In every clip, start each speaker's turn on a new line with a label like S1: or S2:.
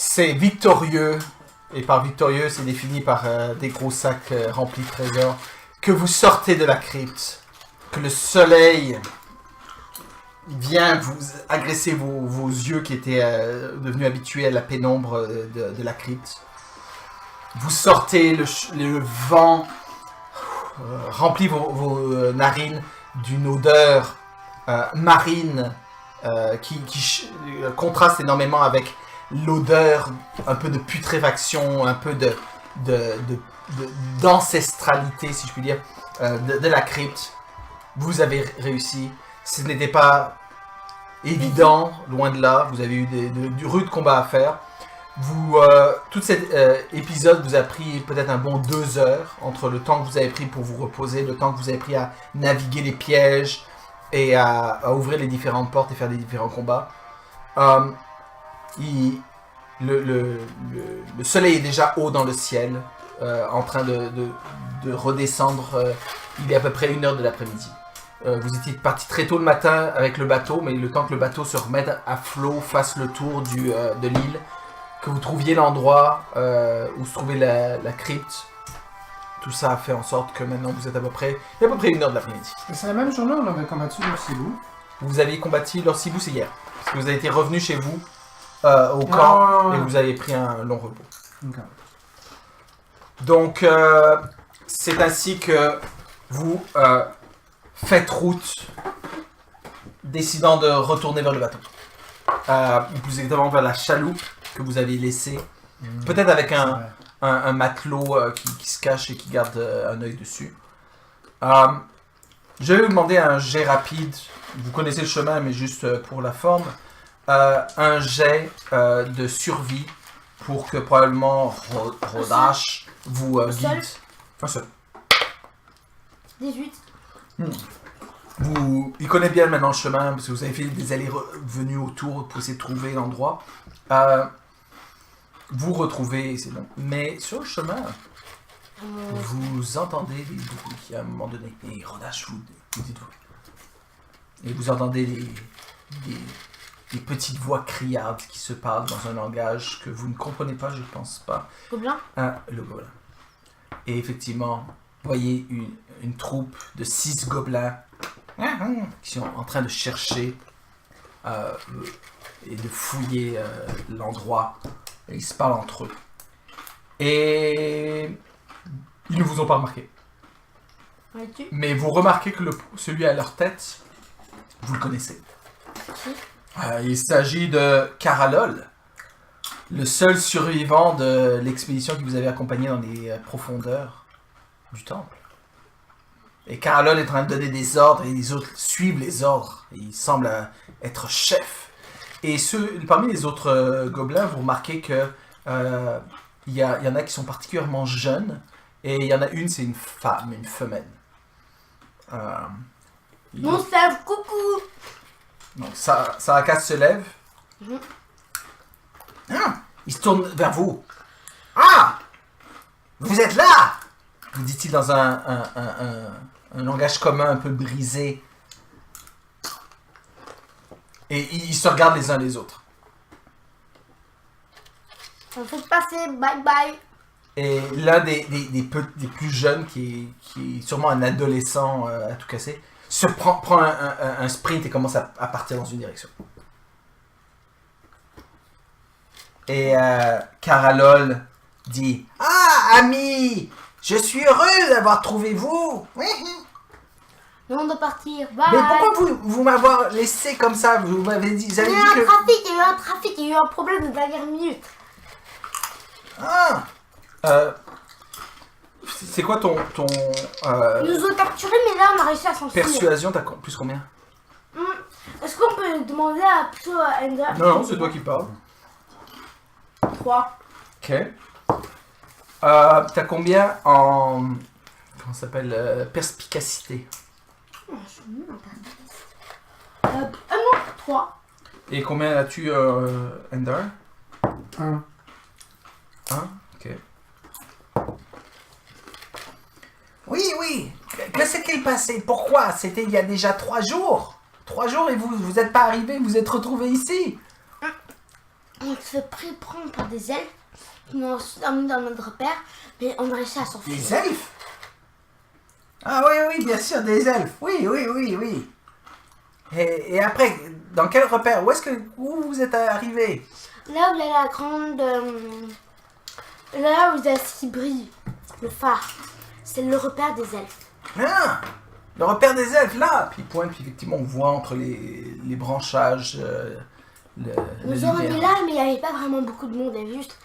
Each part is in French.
S1: c'est victorieux, et par victorieux, c'est défini par des gros sacs remplis de trésors, que vous sortez de la crypte, que le soleil vient vous agresser vos yeux qui étaient devenus habitués à la pénombre de la crypte. Vous sortez, le vent remplit vos narines d'une odeur marine qui contraste énormément avec l'odeur un peu de putréfaction, un peu d'ancestralité, si je puis dire, de la crypte. Vous avez réussi. Ce n'était pas évident, loin de là. Vous avez eu du rude combat à faire. Tout cet épisode vous a pris peut-être un bon 2 heures entre le temps que vous avez pris pour vous reposer, le temps que vous avez pris à naviguer les pièges et à ouvrir les différentes portes et faire les différents combats. Le soleil est déjà haut dans le ciel, en train de redescendre. Il est à peu près 1h de l'après-midi. Vous étiez parti très tôt le matin avec le bateau, mais le temps que le bateau se remette à flot, fasse le tour de l'île, que vous trouviez l'endroit où se trouvait la crypte, tout ça a fait en sorte que maintenant vous êtes à peu près 1h de l'après-midi.
S2: C'est la même journée où on avait combattu l'Orsibou.
S1: Vous avez combattu l'Orsibou, c'est hier. Parce que vous avez été revenu chez vous au camp et vous avez pris un long repos.
S2: Okay.
S1: Donc, c'est ainsi que vous faites route, décidant de retourner vers le bateau. Plus exactement vers la chaloupe que vous avez laissée. Peut-être avec un matelot qui se cache et qui garde un œil dessus. Je vais vous demander un jet rapide. Vous connaissez le chemin, mais juste pour la forme. Un jet de survie pour que probablement Rodash vous guide. Un seul.
S3: 18.
S1: Il connaît bien maintenant le chemin parce que vous avez fait des allers-venues autour pour essayer de trouver l'endroit. Vous retrouvez, c'est bon. Mais sur le chemin, vous entendez des bruits à un moment donné. Et Rodash, vous dites-vous. Et vous entendez des petites voix criardes qui se parlent dans un langage que vous ne comprenez pas, je pense pas.
S3: Gobelin?
S1: Le gobelin. Et effectivement, vous voyez une troupe de 6 gobelins qui sont en train de chercher et de fouiller l'endroit. Et ils se parlent entre eux. Et ils ne vous ont pas remarqué. Mais vous remarquez que celui à leur tête, vous le connaissez. Il s'agit de Karalol, le seul survivant de l'expédition qui vous avait accompagné dans les profondeurs du temple. Et Karalol est en train de donner des ordres et les autres suivent les ordres. Et il semble être chef. Et parmi les autres gobelins, vous remarquez que il y en a qui sont particulièrement jeunes et il y en a une, c'est une femme, une femelle.
S3: Mon save, coucou!
S1: Donc Sarakas se lève. Il se tourne vers vous. Ah! Vous êtes là! Vous dit-il dans un langage commun un peu brisé. Et ils se regardent les uns les autres.
S3: On faut passer, bye bye.
S1: Et l'un des plus jeunes, qui est sûrement un adolescent à tout casser, prend un sprint et commence à partir dans une direction. Et Karalol dit « Ah, ami, je suis heureux d'avoir trouvé vous. »
S3: Mais on doit partir, bye.
S1: Mais pourquoi vous m'avoir laissé comme ça? Vous m'avez dit...
S3: Il y a eu un trafic, il y a eu un problème de dernière minute.
S1: Ah! C'est quoi ton
S3: Ils nous ont capturés, mais là on a réussi à s'en sortir.
S1: persuasion? T'as plus combien?
S3: Est-ce qu'on peut demander plutôt à Ender?
S1: Non, c'est toi qui parles.
S3: 3.
S1: Ok. T'as combien en... Comment ça s'appelle? Perspicacité.
S3: Je suis nulle en perspicacité. Non, 3.
S1: Et combien as-tu, Ender?
S2: 1.
S1: 1? Ok. Oui. Que s'est-il passé? Pourquoi? C'était il y a déjà 3 jours. 3 jours et vous êtes pas arrivé, vous êtes retrouvé ici.
S3: Il on se fait prendre par des elfes qui nous ont emmenés dans notre repère, mais on a réussi à s'enfuir.
S1: Des elfes? Ah oui, bien sûr, des elfes. Oui. Et après, dans quel repère? Où vous êtes arrivé?
S3: Là où il y a la grande... là où il y a ce qui brille, le phare, c'est le repère des elfes.
S1: Ah, le repère des elfes, là. Puis il pointe, puis effectivement, on voit entre les branchages
S3: Nous sommes allés là, mais il n'y avait pas vraiment beaucoup de monde. Il y avait juste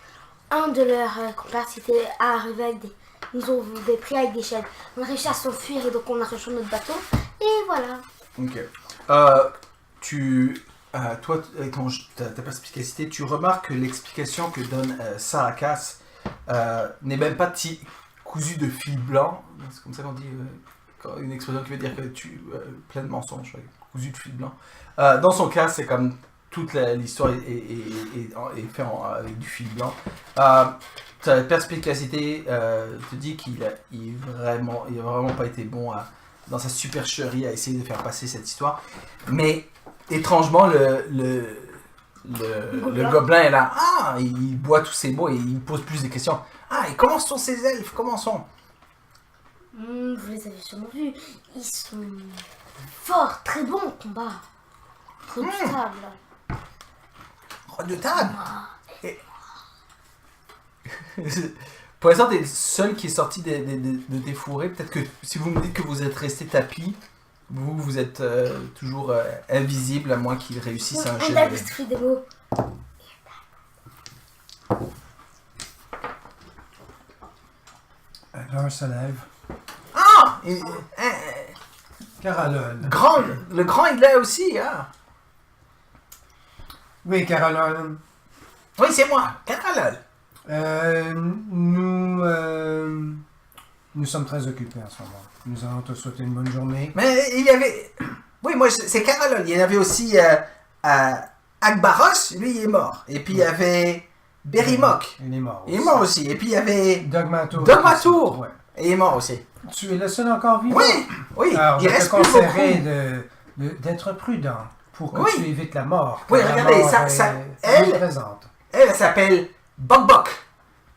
S3: un de leurs compères qui était arrivé avec des... Ils nous ont pris avec des chaînes. On a réussi à s'enfuir et donc on a rejoint notre bateau. Et voilà.
S1: Ok. Toi, avec ta perspicacité, tu remarques que l'explication que donne Sarakas n'est même pas cousue de fil blanc. C'est comme ça qu'on dit, une expression qui veut dire que plein de mensonges, cousu de fil blanc. Dans son cas, c'est comme toute l'histoire est faite avec du fil blanc. Ta perspicacité te dit qu'il a vraiment pas été bon dans sa supercherie à essayer de faire passer cette histoire. Mais étrangement, le gobelin est là. Ah, il boit tous ses mots et il pose plus de questions. Ah, et comment sont ces elfes? Comment sont?
S3: Vous les avez sûrement vus. Ils sont forts, très bons au combat. Redoutables.
S1: Redoutables? Et... Pour l'instant, t'es le seul qui est sorti de tes fourrés. Peut-être que si vous me dites que vous êtes resté tapis, vous êtes toujours invisible à moins qu'il réussisse un jet.
S3: Elle a détruit des mots.
S2: Alors, se lève.
S1: Ah!
S2: Carolol.
S1: Le grand, il est aussi, hein?
S2: Oui, Carolol.
S1: Oui, c'est moi, Carolol.
S2: Nous sommes très occupés en ce moment. Nous allons te souhaiter une bonne journée.
S1: Mais il y avait... Oui, moi, c'est Carolol. Il y en avait aussi Akbaros, lui, il est mort. Et puis, il y avait Berimok.
S2: Il est mort aussi.
S1: Il est mort aussi. Et puis, il y avait...
S2: Dogmatour.
S1: Ouais. Et il est mort aussi.
S2: Tu es le seul encore vivant?
S1: Oui.
S2: Alors,
S1: il
S2: je
S1: reste
S2: te
S1: plus
S2: conseillerais
S1: beaucoup.
S2: d'être prudent pour que
S1: Oui.
S2: tu évites la mort.
S1: Oui,
S2: car la
S1: regardez,
S2: mort
S1: elle-
S2: est présente.
S1: Elle s'appelle Bok.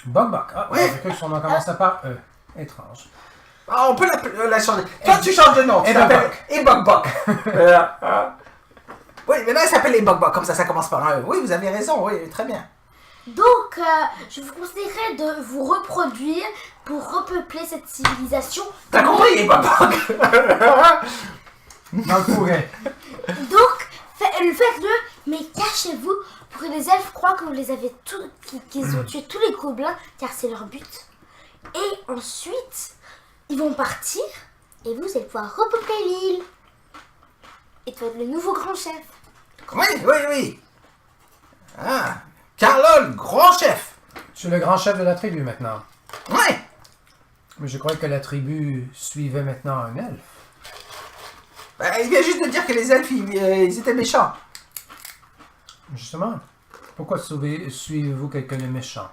S2: Bok. Ah,
S1: Oui.
S2: j'ai cru que son nom commençait par E. Étrange.
S1: Ah, on peut la changer. Toi, tu changes de nom. Tu t'appelles Ebok. Oui, maintenant, elle s'appelle Ebok. Comme ça commence par un E. Oui, vous avez raison. Oui, très bien.
S3: Donc, je vous conseillerais de vous reproduire pour repeupler cette civilisation.
S1: T'as compris, Ebok?
S2: Dans le fourré.
S3: Donc, faites-le, mais cachez-vous pour que les elfes croient que vous les avez qu'ils ont tué tous les gobelins, car c'est leur but. Et ensuite, ils vont partir, et vous allez pouvoir repeupler l'île. Et tu vas être le nouveau grand chef.
S1: Oui. Ah, Carlol, grand chef.
S2: Je suis le grand chef de la tribu maintenant.
S1: Ouais.
S2: Mais je croyais que la tribu suivait maintenant un elfe.
S1: Il vient juste de dire que les elfes, ils étaient méchants.
S2: Justement. Pourquoi suivez-vous quelqu'un de méchant?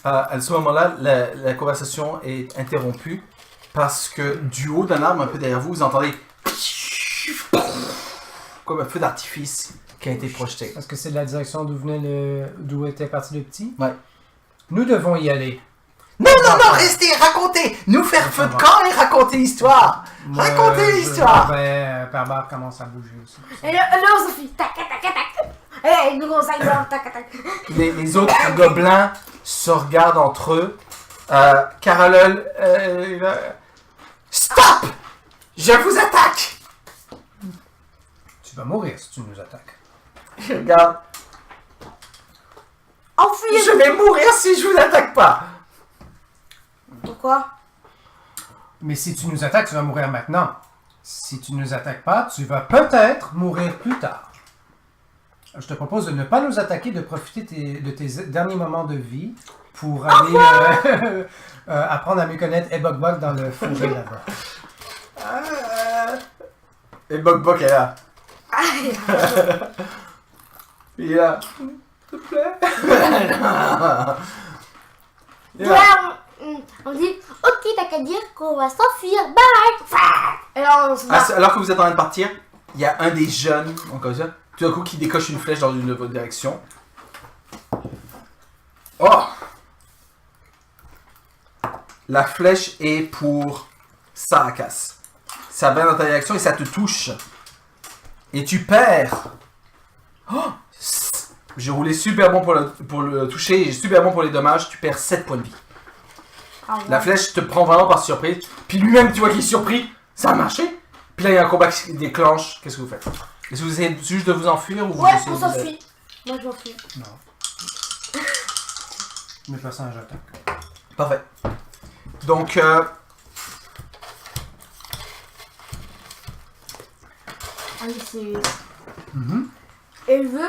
S1: À ce moment-là, la conversation est interrompue parce que du haut d'un arbre, un peu derrière vous, vous entendez comme un feu d'artifice qui a été projeté.
S2: Est-ce que c'est de la direction d'où était parti le petit?
S1: Ouais.
S2: Nous devons y aller.
S1: Non, restez, racontez! Nous faire feu de camp et raconter l'histoire! Racontez l'histoire!
S2: Perbar commence à bouger aussi.
S3: Et là, on s'enfuit. Tac. Et nous, on s'aille tac.
S1: Les autres gobelins se regardent entre eux. Carolol, stop! Je vous attaque!
S2: Tu vas mourir si tu nous attaques.
S1: Je regarde.
S3: Enfuyez-vous!
S1: Je vais mourir si je vous attaque pas!
S3: Pourquoi?
S2: Mais si tu nous attaques, tu vas mourir maintenant. Si tu ne nous attaques pas, tu vas peut-être mourir plus tard. Je te propose de ne pas nous attaquer, de profiter de tes derniers moments de vie pour aller apprendre à mieux connaître Ebok dans le fourré là-bas.
S1: Et Bok est là. Il est là. S'il te plaît. Il est là.
S3: Voilà, on dit, ok, t'as qu'à dire qu'on va s'enfuir, bye! Et alors, on se bat.
S1: Alors que vous êtes en train de partir, il y a un des jeunes, donc comme ça, tout d'un coup, qui décoche une flèche dans une de votre direction. Oh! La flèche est pour Sarakas. Ça va dans ta direction et ça te touche. Et tu perds. Oh! J'ai roulé super bon pour le toucher et super bon pour les dommages. Tu perds 7 points de vie.
S3: Ah ouais.
S1: La flèche te prend vraiment par surprise. Puis lui-même, tu vois qu'il est surpris. Ça a marché. Puis là, il y a un combat qui se déclenche. Qu'est-ce que vous faites? Est-ce que vous essayez juste de vous enfuir ou vous
S3: Ouais,
S1: essayez
S3: on
S1: de-
S3: s'enfuit. Moi, je m'enfuis.
S2: Non. Mes personnages attaquent.
S1: Parfait. Donc,
S3: Allez, c'est...
S2: Mhm.
S3: Élevé.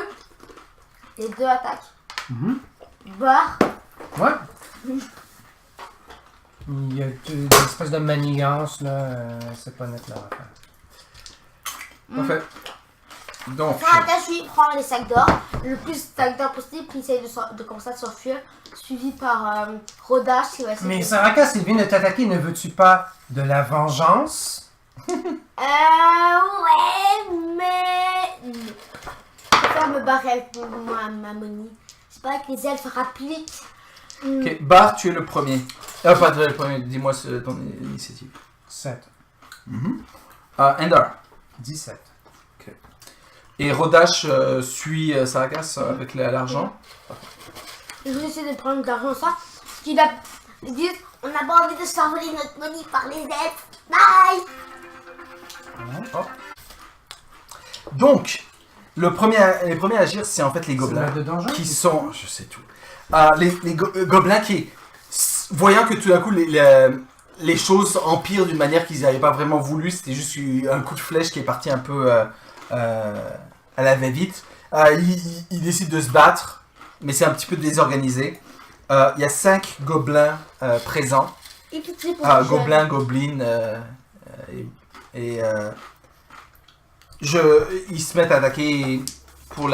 S3: Les deux attaques.
S2: Mhm.
S3: Barre.
S2: Ouais. Il y a des espèces de manigances, là. C'est pas net leur affaire.
S1: parfait. Donc,
S3: Sarakas, lui, prend les sacs d'or. Le plus de sacs d'or possible, puis il essaye de commencer à s'enfuir. Suivi par Rodash qui va essayer
S2: Mais
S3: de...
S2: Sarakas, il vient de t'attaquer. Ne veux-tu pas de la vengeance?
S3: Ouais, mais... Je préfère me barrer avec ma monnaie. C'est pas que les elfes rappliquent.
S1: ok. Bar, tu es le premier. Pas le premier, dis-moi ton initiative.
S2: 7.
S1: Endar.
S2: 17.
S1: Et Rodash suit Sarakas avec l'argent.
S3: Je vais essayer de prendre de l'argent ça. Parce qu'ils disent, on n'a pas envie de s'envoler notre monnaie par les elfes. Bye.
S1: Donc, les premiers à agir, c'est en fait les gobelins.
S2: maître de donjon
S1: Qui sont... Je sais tout. Les gobelins qui... Voyant que tout d'un coup, les choses empirent d'une manière qu'ils n'avaient pas vraiment voulu, c'était juste un coup de flèche qui est parti un peu à la va-vite. Ils décident de se battre, mais c'est un petit peu désorganisé. Il y a 5 gobelins présents.
S3: Et tout c'est pour les jeunes.
S1: Gobelins, gobelines, ils se mettent à attaquer pour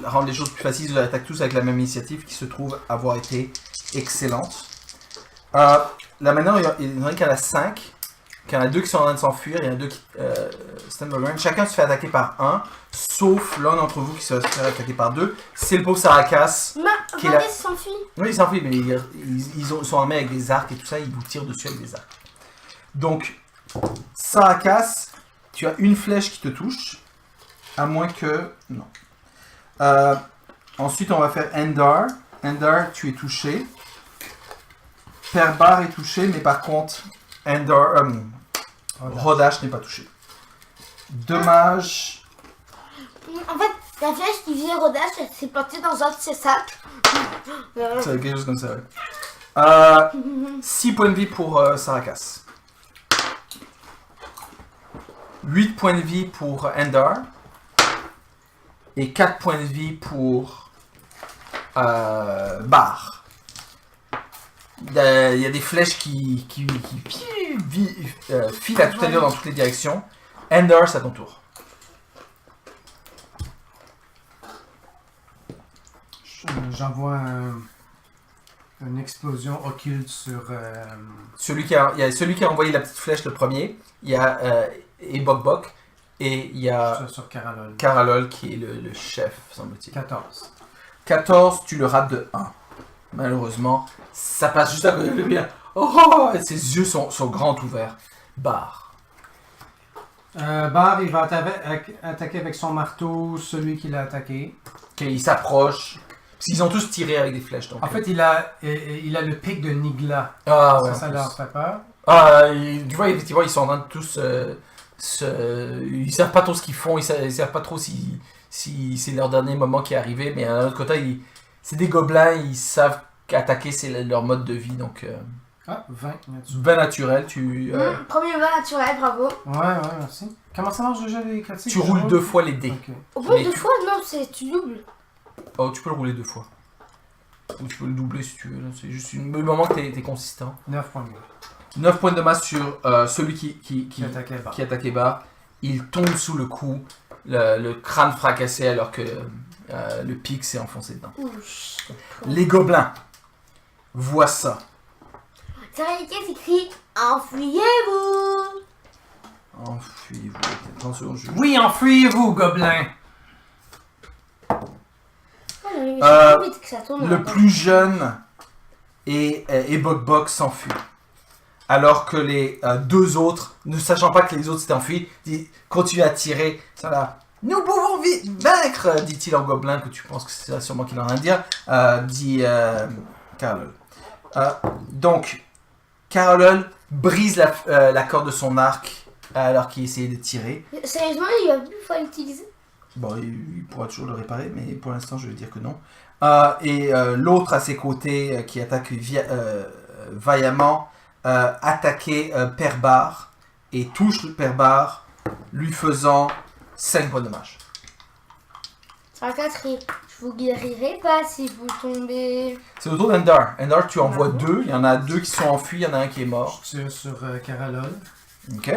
S1: rendre les choses plus faciles. Ils attaquent tous avec la même initiative qui se trouve avoir été excellente. Là maintenant, il y en a qui en a 5. Il y en a 2 qui sont en train de s'enfuir. Il y en a 2 qui stand by ground. Chacun se fait attaquer par un, sauf l'un d'entre vous qui se fait attaquer par 2. C'est le pauvre Sarakas. Qui est là.
S3: Regardez, s'enfuit.
S1: Oui, ils s'enfuient, mais ils sont armés avec des arcs et tout ça. Ils vous tirent dessus avec des arcs. Donc, Sarakas, tu as une flèche qui te touche. À moins que... Non. Ensuite, on va faire Endar. Endar, tu es touché. Perbar est touché, mais par contre, Rodash n'est pas touché. Dommage.
S3: En fait, la flèche qui vient Rodash, elle s'est plantée dans un de ses sacs.
S1: C'est quelque chose comme ça, ouais. 6 points de vie pour Sarakas. 8 points de vie pour Endar. Et 4 points de vie pour Bar. Il y a des flèches qui filent à toute allure dans toutes les directions. Endar, c'est à ton tour.
S2: J'envoie une explosion occulte sur...
S1: Il y a celui qui a envoyé la petite flèche le premier. Il y a Ebok et il y a
S2: sur Caralol.
S1: Caralol qui est le chef, semble-t-il.
S2: 14.
S1: 14, tu le rates de 1. Malheureusement, ça passe juste à côté de lui. Oh, ses yeux sont grands ouverts. Bar.
S2: Bar, il va attaquer avec son marteau celui qui l'a attaqué.
S1: Ok, il s'approche. Parce qu'ils ont tous tiré avec des flèches. Donc,
S2: En fait, il a le pic de Nigla.
S1: ah, ouais,
S2: Ça leur fait peur.
S1: tu vois, effectivement, ils sont en train de tous... ils savent pas trop ce qu'ils font. Ils savent pas trop si c'est leur dernier moment qui est arrivé. Mais d'un autre côté, c'est des gobelins. Ils savent qu'attaquer, c'est leur mode de vie. Donc,
S2: 20 naturel.
S1: 20 naturel.
S3: Premier vin naturel, bravo.
S2: Ouais, merci. Comment ça marche déjà les critiques?
S1: Tu roules 2 fois les dés.
S2: Ok.
S3: Au bout de
S1: Mais
S3: 2
S1: tu-
S3: fois, non, tu doubles.
S1: Oh, tu peux le rouler 2 fois. Ou tu peux le doubler si tu veux. là. C'est juste le moment que t'es consistant.
S2: 9 points de vie.
S1: 9 points de masse sur celui qui
S2: attaquait Bar.
S1: qui attaquait Bar. Il tombe sous le coup, le crâne fracassé alors que le pic s'est enfoncé dedans.
S3: Ouch.
S1: Les gobelins voient ça.
S3: Sarakas écrit enfuyez-vous.
S1: Enfuyez-vous. Attention, je...
S2: Oui, enfuyez-vous, gobelin!
S3: Oui. mais c'est trop vite que ça tourne.
S1: Le plus jeune et Bok Bok s'enfuit. Alors que les deux autres, ne sachant pas que les autres s'étaient enfuis, continuent à tirer. Ça là. Nous pouvons vaincre, dit-il en gobelin, que tu penses que c'est sûrement qu'il est en train de dire, dit Carolol. Donc, Carolol brise la corde de son arc alors qu'il essayait de tirer.
S3: Sérieusement, il va plus pouvoir l'utiliser?
S1: Bon, il pourra toujours le réparer, mais pour l'instant, je vais dire que non. Et l'autre à ses côtés, qui attaque vaillamment, attaquer Père Bar et touche le Père Bar, lui faisant 5 points de dommage.
S3: Ça va je vous guérirai pas si vous tombez.
S1: C'est au tour d'Endar. Endar, tu en vois 2. Il y en a 2 qui sont enfuis, il y en a un qui est mort.
S2: Je tire sur Carolol.
S1: Ok.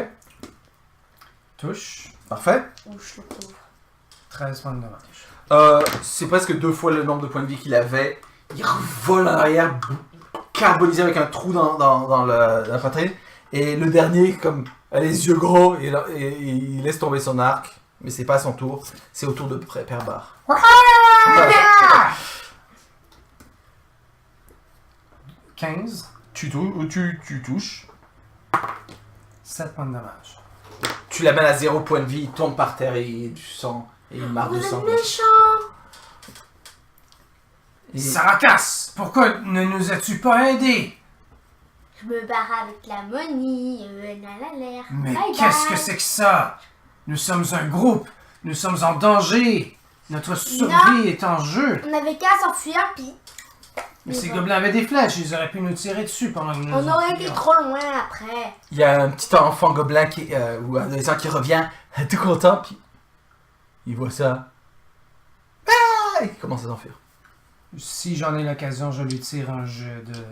S2: Touche.
S1: Parfait.
S3: Ouch, le pauvre.
S2: 13 points de dommage.
S1: C'est presque 2 fois le nombre de points de vie qu'il avait. Il revole en arrière, carbonisé avec un trou dans la poitrine. Et le dernier, comme a les yeux gros, et il laisse tomber son arc. Mais c'est pas à son tour. C'est au tour de Père Bar.
S2: 15.
S1: Tu touches.
S2: 7 points de dommage.
S1: Tu l'amènes à 0 point de vie, il tombe par terre et du sang. Et il marre
S3: Vous
S1: de
S3: êtes
S1: sang.
S3: méchant!
S2: Saracas, pourquoi ne nous as-tu pas aidés?
S3: Je me barre avec la money, l'air.
S2: Mais qu'est-ce que c'est que ça? Nous sommes un groupe, nous sommes en danger. Notre survie est en jeu.
S3: On avait qu'à s'enfuir, puis...
S2: Mais ces gobelins avaient des flèches, ils auraient pu nous tirer dessus pendant que nous
S3: on aurait été trop loin après.
S1: Il y a un petit enfant gobelin ou un adolescent qui revient, tout content, puis il voit ça. Ah! Il commence à s'enfuir.
S2: Si j'en ai l'occasion, je lui tire un jeu de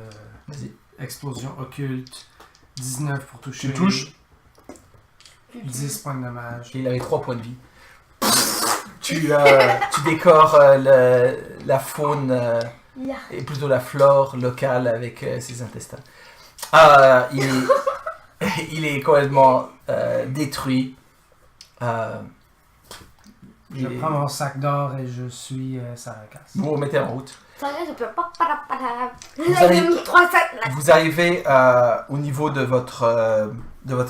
S1: Vas-y.
S2: explosion occulte. 19 pour toucher.
S1: Tu touches.
S2: 10 points de dommage.
S1: Et il avait 3 points de vie. Tu décores la faune et plutôt la flore locale avec ses intestins. Il est complètement détruit.
S2: Je prends mon sac d'or et je suis Saracas.
S1: Vous vous remettez en route.
S3: Vous
S1: arrivez au niveau de votre comment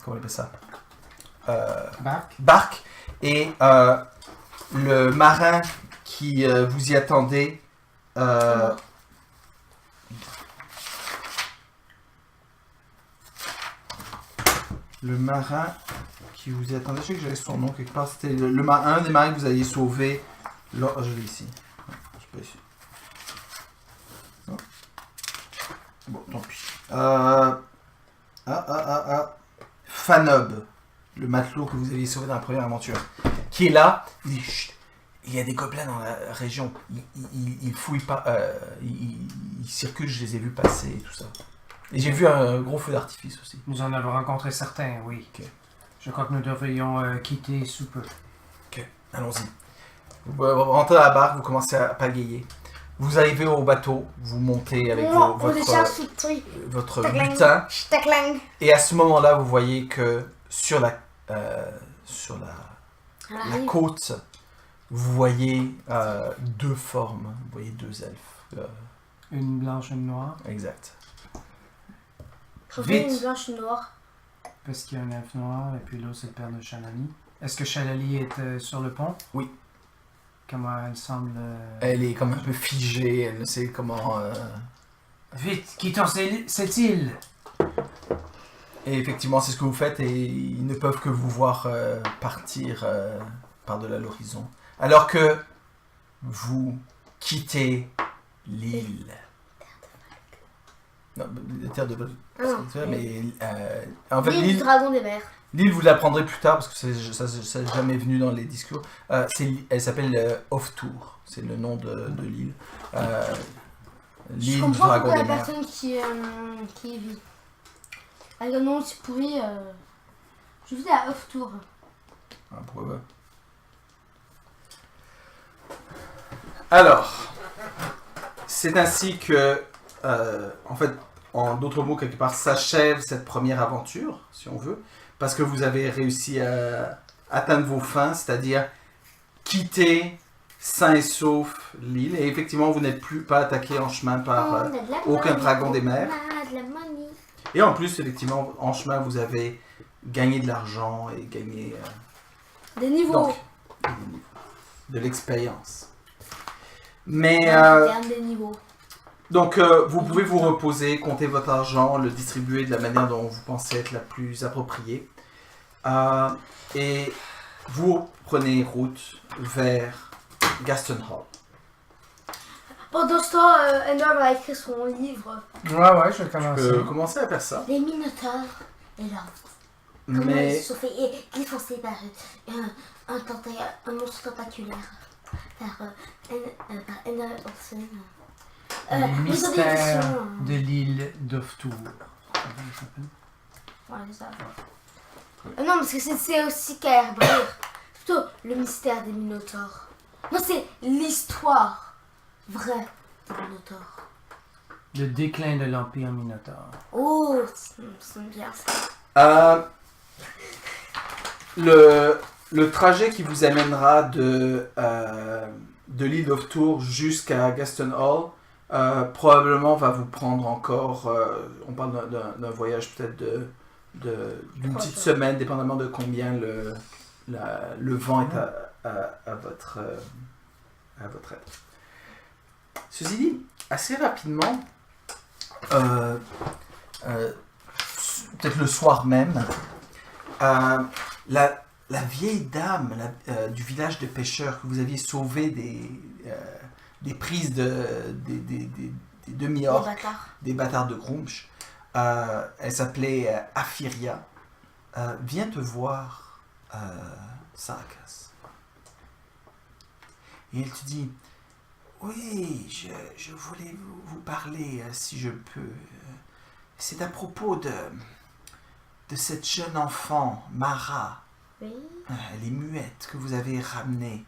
S1: on appelle ça, barque, et le marin qui vous y attendait le marin qui vous y attendait, je sais que j'avais son nom quelque part, c'était un des marins que vous alliez sauver. Là, je l'ai ici. Je sais pas ici. Non. Bon, tant pis. Fanob, le matelot que vous aviez sauvé dans la première aventure, qui est là. Il dit chut, il y a des gobelins dans la région. Ils fouillent pas, ils circulent, je les ai vus passer et tout ça. Et j'ai vu un gros feu d'artifice aussi.
S2: Nous en avons rencontré certains, oui.
S1: Okay.
S2: Je crois que nous devrions quitter sous peu.
S1: Ok, allons-y. Vous rentrez à la barque, vous commencez à pagayer. Vous arrivez au bateau, vous montez avec votre butin. Et à ce moment-là, vous voyez que sur la côte, vous voyez 2 formes. Vous voyez 2 elfes.
S2: Une blanche et une noire.
S1: Exact.
S3: Vite. Une blanche et une noire.
S2: Parce qu'il y a un elfe noir et puis l'autre c'est le père de Shalali. Est-ce que Shalali est sur le pont? Oui. Comment elle semble...
S1: Elle est comme un peu figée, elle ne sait comment...
S2: Vite, quittons cette île!
S1: Et effectivement, c'est ce que vous faites et ils ne peuvent que vous voir partir par-delà l'horizon. Alors que vous quittez l'île. Non, la terre de vague. Mais en fait,
S3: l'île du dragon des mers.
S1: L'île, vous l'apprendrez plus tard parce que ça n'est jamais venu dans les discours. Elle s'appelle Off-Tour. C'est le nom de l'île. L'île du dragon des mers.
S3: La personne qui vit. Avec un nom aussi pourri. Je vous dis à Off-Tour.
S1: Ah, pourquoi pas. Alors, c'est ainsi que, en fait, en d'autres mots, quelque part, s'achève cette première aventure, si on veut. Parce que vous avez réussi à atteindre vos fins, c'est-à-dire quitter sain et sauf l'île. Et effectivement, vous n'êtes plus pas attaqué en chemin par aucun dragon des mers. Et en plus, effectivement, en chemin, vous avez gagné de l'argent et gagné
S3: des niveaux.
S1: Donc, de l'expérience. Mais
S3: Des niveaux.
S1: donc, vous pouvez vous reposer, compter votre argent, le distribuer de la manière dont vous pensez être la plus appropriée. Et vous prenez route vers Gaston Hall.
S3: Pendant ce temps, Ender va écrire son livre.
S2: Ouais, je vais
S1: Je
S2: commencer.
S1: peux commencer à faire ça.
S3: Les Minotaures et leur comment
S1: Mais
S3: ils se sont fait défoncer par un monstre tentaculaire. Par Ender Olsen.
S2: Les
S3: maison
S2: mystères
S3: d'édition.
S2: de l'île d'Oftour.
S3: Ouais, c'est ça. Non, parce que c'est aussi qu'à Herbrir. Plutôt le mystère des Minotaures. Non, c'est l'histoire vraie des Minotaures.
S2: Le déclin de l'Empire Minotaure.
S3: Oh, c'est bien ça.
S1: le trajet qui vous amènera de l'île d'Oftour jusqu'à Gaston Hall probablement va vous prendre encore, on parle d'un voyage peut-être d'une petite semaine, dépendamment de combien le vent est à votre aide. Ceci dit, assez rapidement, peut-être le soir même, la vieille dame du village de pêcheurs que vous aviez sauvé des prises des demi-orques, des bâtards de Grumsh, elle s'appelait Aphiria, vient te voir, Sarkas. Et elle te dit, oui, je voulais vous parler, si je peux. C'est à propos de cette jeune enfant, Mara.
S3: Oui.
S1: Elle est muette, que vous avez ramenée.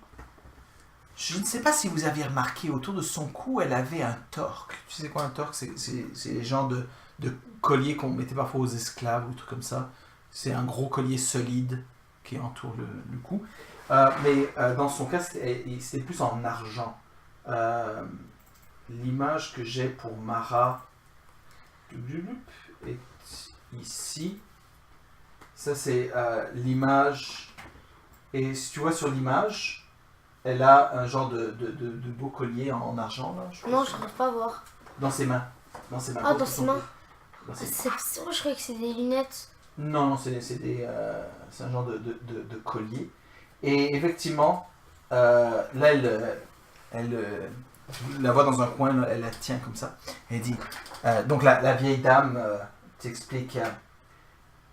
S1: Je ne sais pas si vous aviez remarqué, autour de son cou, elle avait un torque. Tu sais quoi un torque? C'est les genres de collier qu'on mettait parfois aux esclaves ou des trucs comme ça. C'est un gros collier solide qui entoure le cou. Mais dans son cas, c'était plus en argent. L'image que j'ai pour Mara est ici. Ça, c'est l'image. Et si tu vois sur l'image, elle a un genre de beau collier en argent. Là,
S3: Non, je n'arrive pas à voir.
S1: Dans ses mains. Dans ses mains.
S3: Ah, dans ses mains.
S1: C'est
S3: Je croyais que c'était des lunettes.
S1: Non, c'est un genre de collier. Et effectivement, là, elle la voit dans un coin, là, elle la tient comme ça. Elle dit, donc la vieille dame t'explique,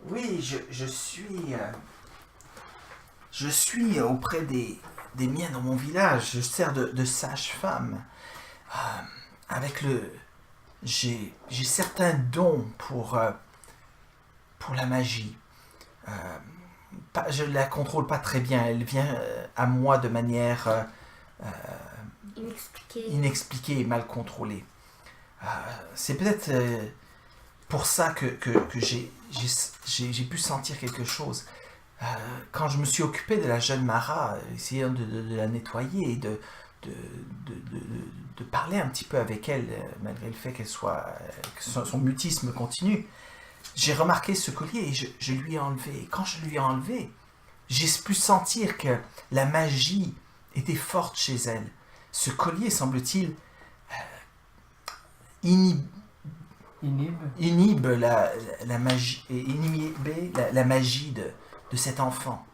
S1: oui, je suis auprès des miens dans mon village, je sers de sage-femme. J'ai certains dons pour la magie. Je la contrôle pas très bien. Elle vient à moi de manière inexpliquée et mal contrôlée. C'est peut-être pour ça que j'ai pu sentir quelque chose. Quand je me suis occupé de la jeune Mara, essayant de la nettoyer et de parler un petit peu avec elle, malgré le fait que son mutisme continue, j'ai remarqué ce collier et je lui ai enlevé. Et quand je lui ai enlevé, j'ai pu sentir que la magie était forte chez elle. Ce collier, semble-t-il, inhibe la magie, la magie de cet enfant.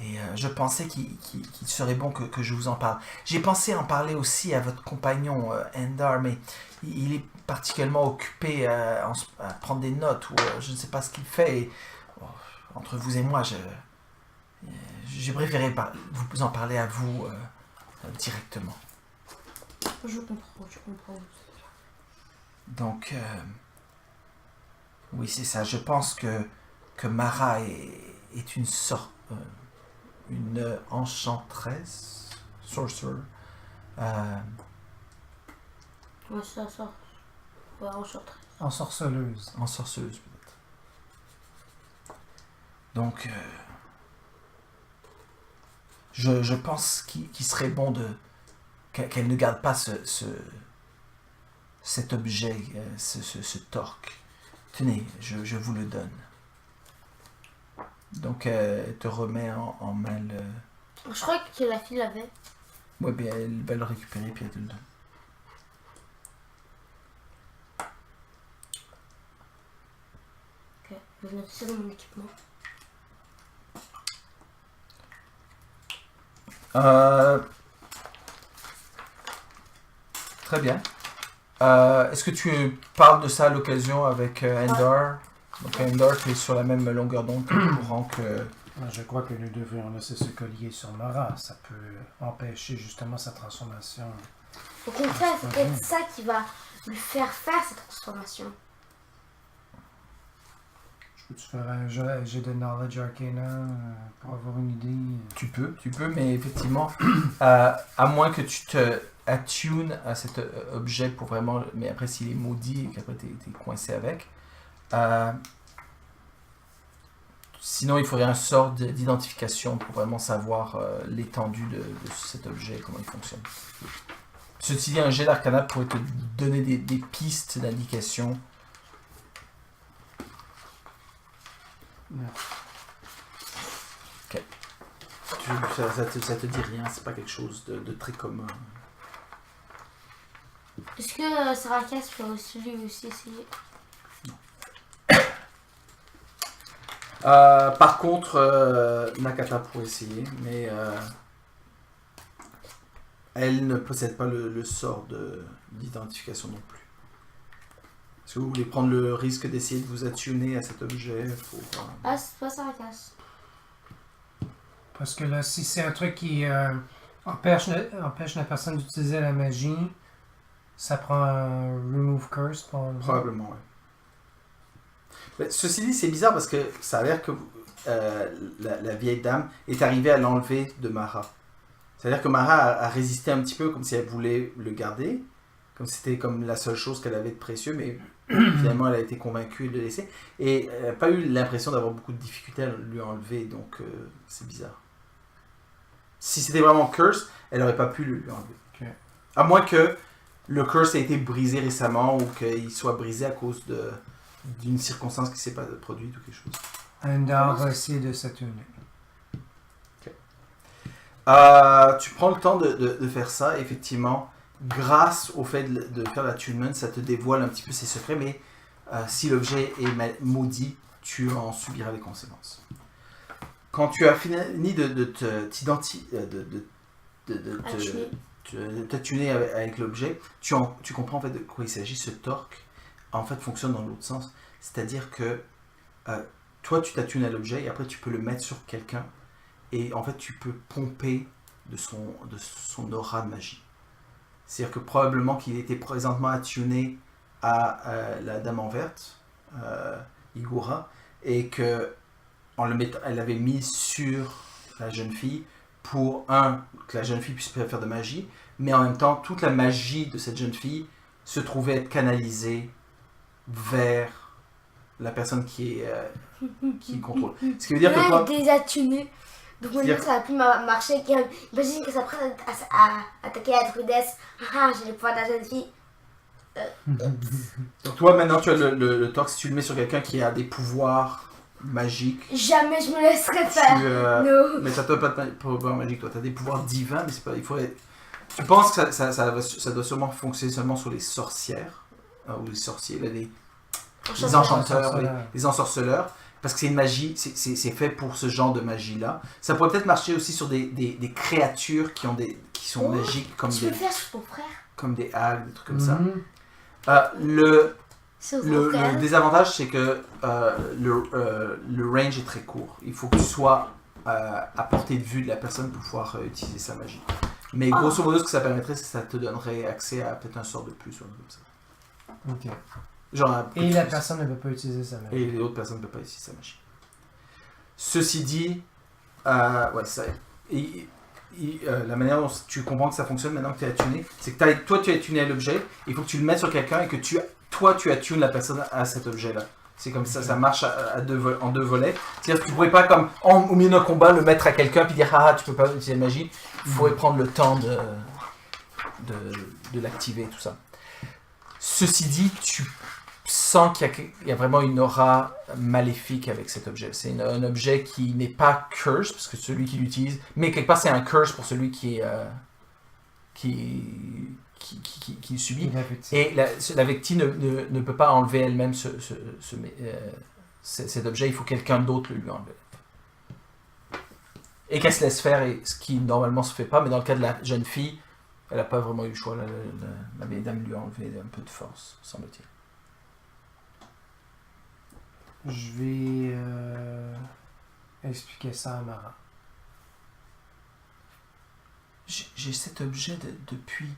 S1: Et je pensais qu'il serait bon que je vous en parle. J'ai pensé en parler aussi à votre compagnon Endar, mais il est particulièrement occupé à prendre des notes, ou je ne sais pas ce qu'il fait. Et, entre vous et moi, j'ai préféré vous en parler à vous directement.
S3: Je comprends.
S1: Donc, oui, c'est ça. Je pense que Mara est une sorte... une enchanteresse, sorcerer.
S3: Ouais, ça sort. Ouais, enchanteresse.
S2: Ensorceleuse.
S1: Ensorceleuse, peut-être. Donc, je pense qu'il serait bon qu'elle ne garde pas cet objet, ce torque. Tenez, je vous le donne. Donc, elle te remet en main le...
S3: Je crois que la fille l'avait.
S1: Ouais, bien, elle va le récupérer puis elle te le donne.
S3: Ok, je vais noter ça dans mon équipement.
S1: Très bien. Est-ce que tu parles de ça à l'occasion avec Endor? Donc Endor, tu es sur la même longueur d'onde courant que...
S2: Je crois que nous devrions laisser ce collier sur Mara. Ça peut empêcher justement sa transformation.
S3: Au contraire, c'est peut-être ça qui va lui faire cette transformation.
S2: Je peux-tu faire un jet de Knowledge Arcana pour avoir une idée?
S1: Tu peux, mais effectivement, à moins que tu te attunes à cet objet pour vraiment... Mais après, s'il est maudit et qu'après t'es coincé avec... sinon, il faudrait un sort d'identification pour vraiment savoir l'étendue de cet objet, comment il fonctionne. Ceci dit, un jet d'arcana pourrait te donner des pistes d'indication. Ok. Ça te dit rien, c'est pas quelque chose de très commun.
S3: Est-ce que Sarakas peut lui aussi essayer?
S1: Par contre, Nakata pourrait essayer, mais elle ne possède pas le sort d'identification non plus. Est-ce que vous voulez prendre le risque d'essayer de vous attuner à cet objet pour,
S3: Ah, c'est pas Sarakas.
S2: Parce que là, si c'est un truc qui empêche la personne d'utiliser la magie, ça prend un Remove Curse pour...
S1: Probablement, oui. Mais ceci dit, c'est bizarre parce que ça a l'air que la vieille dame est arrivée à l'enlever de Mara. C'est-à-dire que Mara a résisté un petit peu comme si elle voulait le garder, comme si c'était comme la seule chose qu'elle avait de précieux, mais finalement elle a été convaincue de le laisser. Et elle n'a pas eu l'impression d'avoir beaucoup de difficultés à lui enlever, donc c'est bizarre. Si c'était vraiment curse, elle n'aurait pas pu lui enlever.
S2: Okay.
S1: À moins que le curse ait été brisé récemment ou qu'il soit brisé à cause d'une circonstance qui s'est pas produite ou quelque chose.
S2: Endor va essayer de s'attuner.
S1: Okay. Tu prends le temps de faire ça, effectivement. Grâce au fait de faire l'attunement, ça te dévoile un petit peu ses secrets, mais si l'objet est maudit, tu en subiras les conséquences. Quand tu as fini de t'attuner avec l'objet, tu comprends en fait de quoi il s'agit. Ce torque en fait fonctionne dans l'autre sens, c'est-à-dire que toi tu t'attunes à l'objet et après tu peux le mettre sur quelqu'un et en fait tu peux pomper de son aura de magie. C'est-à-dire que probablement qu'il était présentement attuné à la dame en verte, Igura, et que elle l'avait mis sur la jeune fille pour que la jeune fille puisse faire de magie, mais en même temps toute la magie de cette jeune fille se trouvait être canalisée vers la personne qui contrôle. Ce qui veut dire que toi...
S3: désattuné. Donc maintenant ça va plus marcher. Imagine que ça prenne à attaquer la druidesse. Ah, j'ai le pouvoir de la jeune fille.
S1: Donc toi maintenant tu as le torque, si tu le mets sur quelqu'un qui a des pouvoirs magiques.
S3: Jamais je me laisserai faire. No.
S1: Mais ça n'a pas de pouvoir magique, toi. Tu as des pouvoirs divins, mais c'est pas... Tu penses que ça doit sûrement fonctionner seulement sur les sorcières, ou les sorciers, là, les enchanteurs, les ensorceleurs, parce que c'est une magie, c'est fait pour ce genre de magie-là. Ça pourrait peut-être marcher aussi sur des créatures qui sont magiques, comme
S3: tu peux faire sur ton frère.
S1: Comme des hags, des trucs comme ça. Le désavantage, c'est que le range est très court. Il faut que tu sois à portée de vue de la personne pour pouvoir utiliser sa magie. Mais grosso modo, ce que ça permettrait, c'est que ça te donnerait accès à peut-être un sort de plus ou un truc comme ça.
S2: Ok.
S1: Genre
S2: et la personne ne peut pas utiliser sa magie.
S1: Et les autres personnes ne peuvent pas utiliser sa magie. Ceci dit, la manière dont tu comprends que ça fonctionne maintenant que tu es attuné, c'est que toi tu es attuné à l'objet, il faut que tu le mettes sur quelqu'un et que toi tu attunes la personne à cet objet-là. C'est comme ça marche en deux volets. C'est-à-dire que tu ne pourrais pas, comme au milieu d'un combat, le mettre à quelqu'un puis dire ah, tu peux pas utiliser la magie. Il faudrait prendre le temps de l'activer, tout ça. Ceci dit, tu sens qu'il y a vraiment une aura maléfique avec cet objet. C'est un objet qui n'est pas curse, parce que celui qui l'utilise, mais quelque part c'est un curse pour celui qui le subit. Et la Vectie ne peut pas enlever elle-même cet objet, il faut que quelqu'un d'autre le lui enlève. Et qu'elle se laisse faire, et ce qui normalement se fait pas, mais dans le cas de la jeune fille, elle n'a pas vraiment eu le choix. La vieille dame lui a enlevé un peu de force, semble-t-il.
S2: Je vais expliquer ça à Mara.
S1: J'ai cet objet depuis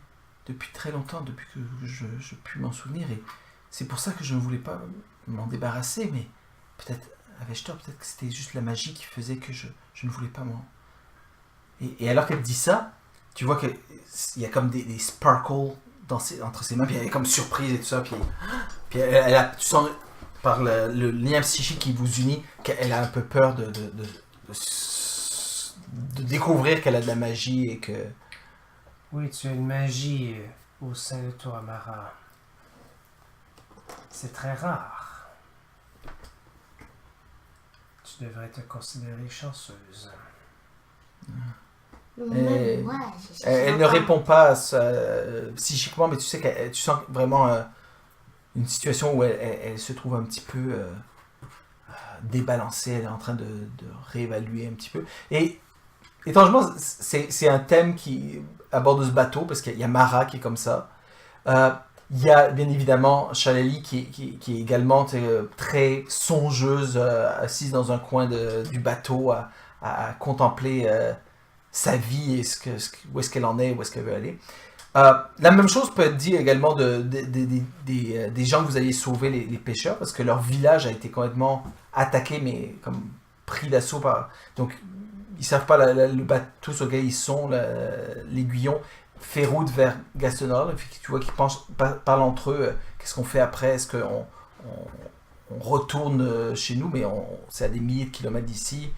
S1: très longtemps, depuis que je puis m'en souvenir, et c'est pour ça que je ne voulais pas m'en débarrasser, mais peut-être, avais-je tort, peut-être que c'était juste la magie qui faisait que je ne voulais pas m'en... Et alors qu'elle dit ça, tu vois qu'il y a comme des sparkles entre ses mains, puis elle est comme surprise et tout ça, puis tu sens par le lien psychique qui vous unit qu'elle a un peu peur de découvrir qu'elle a de la magie et que...
S2: Oui, tu as une magie au sein de toi, Mara. C'est très rare. Tu devrais te considérer chanceuse.
S1: Elle ne répond pas à ça, psychiquement, mais tu sais tu sens vraiment une situation où elle se trouve un petit peu débalancée, elle est en train de réévaluer un petit peu. Et étrangement, c'est un thème qui, à bord de ce bateau, parce qu'il y a Mara qui est comme ça. Il y a bien évidemment Shallely qui est également très songeuse, assise dans un coin du bateau à contempler sa vie et où est-ce qu'elle en est, où est-ce qu'elle veut aller. La même chose peut être dit également des gens que vous aviez sauvés, les pêcheurs, parce que leur village a été complètement attaqué, mais comme pris d'assaut par... Donc, ils ne savent pas le bateau sur lequel ils sont, l'aiguillon, fait route vers Gastonol. Tu vois qu'ils parlent entre eux, qu'est-ce qu'on fait après? Est-ce qu'on retourne chez nous, mais c'est à des milliers de kilomètres d'ici?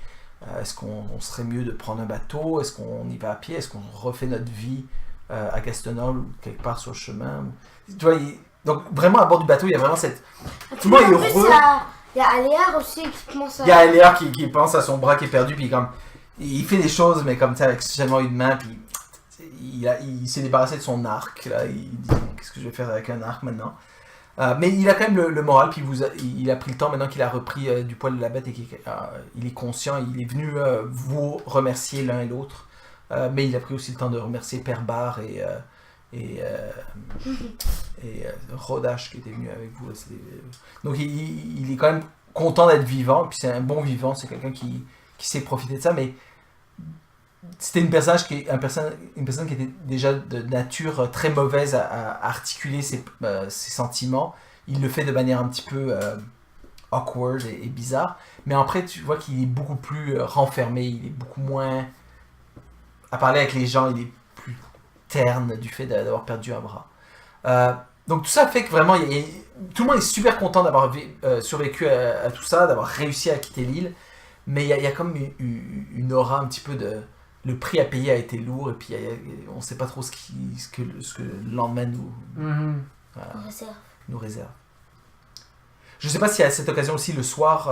S1: Est-ce qu'on serait mieux de prendre un bateau? Est-ce qu'on y va à pied? Est-ce qu'on refait notre vie à Gastonol ou quelque part sur le chemin? Tu vois, donc vraiment à bord du bateau, il y a vraiment cette... Tout le monde est heureux.
S3: Il y a Aléar aussi qui pense à...
S1: Il y a Aléar qui pense à son bras qui est perdu, puis comme... Il fait des choses, mais comme ça, avec seulement une main, puis il s'est débarrassé de son arc, là, il dit, qu'est-ce que je vais faire avec un arc maintenant? Mais il a quand même le moral, puis il a pris le temps, maintenant qu'il a repris du poil de la bête, et qu'il est conscient, il est venu vous remercier l'un et l'autre, mais il a pris aussi le temps de remercier Père Bar et Rodash qui était venu avec vous. Donc il est quand même content d'être vivant, puis c'est un bon vivant, c'est quelqu'un qui sait profiter de ça, mais c'était une personne qui était déjà de nature très mauvaise à articuler ses sentiments. Il le fait de manière un petit peu awkward et bizarre, mais après tu vois qu'il est beaucoup plus renfermé, il est beaucoup moins à parler avec les gens, il est plus terne du fait d'avoir perdu un bras. Donc tout ça fait que vraiment tout le monde est super content d'avoir survécu à tout ça, d'avoir réussi à quitter l'île. Mais il y a comme une aura un petit peu de... Le prix à payer a été lourd, et puis on ne sait pas trop ce que le lendemain nous réserve. Je ne sais pas si à cette occasion aussi, le soir,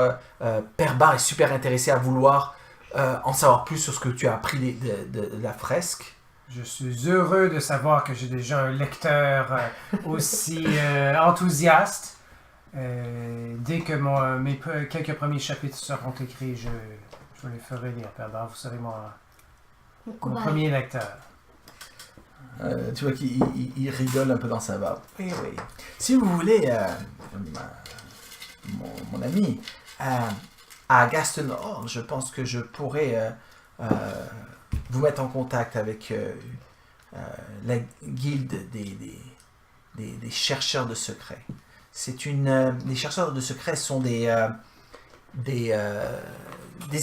S1: Père Bar est super intéressé à vouloir en savoir plus sur ce que tu as appris de la fresque.
S2: Je suis heureux de savoir que j'ai déjà un lecteur aussi enthousiaste. Dès que mes quelques premiers chapitres seront écrits, je les ferai lire. Perdant, vous serez mon premier lecteur.
S1: Tu vois qu'il rigole un peu dans sa barbe. Oui. Si vous voulez, mon ami, à Gastonol, je pense que je pourrais vous mettre en contact avec la guilde des chercheurs de secrets. Les chercheurs de secrets sont des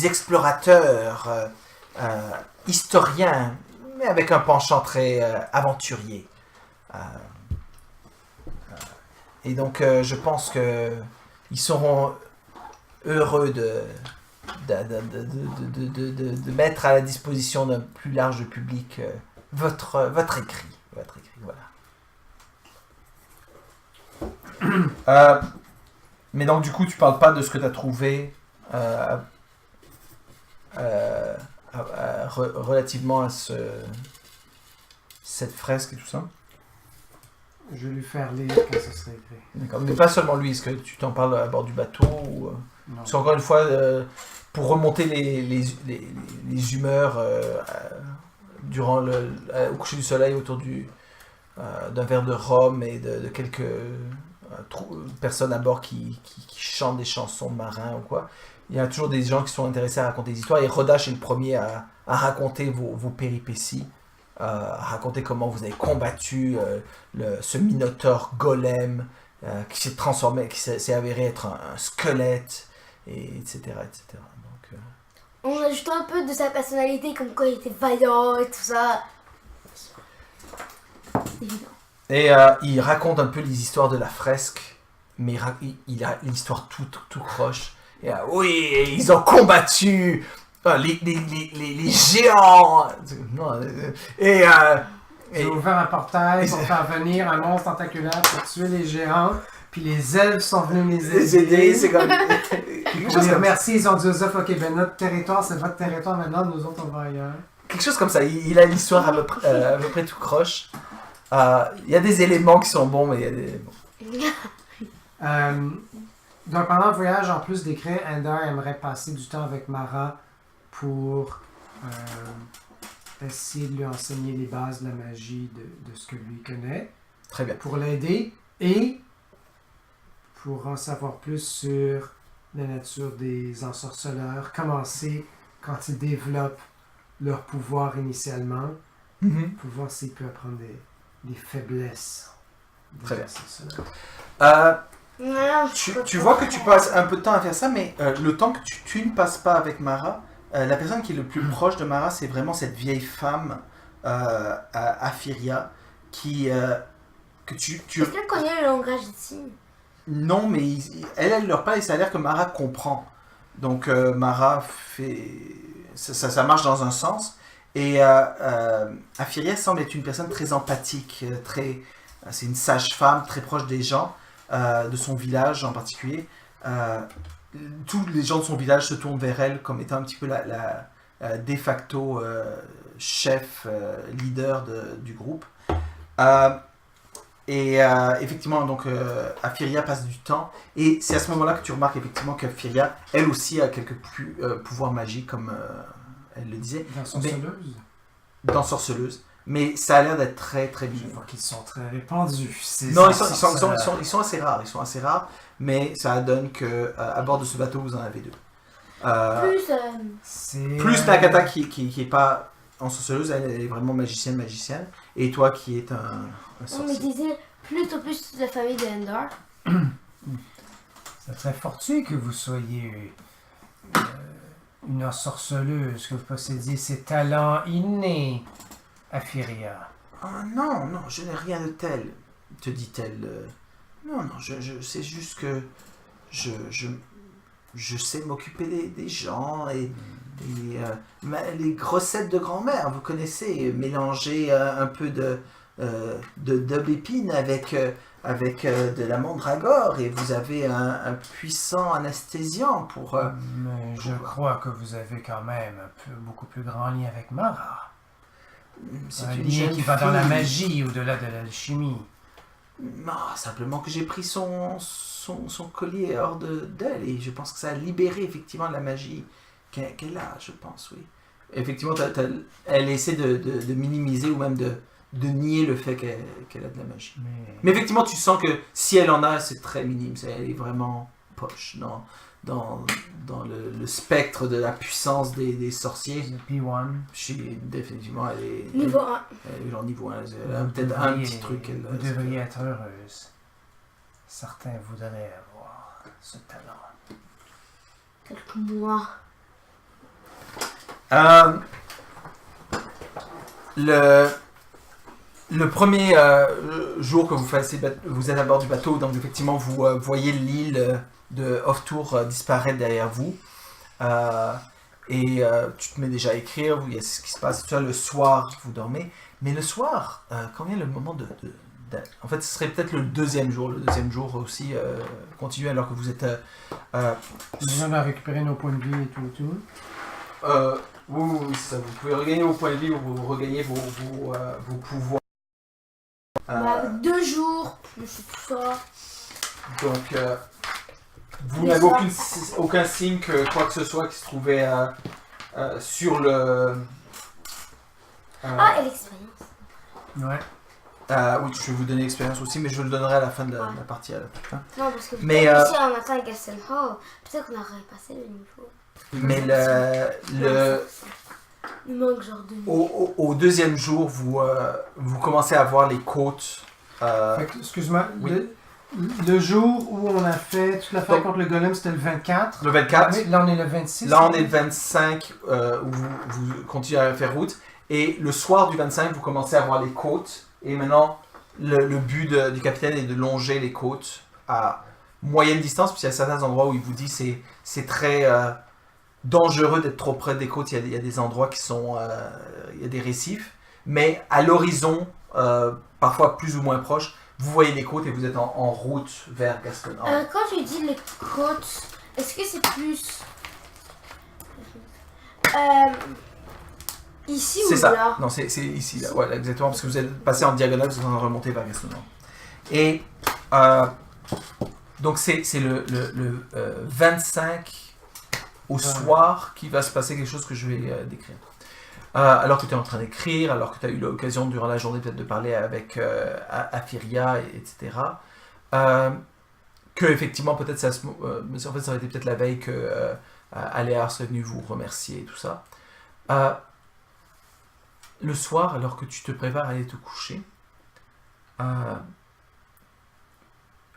S1: explorateurs, historiens, mais avec un penchant très aventurier. Et donc, je pense que ils seront heureux de mettre à la disposition d'un plus large public votre écrit. Voilà. Mais donc, du coup, tu parles pas de ce que tu as trouvé relativement à cette fresque et tout ça?
S2: Je vais lui faire lire quand ça serait écrit.
S1: D'accord, mais pas seulement lui. Est-ce que tu t'en parles à bord du bateau ou...
S2: Non.
S1: Parce qu'encore une fois, pour remonter les humeurs durant au coucher du soleil autour d'un verre de rhum et de quelques personnes à bord qui chantent des chansons de marins ou quoi, il y a toujours des gens qui sont intéressés à raconter des histoires. Et Rodash est le premier à raconter vos péripéties, à raconter comment vous avez combattu ce minotaure golem qui s'est transformé, qui s'est avéré être un squelette, etc. Donc,
S3: on ajoute un peu de sa personnalité, comme quoi il était vaillant et tout ça. Évident.
S1: Et il raconte un peu les histoires de la fresque, mais il a l'histoire tout croche. Et, oui, ils ont combattu les géants.
S2: J'ai ouvert un portail pour faire venir un monstre tentaculaire pour tuer les géants. Puis les elfes sont venus les aider.
S1: C'est comme...
S2: Pour les remercier, ils ont dit aux elfes, ok, ben notre territoire, c'est votre territoire maintenant, nous autres, on va ailleurs.
S1: Quelque chose comme ça. Il a l'histoire à peu près tout croche. Il y a des éléments qui sont bons, mais il y a des...
S2: Donc pendant le voyage, en plus d'écrire, Ender aimerait passer du temps avec Mara pour essayer de lui enseigner les bases de la magie de ce que lui connaît.
S1: Très bien.
S2: Pour l'aider et pour en savoir plus sur la nature des ensorceleurs, commencer quand ils développent leur pouvoir initialement, pour voir s'il peut apprendre des faiblesses des
S1: Très bien.
S2: ensorceleurs.
S1: Tu vois que tu passes un peu de temps à faire ça, mais le temps que tu ne passes pas avec Mara, la personne qui est le plus proche de Mara, c'est vraiment cette vieille femme, Aphiria, que tu...
S3: Est-ce qu'elle connaît le langage des signes?
S1: Non, mais elle leur parle et ça a l'air que Mara comprend. Donc Mara fait... Ça marche dans un sens. Et Aphiria semble être une personne très empathique, c'est une sage-femme très proche des gens, de son village en particulier. Tous les gens de son village se tournent vers elle comme étant un petit peu la de facto chef, leader du groupe. Effectivement, donc, Aphiria passe du temps, et c'est à ce moment-là que tu remarques effectivement qu'Aphiria, elle aussi, a quelques pouvoirs magiques, comme elle le disait. D'ensorceleuse. Mais ça a l'air d'être très très bien.
S2: Je vois qu'ils sont très répandus.
S1: Non, ils sont assez rares. Ils sont assez rares, mais ça donne que à bord de ce bateau, vous en avez deux. Plus Nakata qui est pas ensorceleuse, elle est vraiment magicienne, et toi qui est un sorcier.
S3: On me disait plutôt plus de la famille de Endor.
S2: C'est très fortuit que vous soyez une ensorceleuse, que vous possédiez ces talents innés, Aphiria.
S1: Ah non, je n'ai rien de tel, te dit-elle. Non, c'est juste que je sais m'occuper des gens et les grossettes de grand-mère, vous connaissez, mélanger un peu de d'aubépine avec de la mandragore, et vous avez un puissant anesthésiant pour...
S2: Mais je crois que vous avez quand même beaucoup plus grand lien avec Mara.
S1: C'est
S2: un
S1: une
S2: lien
S1: jeune
S2: qui va dans la
S1: fille.
S2: magie au-delà de l'alchimie.
S1: Non, simplement que j'ai pris son collier hors d'elle, et je pense que ça a libéré effectivement la magie qu'elle a, je pense, oui. Effectivement, elle essaie de minimiser ou même de nier le fait qu'elle a de la magie. Mais effectivement, tu sens que si elle en a, c'est très minime. Elle est vraiment poche dans le spectre de la puissance des sorciers.
S2: P1.
S1: Définitivement, elle est...
S3: Niveau 1.
S1: Elle est genre niveau 1. Elle a peut-être un petit truc.
S2: Vous devriez être heureuse. Certains voudraient avoir ce talent.
S3: Quelques mois.
S1: Le premier jour que vous êtes à bord du bateau, donc effectivement vous voyez l'île de Off-Tour disparaître derrière vous. Tu te mets déjà à écrire, il y a ce qui se passe tout ça, le soir, vous dormez. Mais le soir, quand vient le moment en fait, ce serait peut-être le deuxième jour. Le deuxième jour aussi continue alors que vous êtes...
S2: on a récupéré nos points de vie et tout.
S1: Oui, c'est ça. Vous pouvez regagner vos points de vie ou vous regagnez vos pouvoirs.
S3: 2 jours, plus tout ça.
S1: Donc, vous n'avez aucun signe que quoi que ce soit qui se trouvait sur le...
S3: et l'expérience.
S2: Ouais.
S1: Oui, je vais vous donner l'expérience aussi, mais je le donnerai à la fin de la partie. À la fin.
S3: Non, parce que
S1: mais,
S3: si on attend à Gaston Hall, peut-être qu'on aurait passé le niveau.
S1: Mais
S3: il manque genre de...
S1: Au deuxième jour, vous commencez à voir les côtes.
S2: Excuse-moi,
S1: oui.
S2: le jour où on a fait toute l'affaire contre le golem, c'était le 24.
S1: Le 24.
S2: Oui, là, on est le 26.
S1: Là, on est le 25, où vous continuez à faire route. Et le soir du 25, vous commencez à voir les côtes. Et maintenant, le but du capitaine est de longer les côtes à moyenne distance, puisqu'il y a certains endroits où il vous dit que c'est très dangereux d'être trop près des côtes. Il y a des endroits qui sont... il y a des récifs. Mais à l'horizon, parfois plus ou moins proche, vous voyez les côtes et vous êtes en route vers Gaston.
S3: Quand tu dis les côtes, est-ce que c'est plus... ici ou
S1: ça.
S3: là?
S1: Non, c'est ici, là. Ouais, exactement, parce que vous êtes passé en diagonale, vous êtes remonté vers Gaston. Et donc c'est le 25 au soir qu'il va se passer quelque chose que je vais décrire. Alors que tu es en train d'écrire, alors que tu as eu l'occasion durant la journée peut-être de parler avec Aphiria, etc. Que effectivement peut-être ça en fait ça aurait été peut-être la veille que Aléar soit venu vous remercier et tout ça. Le soir, alors que tu te prépares à aller te coucher, un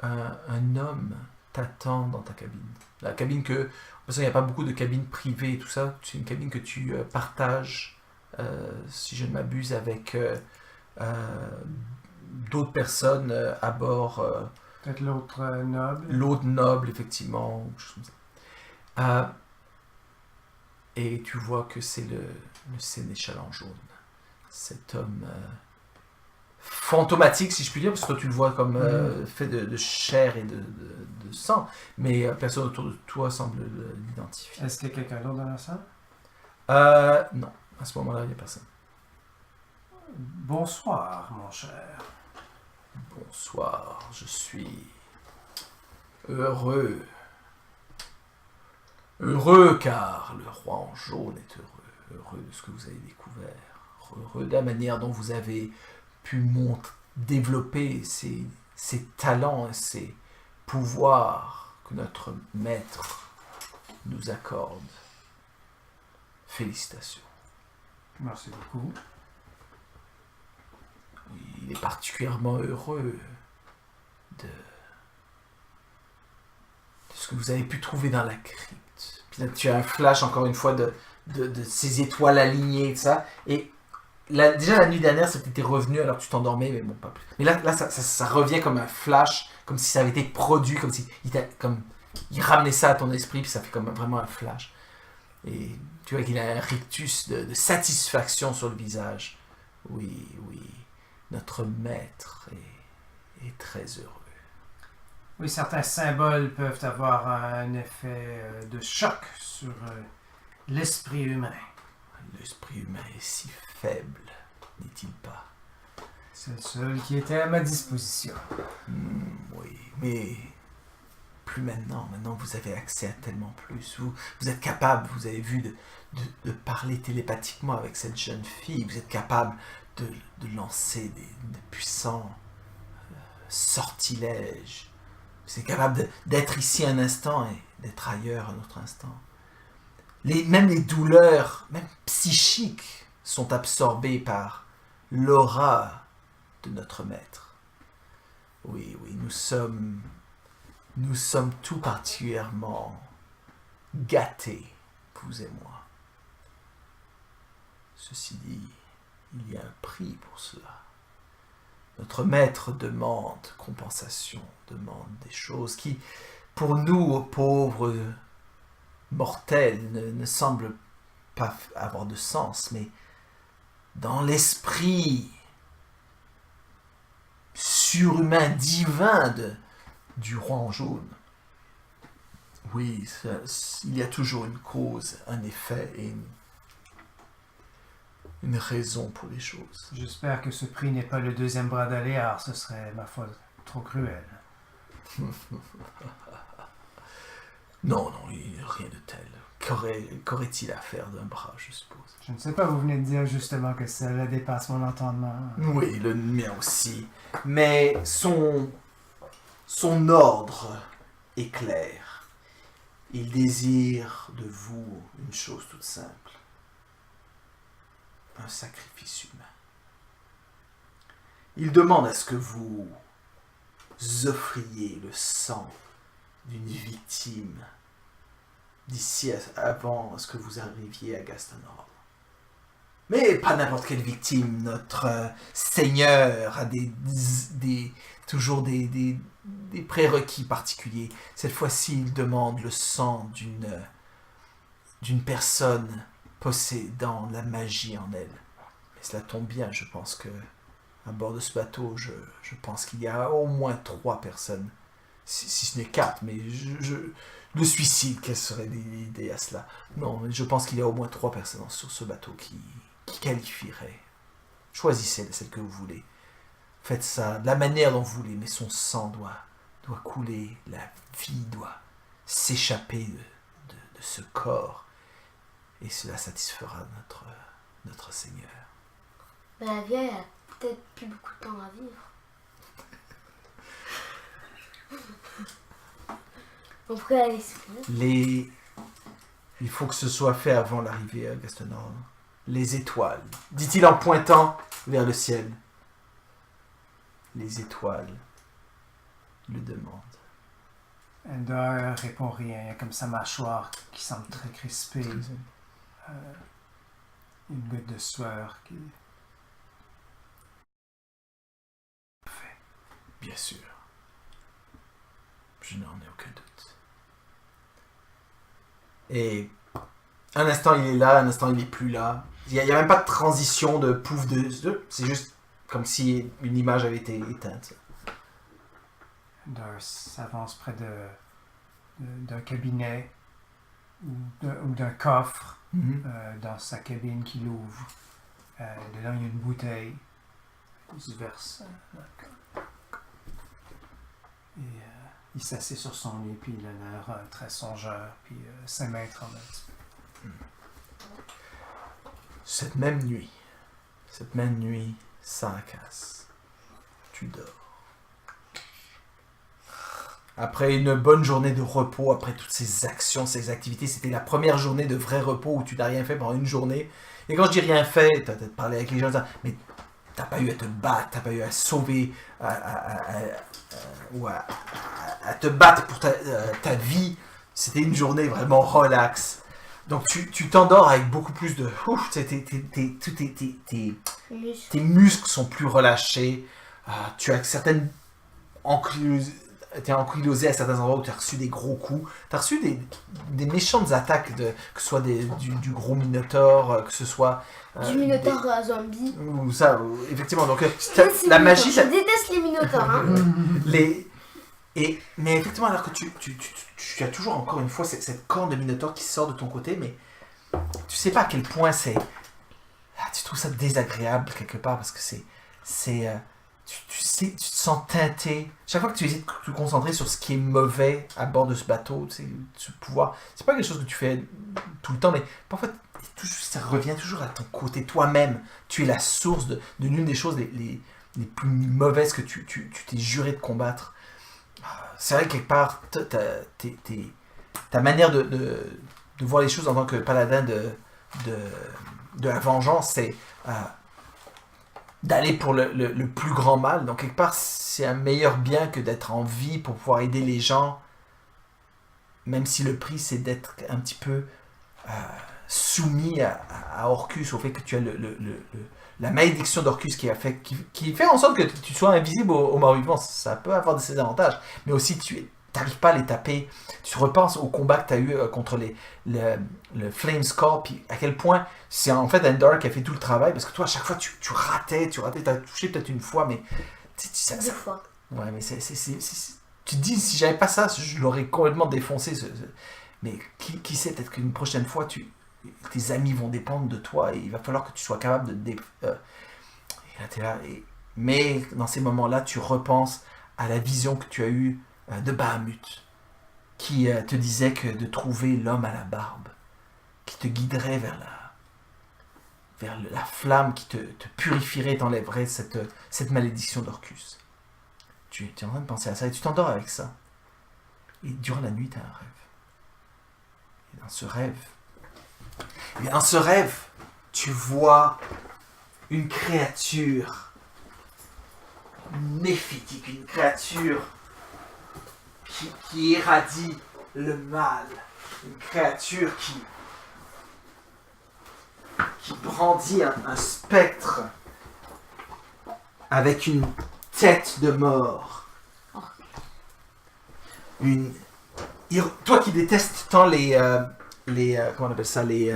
S1: homme t'attend dans ta cabine. La cabine que... Parce qu'il n'y a pas beaucoup de cabines privées et tout ça. C'est une cabine que tu partages, si je ne m'abuse, avec d'autres personnes à bord.
S2: Peut-être l'autre noble.
S1: L'autre noble, effectivement. Ou quelque chose comme ça. Et tu vois que c'est le sénéchal en jaune. Cet homme fantomatique, si je puis dire, parce que toi tu le vois comme fait de chair et de sang, mais personne autour de toi semble l'identifier.
S2: Est-ce qu'il y a quelqu'un d'autre dans la salle?
S1: Non, à ce moment-là, il n'y a personne.
S2: Bonsoir, mon cher.
S1: Bonsoir, je suis heureux. Heureux car le roi en jaune est heureux. Heureux de ce que vous avez découvert. Heureux de la manière dont vous avez pu développer ces talents et ces pouvoirs que notre maître nous accorde. Félicitations.
S2: Merci beaucoup.
S1: Oui, il est particulièrement heureux de ce que vous avez pu trouver dans la crypte. Puis là, tu as un flash encore une fois de ces étoiles alignées et tout ça. Et déjà la nuit dernière, ça t'était revenu alors que tu t'endormais, mais bon, pas plus. Mais là ça revient comme un flash, comme si ça avait été produit, comme si il ramenait ça à ton esprit, puis ça fait comme vraiment un flash. Et tu vois qu'il a un rictus de satisfaction sur le visage. Oui, notre maître est très heureux.
S2: Oui, certains symboles peuvent avoir un effet de choc sur l'esprit humain.
S1: L'esprit humain est si faible, n'est-il pas?
S2: C'est le seul qui était à ma disposition.
S1: Oui, mais plus maintenant. Maintenant, vous avez accès à tellement plus. Vous êtes capable, vous avez vu, de parler télépathiquement avec cette jeune fille. Vous êtes capable de lancer de puissants sortilèges. Vous êtes capable d'être ici un instant et d'être ailleurs un autre instant. Même les douleurs, même psychiques, sont absorbées par l'aura de notre maître. Oui, nous sommes tout particulièrement gâtés, vous et moi. Ceci dit, il y a un prix pour cela. Notre maître demande compensation, demande des choses qui, pour nous, pauvres mortels, ne semblent pas avoir de sens, mais dans l'esprit surhumain, divin du roi en jaune, oui, il y a toujours une cause, un effet et une raison pour les choses.
S2: J'espère que ce prix n'est pas le deuxième bras d'Aléar, ce serait, ma foi, trop cruel.
S1: Non, rien de tel. Qu'aurait-il à faire d'un bras, je suppose?
S2: Je ne sais pas, vous venez de dire justement que cela dépasse mon entendement.
S1: Oui, le mien aussi. Mais son ordre est clair. Il désire de vous une chose toute simple. Un sacrifice humain. Il demande à ce que vous offriez le sang d'une victime d'ici avant ce que vous arriviez à Gastonor. Mais pas n'importe quelle victime. Notre Seigneur a toujours des prérequis particuliers. Cette fois-ci, il demande le sang d'une personne possédant la magie en elle. Mais cela tombe bien, je pense que à bord de ce bateau, je pense qu'il y a au moins 3 personnes. Si ce n'est 4, mais le suicide, quelle serait l'idée à cela? Non, je pense qu'il y a au moins 3 personnes sur ce bateau qui qualifieraient. Choisissez celle que vous voulez. Faites ça de la manière dont vous voulez, mais son sang doit couler, la vie doit s'échapper de ce corps. Et cela satisfera notre Seigneur.
S3: Mais la vieille a peut-être plus beaucoup de temps à vivre. On pourrait aller se faire.
S1: Il faut que ce soit fait avant l'arrivée à Gastonor. Les étoiles, dit-il en pointant vers le ciel. Les étoiles le demandent.
S2: Endor répond rien, comme sa mâchoire qui semble très crispée. Une goutte de sueur qui...
S1: Bien sûr. Je n'en ai aucun doute. Et un instant il est là, un instant il n'est plus là. Il n'y a même pas de transition de pouf de... C'est juste comme si une image avait été éteinte.
S2: Endor s'avance près d'un cabinet ou d'un coffre dans sa cabine qu'il ouvre. Dedans, il y a une bouteille. Il se verse. Et il s'assied sur son lit, puis il a l'air très songeur, puis ses mains tremblent un petit peu.
S1: Cette même nuit, Sarkas, tu dors. Après une bonne journée de repos, après toutes ces actions, ces activités, c'était la première journée de vrai repos où tu n'as rien fait pendant une journée. Et quand je dis rien fait, tu as peut-être parlé avec les gens, mais t'as pas eu à te battre, t'as pas eu à sauver, ou à te battre pour ta vie. C'était une journée vraiment relax. Donc tu t'endors avec beaucoup plus de... tes muscles sont plus relâchés. Tu as certaines t'es ankylosé à certains endroits où tu as reçu des gros coups. Tu as reçu des méchantes attaques, que ce soit du gros minotaure, que ce soit...
S3: du minotaure zombie.
S1: Ou ça, effectivement. Donc, la magie...
S3: Je déteste les minotaures. Hein.
S1: Mais effectivement, alors que tu as toujours encore une fois cette corne de minotaure qui sort de ton côté, mais tu sais pas à quel point c'est... tu trouves ça désagréable quelque part, parce que tu te sens teinté. Chaque fois que tu essaies de te concentrer sur ce qui est mauvais à bord de ce bateau, ce pouvoir, c'est pas quelque chose que tu fais tout le temps, mais parfois ça revient toujours à ton côté. Toi-même, tu es la source de l'une des choses les plus mauvaises que tu t'es juré de combattre. C'est vrai que quelque part, ta manière de voir les choses en tant que paladin de la vengeance, c'est... d'aller pour le plus grand mal. Donc, quelque part, c'est un meilleur bien que d'être en vie pour pouvoir aider les gens, même si le prix, c'est d'être un petit peu soumis à Orcus, au fait que tu as la malédiction d'Orcus qui fait en sorte que tu sois invisible aux morts-vivants. Ça peut avoir de ses avantages, mais aussi tu n'arrives pas à les taper. Tu repenses au combat que tu as eu contre le Flame Skull, puis à quel point c'est en fait Endar qui a fait tout le travail, parce que toi, à chaque fois, tu ratais, tu as touché peut-être une fois, mais...
S3: Deux fois.
S1: Ouais, mais tu te dis, si j'avais pas ça, je l'aurais complètement défoncé. Mais qui sait, peut-être qu'une prochaine fois, tes amis vont dépendre de toi et il va falloir que tu sois capable de... et là, t'es là, mais dans ces moments-là, tu repenses à la vision que tu as eue de Bahamut, qui te disait que de trouver l'homme à la barbe, qui te guiderait vers la flamme, qui te purifierait et t'enlèverait cette malédiction d'Orcus. Tu es en train de penser à ça et tu t'endors avec ça. Et durant la nuit, tu as un rêve. Et dans ce rêve, tu vois une créature néphitique, une créature qui irradie le mal, une créature qui brandit un spectre avec une tête de mort. Toi qui détestes tant les comment on appelle ça, les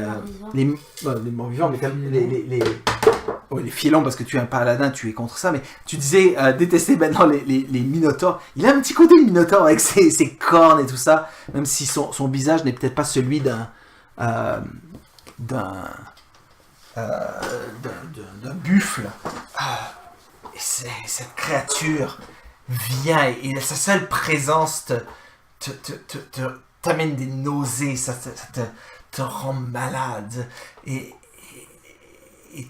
S1: morts-vivants, mais comme les filons, parce que tu es un paladin, tu es contre ça, mais tu disais détester maintenant les minotaures. Il a un petit côté minotaure avec ses cornes et tout ça, même si son visage n'est peut-être pas celui d'un buffle. Et cette créature vient et sa seule présence t'amène des nausées, ça te rend malade. Et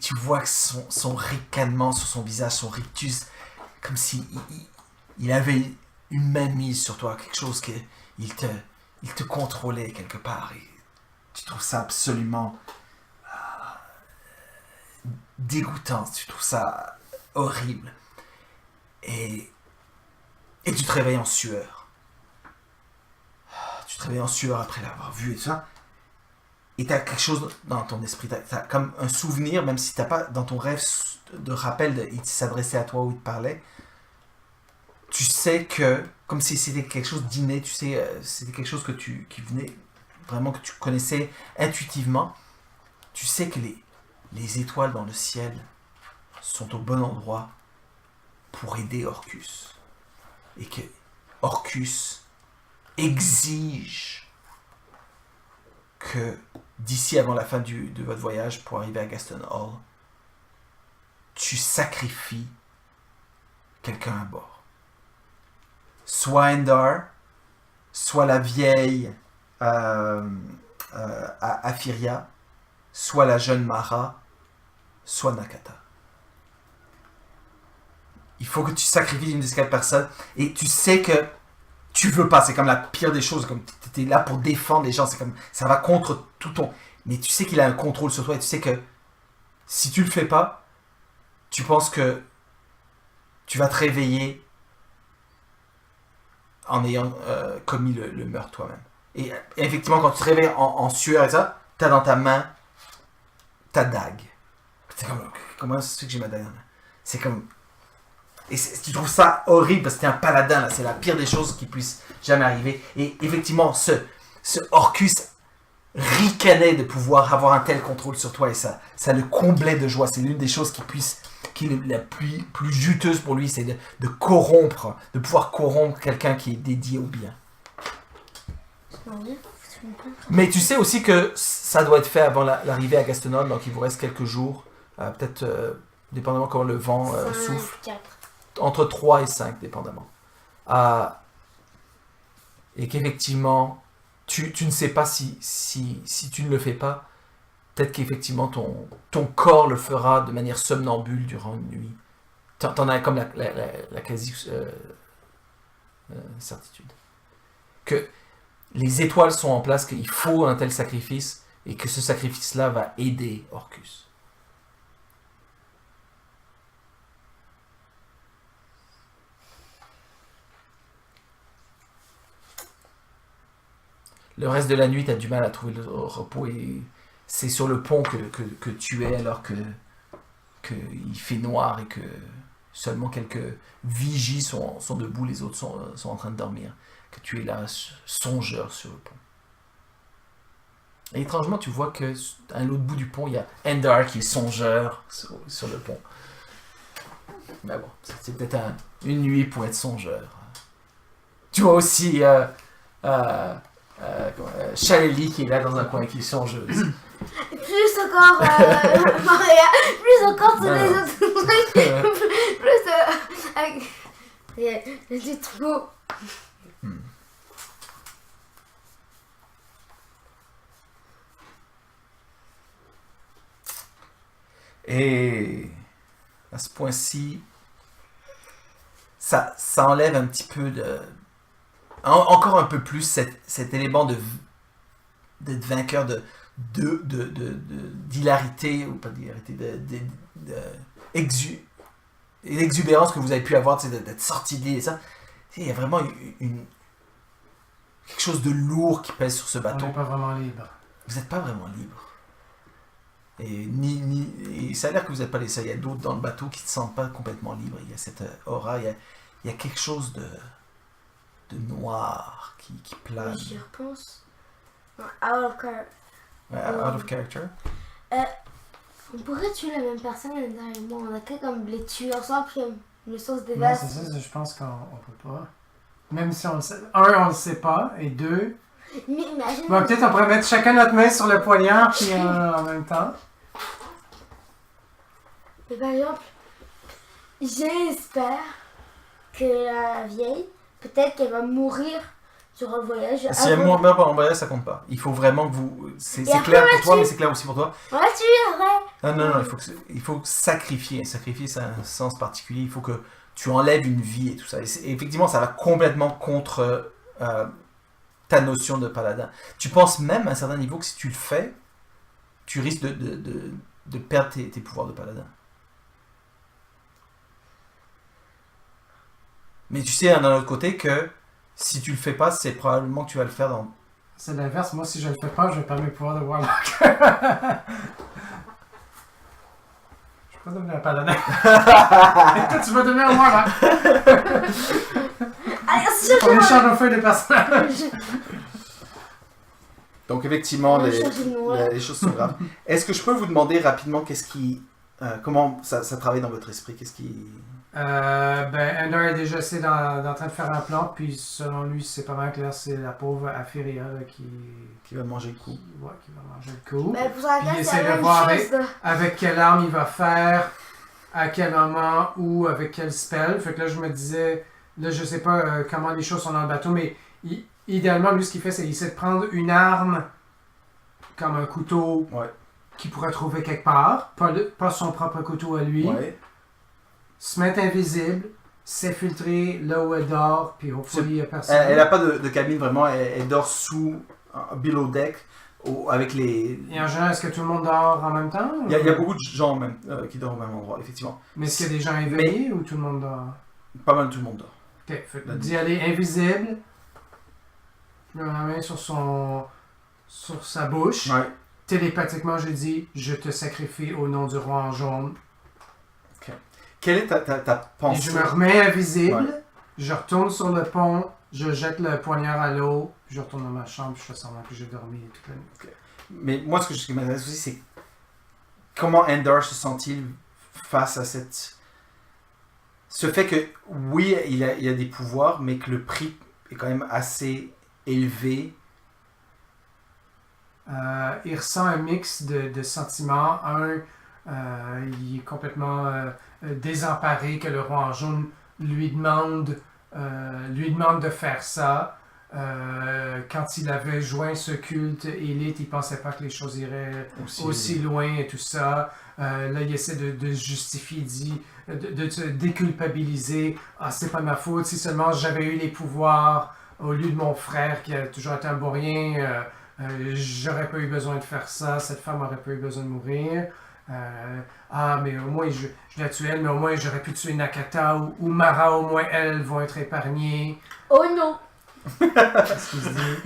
S1: tu vois que son ricanement sur son visage, son rictus, comme s'il il avait une main mise sur toi, quelque chose qu'il te contrôlait quelque part. Et tu trouves ça absolument dégoûtant, tu trouves ça horrible. Et tu te réveilles en sueur. Tu te réveilles en sueur après l'avoir vu et tout ça. Et tu as quelque chose dans ton esprit. Tu as comme un souvenir, même si tu n'as pas dans ton rêve de rappel, il s'adressait à toi ou il te parlait. Tu sais que, comme si c'était quelque chose d'inné, tu sais, c'était quelque chose qui venait vraiment, que tu connaissais intuitivement. Tu sais que les étoiles dans le ciel sont au bon endroit pour aider Orcus. Et que Orcus exige que d'ici avant la fin de votre voyage pour arriver à Gaston Hall, tu sacrifies quelqu'un à bord. Soit Endar, soit la vieille Aphiria, soit la jeune Mara, soit Nakata. Il faut que tu sacrifies une de ces 4 personnes et tu sais que tu veux pas, c'est comme la pire des choses, comme tu es là pour défendre les gens, c'est comme ça va contre tout ton... Mais tu sais qu'il a un contrôle sur toi et tu sais que si tu le fais pas, tu penses que tu vas te réveiller en ayant commis le meurtre toi-même. Et effectivement, quand tu te réveilles en sueur et ça, tu as dans ta main ta dague. C'est comme, comment ça se fait que j'ai ma dague dans la main? C'est comme... Et tu trouves ça horrible parce que t'es un paladin, là, c'est la pire des choses qui puisse jamais arriver. Et effectivement, ce Orcus ricanait de pouvoir avoir un tel contrôle sur toi et ça le comblait de joie. C'est l'une des choses qui est la plus juteuse pour lui, c'est de corrompre, de pouvoir corrompre quelqu'un qui est dédié au bien. Mais tu sais aussi que ça doit être fait avant l'arrivée à Gaston Hall, donc il vous reste quelques jours, peut-être dépendamment comment le vent souffle.
S3: 4.
S1: Entre 3 et 5, dépendamment. Et qu'effectivement, tu ne sais pas si tu ne le fais pas, peut-être qu'effectivement ton corps le fera de manière somnambule durant une nuit. T'en as comme la quasi certitude. Que les étoiles sont en place, qu'il faut un tel sacrifice, et que ce sacrifice-là va aider Orcus. Le reste de la nuit, tu as du mal à trouver le repos et c'est sur le pont que tu es alors que qu'il fait noir et que seulement quelques vigies sont debout, les autres sont en train de dormir. Que tu es là, songeur sur le pont. Et étrangement, tu vois qu'à l'autre bout du pont, il y a Endar qui est songeur sur le pont. Mais bon, c'est peut-être une nuit pour être songeur. Tu vois aussi Chaleli qui est là dans un coin qui est songeuse.
S3: Plus encore, Maria, plus encore tous les autres trucs, plus du trop.
S1: Et à ce point-ci, ça enlève un petit peu encore un peu plus cet élément d'être vainqueur d'hilarité, ou pas d'hilarité, l'exubérance que vous avez pu avoir, d'être sorti de l'île et ça. Il y a vraiment quelque chose de lourd qui pèse sur ce bateau.
S2: On n'est pas vraiment libre.
S1: Vous n'êtes pas vraiment libre. Et ça a l'air que vous n'êtes pas les seuls. Il y a d'autres dans le bateau qui ne se sentent pas complètement libres. Il y a cette aura, il y a quelque chose de noir qui plane.
S3: J'y repense. Out of character.
S1: Out of character.
S3: On pourrait tuer la même personne derrière moi. On a qu'à comme les tuer ensemble, puis le sens des
S2: Non,
S3: vases.
S2: c'est ça, je pense qu'on peut pas. Même si on le sait. Un, on le sait pas. Et deux...
S3: Mais imagine...
S2: Bon, peut-être on pourrait mettre chacun notre main sur le poignard, puis en même temps.
S3: Mais par exemple, j'espère que la vieille, peut-être qu'elle va mourir sur un voyage.
S1: Si elle meurt pendant le voyage, ça compte pas. Il faut vraiment que vous... C'est clair pour toi, mais c'est clair aussi pour toi.
S3: On la tue après.
S1: Non, il faut sacrifier. Sacrifier, ça a un sens particulier. Il faut que tu enlèves une vie et tout ça. Et effectivement, ça va complètement contre ta notion de paladin. Tu penses même à un certain niveau que si tu le fais, tu risques de perdre tes pouvoirs de paladin. Mais tu sais, d'un autre côté, que si tu le fais pas, c'est probablement que tu vas le faire dans...
S2: C'est l'inverse. Moi, si je le fais pas, je vais perdre mes pouvoirs de Warlock. Je vais pas devenir un paladin. Et toi, tu vas devenir un Warlock.
S3: Allez,
S2: On échange au feu des personnages.
S1: Donc effectivement, les choses sont graves. Est-ce que je peux vous demander rapidement comment ça travaille dans votre esprit? Qu'est-ce qui...
S2: Ender est déjà en train de faire un plan, puis selon lui, c'est pas mal clair, c'est la pauvre Afiria
S1: qui va manger le coup.
S2: Qui va manger le coup.
S3: Ben, pour ça,
S2: Puis il
S3: c'est
S2: essaie
S3: la
S2: de voir
S3: même chose.
S2: avec quelle arme il va faire, à quel moment, ou avec quel spell. Fait que là, je me disais, là, je sais pas comment les choses sont dans le bateau, mais idéalement, lui, ce qu'il fait, c'est qu'il essaie de prendre une arme, comme un couteau, qu'il pourrait trouver quelque part, pas son propre couteau à lui.
S1: Ouais.
S2: Se mettre invisible, s'infiltrer là où elle dort, puis hopefully il n'y a personne.
S1: Elle n'a pas de cabine vraiment, elle dort sous, below deck, avec les...
S2: Et en général, est-ce que tout le monde dort en même temps?
S1: Il y a beaucoup de gens même qui dorment au même endroit, effectivement.
S2: Mais est-ce qu'il y a des gens éveillés ou tout le monde dort?
S1: Pas mal tout le monde dort.
S2: Ok, fait d'y aller invisible, la main sur sa bouche.
S1: Ouais.
S2: Télépathiquement, je dis, je te sacrifie au nom du roi en jaune.
S1: Quelle est ta pensée?
S2: Et je me remets invisible,
S1: Ouais.
S2: je retourne sur le pont, je jette le poignard à l'eau, puis je retourne dans ma chambre, puis je fais semblant que j'ai dormi toute la nuit.
S1: Okay. Mais moi, ce qui m'intéresse aussi, c'est comment Ender se sent-il face à ce fait que, oui, il a des pouvoirs, mais que le prix est quand même assez élevé.
S2: Il ressent un mix de sentiments. Il est complètement désemparé que le roi en jaune lui demande de faire ça. Quand il avait joint ce culte élite, il pensait pas que les choses iraient aussi loin et tout ça. Là, il essaie de justifier, de se déculpabiliser. Ah, c'est pas ma faute, si seulement j'avais eu les pouvoirs au lieu de mon frère qui a toujours été un bourrien, j'aurais pas eu besoin de faire ça, cette femme aurait pas eu besoin de mourir. Mais au moins je la tue elle, mais au moins j'aurais pu tuer Nakata ou Mara, au moins elles vont être épargnées.
S3: Oh non!
S2: Qu'est-ce qu'il se dit?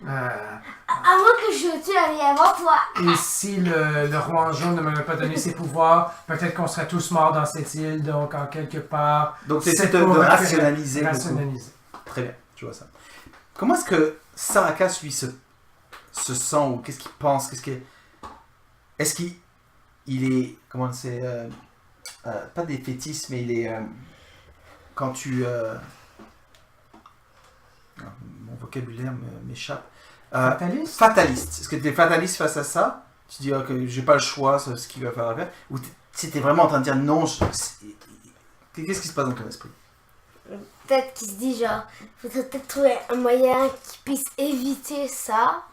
S3: Avant que je tue Harry avant toi.
S2: Et si le roi en jaune ne m'avait pas donné ses pouvoirs, peut-être qu'on serait tous morts dans cette île, donc en quelque part...
S1: Donc tu essaies
S2: c'est
S1: de
S2: pour
S1: rationaliser.
S2: rationaliser.
S1: Très bien, je vois ça. Comment est-ce que Sarakas, lui, se sent, ou qu'est-ce qu'il pense, est-ce qu'il est, comment c'est, pas défaitiste, mais il est, quand tu, mon vocabulaire m'échappe.
S2: Fataliste?
S1: Fataliste. Est-ce que tu es fataliste face à ça? Tu dis que j'ai pas le choix, c'est ce qu'il va faire faire. Ou si tu es vraiment en train de dire non, qu'est-ce qui se passe dans ton esprit?
S3: Peut-être qu'il se dit genre, faudrait peut-être trouver un moyen qui puisse éviter ça.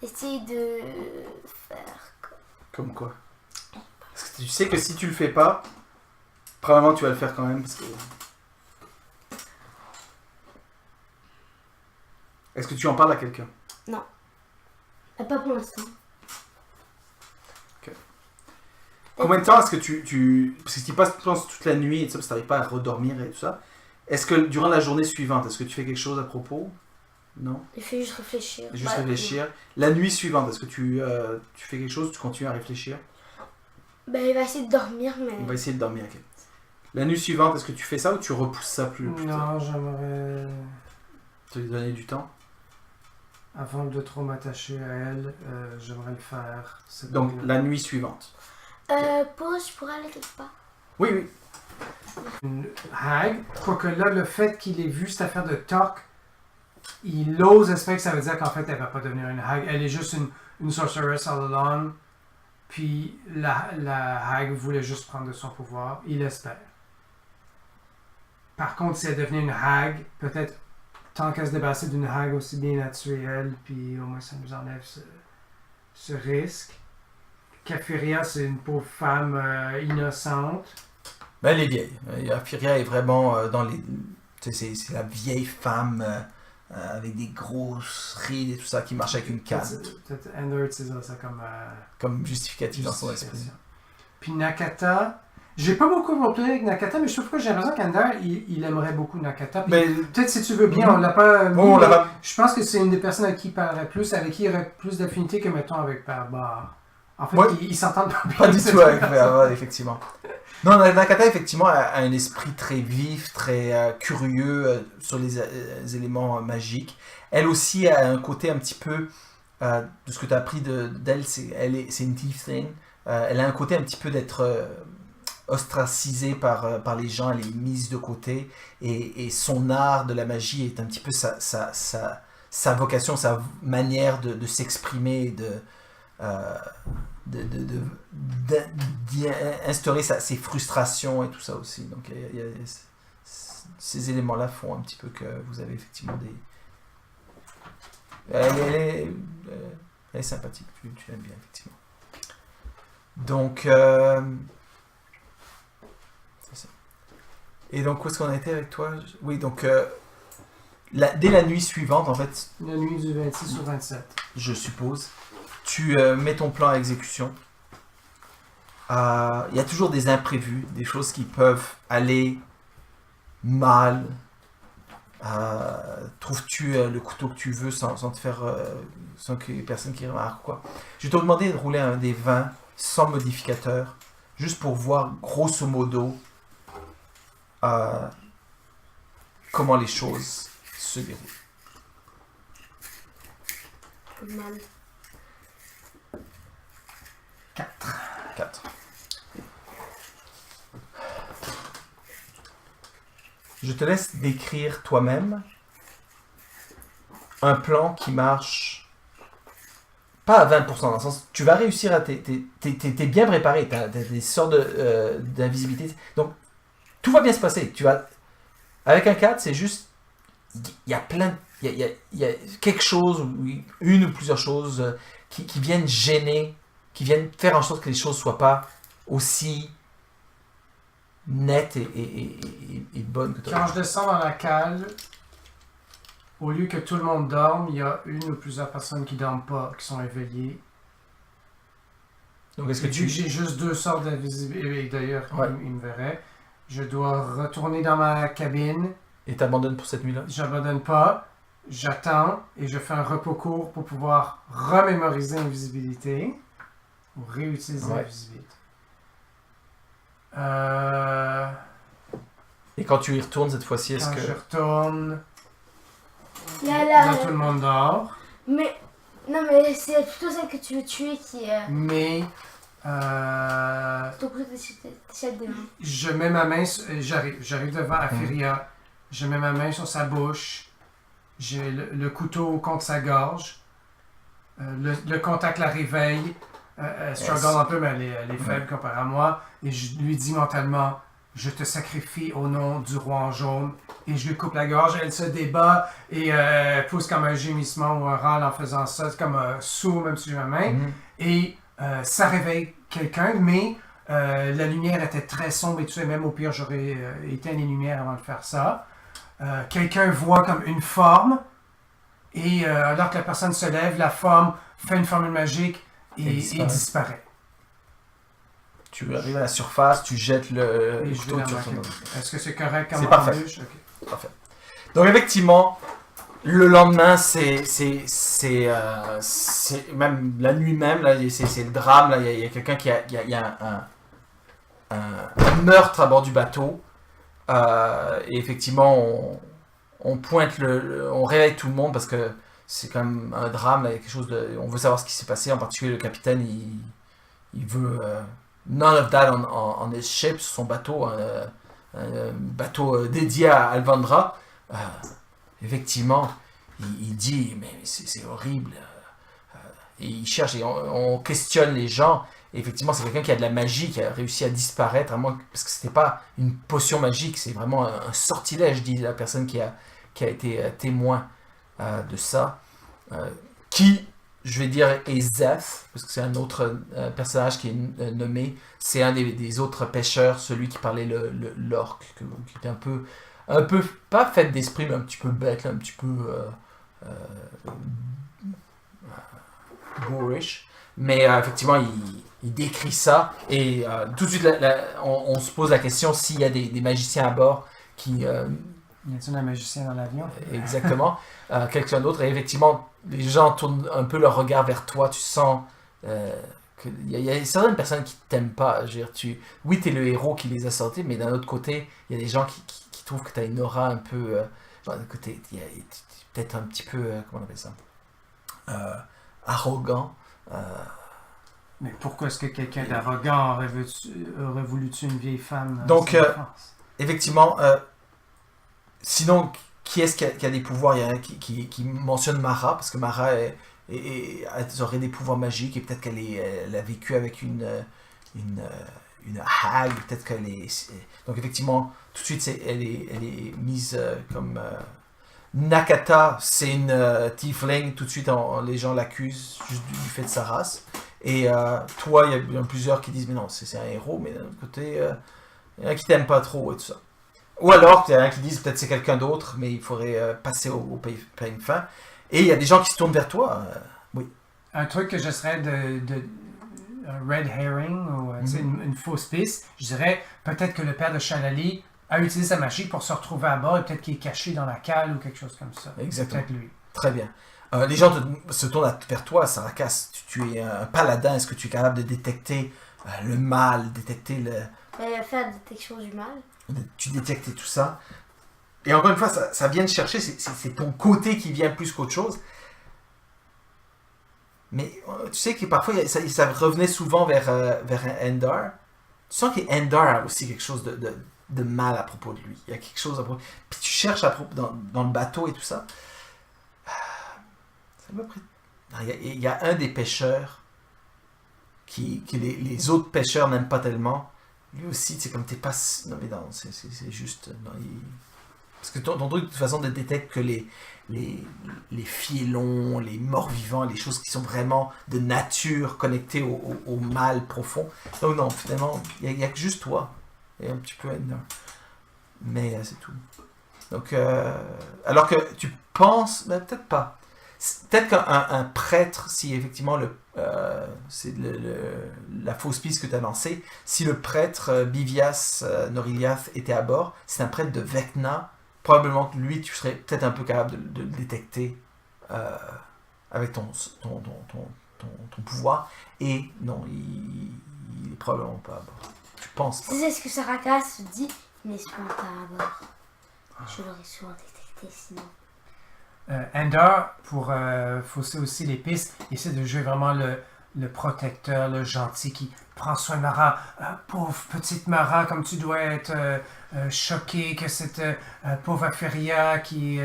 S3: Essayer de faire quoi.
S1: Comme quoi? Parce que tu sais que si tu le fais pas, probablement tu vas le faire quand même parce que... Est-ce que tu en parles à quelqu'un?
S3: Non. Pas pour l'instant.
S1: Ok. Combien de temps est-ce que tu... Parce que tu penses toute la nuit et tout ça, parce que tu n'arrives pas à redormir et tout ça. Est-ce que durant la journée suivante, est-ce que tu fais quelque chose à propos? Non?
S3: Il fait juste réfléchir.
S1: Juste réfléchir. La nuit suivante, est-ce que tu fais quelque chose? Tu continues à réfléchir?
S3: Ben, il va essayer de dormir, mais...
S1: On va essayer de dormir, ok. La nuit suivante, est-ce que tu fais ça ou tu repousses ça plus tard?
S2: Non, j'aimerais...
S1: Tu lui donner du temps?
S2: Avant de trop m'attacher à elle, j'aimerais le faire.
S1: Donc, la nuit suivante.
S3: Pause, je pourrais aller quelque part.
S1: Oui, oui.
S2: Une hag, quoique là, le fait qu'il ait vu cette affaire de Toc, il ose espérer que ça veut dire qu'en fait, elle va pas devenir une hag. Elle est juste une sorceress all along. Puis la hag voulait juste prendre de son pouvoir. Il espère. Par contre, si elle devenait une hag, peut-être tant qu'à se débarrasser d'une hag aussi bien naturelle, puis au moins ça nous enlève ce risque. Kafiria, c'est une pauvre femme innocente.
S1: Ben, elle est vieille. Kafiria est vraiment dans les... Tu sais, c'est la vieille femme avec des grosses rides et tout ça qui marche avec une canne.
S2: Peut-être Ender utiliserait ça
S1: comme justificatif dans son esprit.
S2: Puis Nakata... J'ai pas beaucoup roleplay avec Nakata, mais je trouve que j'ai l'impression qu'Ender, il aimerait beaucoup Nakata.
S1: Mais...
S2: Peut-être si tu veux bien, on l'a pas...
S1: Bon, on l'a pas...
S2: Je pense que c'est une des personnes avec qui il parlerait plus, avec qui il aurait plus d'affinité que, mettons, avec Barbar. En fait, ils s'entendent pas bien.
S1: Pas du tout avec Barbar, effectivement. Non, Nakata, effectivement, a un esprit très vif, très curieux sur les éléments magiques. Elle aussi a un côté un petit peu... de ce que tu as appris d'elle, c'est une tiefling. Elle a un côté un petit peu d'être... ostracisée par les gens, elle est mise de côté et son art de la magie est un petit peu sa vocation, sa manière de s'exprimer, d'instaurer ses frustrations et tout ça aussi. Donc ces éléments-là font un petit peu que vous avez effectivement des... Elle est sympathique, tu l'aimes bien effectivement. Donc... Et donc, où est-ce qu'on a été avec toi? Oui, donc, dès la nuit suivante, en fait...
S2: La nuit du 26 au 27.
S1: Je suppose. Tu mets ton plan à exécution. Il y a toujours des imprévus, des choses qui peuvent aller mal. Trouves-tu le couteau que tu veux sans te faire... sans qu'il y ait personne qui remarque quoi. Je vais te demander de rouler un des 20 sans modificateur, juste pour voir grosso modo comment les choses se déroulent.
S3: Mal.
S1: 4. Je te laisse décrire toi-même un plan qui marche pas à 20%, dans le sens tu vas réussir à... T'es bien préparé, t'as des sortes d'invisibilité. Donc, tout va bien se passer. Avec un 4, c'est juste... Il y a plein... Il y a quelque chose, une ou plusieurs choses qui viennent gêner, qui viennent faire en sorte que les choses ne soient pas aussi nettes et bonnes que toi.
S2: Quand je descends dans la cale, au lieu que tout le monde dorme, il y a une ou plusieurs personnes qui ne dorment pas, qui sont éveillées.
S1: Donc, est-ce que
S2: J'ai juste 2 sortes d'invisibilité, et d'ailleurs, ils me verraient. Je dois retourner dans ma cabine.
S1: Et t'abandonnes pour cette nuit-là?
S2: J'abandonne pas. J'attends et je fais un repos court pour pouvoir remémoriser l'invisibilité ou réutiliser l'invisibilité.
S1: Et quand tu y retournes cette fois-ci, est-ce
S2: Quand
S1: que...
S2: je retourne,
S3: Là,
S2: tout le monde dort.
S3: Mais, non, mais c'est plutôt celle que tu veux tuer qui est...
S2: Mais
S3: ton coup t'échappes des mains.
S2: je mets ma main, j'arrive devant Afiria, je mets ma main sur sa bouche, j'ai le couteau contre sa gorge, le contact la réveille, elle struggle un peu, mais elle est faible comparée à moi, et je lui dis mentalement, je te sacrifie au nom du roi en jaune, et je lui coupe la gorge, elle se débat, et pousse comme un gémissement ou un râle en faisant ça, c'est comme un sourd même sur ma main, et ça réveille quelqu'un, mais la lumière était très sombre et tout ça, même au pire j'aurais éteint les lumières avant de faire ça. Quelqu'un voit comme une forme, et alors que la personne se lève, la forme fait une formule magique et disparaît.
S1: Tu arrives à la surface, tu jettes le couteau, tu retournes.
S2: Est-ce que c'est correct comme
S1: C'est parfait.
S2: Okay.
S1: Parfait. Donc effectivement, le lendemain, c'est même la nuit même, là, c'est le drame. Là, il y a quelqu'un il y a un meurtre à bord du bateau. Et effectivement, on pointe on réveille tout le monde parce que c'est quand même un drame. Là, il y a quelque chose on veut savoir ce qui s'est passé. En particulier, le capitaine, il veut none of that on his ship, sur son bateau, un bateau dédié à Alvandra. Effectivement, il dit mais c'est horrible. Et il cherche et on questionne les gens. Et effectivement, c'est quelqu'un qui a de la magie, qui a réussi à disparaître, parce que c'était pas une potion magique, c'est vraiment un sortilège, dit la personne qui a été témoin de ça. Qui, je vais dire, est Zeth, parce que c'est un autre personnage qui est nommé. C'est un des autres pêcheurs, celui qui parlait l'orque, qui était un peu, pas fait d'esprit, mais un petit peu bête, là, un petit peu boorish. Mais effectivement, il décrit ça et tout de suite, on se pose la question s'il y a des magiciens à bord qui...
S2: Y a-t-il un magicien dans l'avion?
S1: Exactement. Quelqu'un d'autre. Et effectivement, les gens tournent un peu leur regard vers toi. Tu sens qu'il y a certaines personnes qui t'aiment pas. Je veux dire, oui, tu es le héros qui les a sortis, mais d'un autre côté, il y a des gens qui trouvent que tu as une aura un peu... d'un côté, peut-être un petit peu... comment on appelle ça? Arrogant.
S2: Mais pourquoi est-ce que quelqu'un d'arrogant aurait voulu tuer une vieille femme?
S1: Donc, effectivement, sinon, qui est-ce qui a des pouvoirs? Il y en a qui mentionne Mara, parce que Mara aurait des pouvoirs magiques, et peut-être qu'elle a vécu avec une hague, peut-être qu'elle est... Donc, effectivement, tout de suite, elle est mise comme... Nakata, c'est une tiefling, tout de suite les gens l'accusent juste du fait de sa race. Et toi, il y a plusieurs qui disent mais non, c'est un héros, mais d'un autre côté, il y en a qui t'aiment pas trop et tout ça. Ou alors, il y en a qui disent peut-être c'est quelqu'un d'autre, mais il faudrait passer au peigne fin. Et il y a des gens qui se tournent vers toi. Oui.
S2: Un truc que j'essaierais de red herring, ou une fausse piste, je dirais peut-être que le père de Shalali a utilisé sa magie pour se retrouver à bord et peut-être qu'il est caché dans la cale ou quelque chose comme ça.
S1: Exactement.
S2: Peut-être lui.
S1: Très bien. Les gens se tournent vers toi, Sarakas. Tu es un paladin. Est-ce que tu es capable de détecter le mal, détecter
S3: faire la détection du mal.
S1: Tu détectes tout ça. Et encore une fois, ça vient de chercher. C'est ton côté qui vient plus qu'autre chose. Mais tu sais que parfois, ça revenait souvent vers Endar. Tu sens qu'Endar a aussi quelque chose de mal à propos de lui. Il y a quelque chose à propos... Puis tu cherches dans le bateau et tout ça. C'est à peu près... Il y a un des pêcheurs qui les autres pêcheurs n'aiment pas tellement. Lui aussi, c'est comme t'es pas... Non mais non, c'est juste... Non, parce que ton truc, de toute façon, ne détecte que les fielons, les morts-vivants, les choses qui sont vraiment de nature connectées au mal profond. Donc non, finalement, il n'y a que juste toi. Et un petit peu Ender. Mais c'est tout. Donc, alors que tu penses... Ben, peut-être pas. Peut-être qu'un prêtre, si effectivement c'est la fausse piste que tu as lancée, si le prêtre Bivias Noriliath était à bord, c'est un prêtre de Vecna probablement que lui, tu serais peut-être un peu capable de le détecter avec ton pouvoir. Et non, il est probablement pas à bord. Tu penses pas.
S3: C'est ce que Saraka se dit, mais ce n'est pas à bord. Je l'aurais souvent détecté sinon.
S2: Endor, pour fausser aussi les pistes, essaie de jouer vraiment le protecteur, le gentil qui prend soin de Mara. Pauvre petite Mara, comme tu dois être choquée que cette pauvre Aferia qui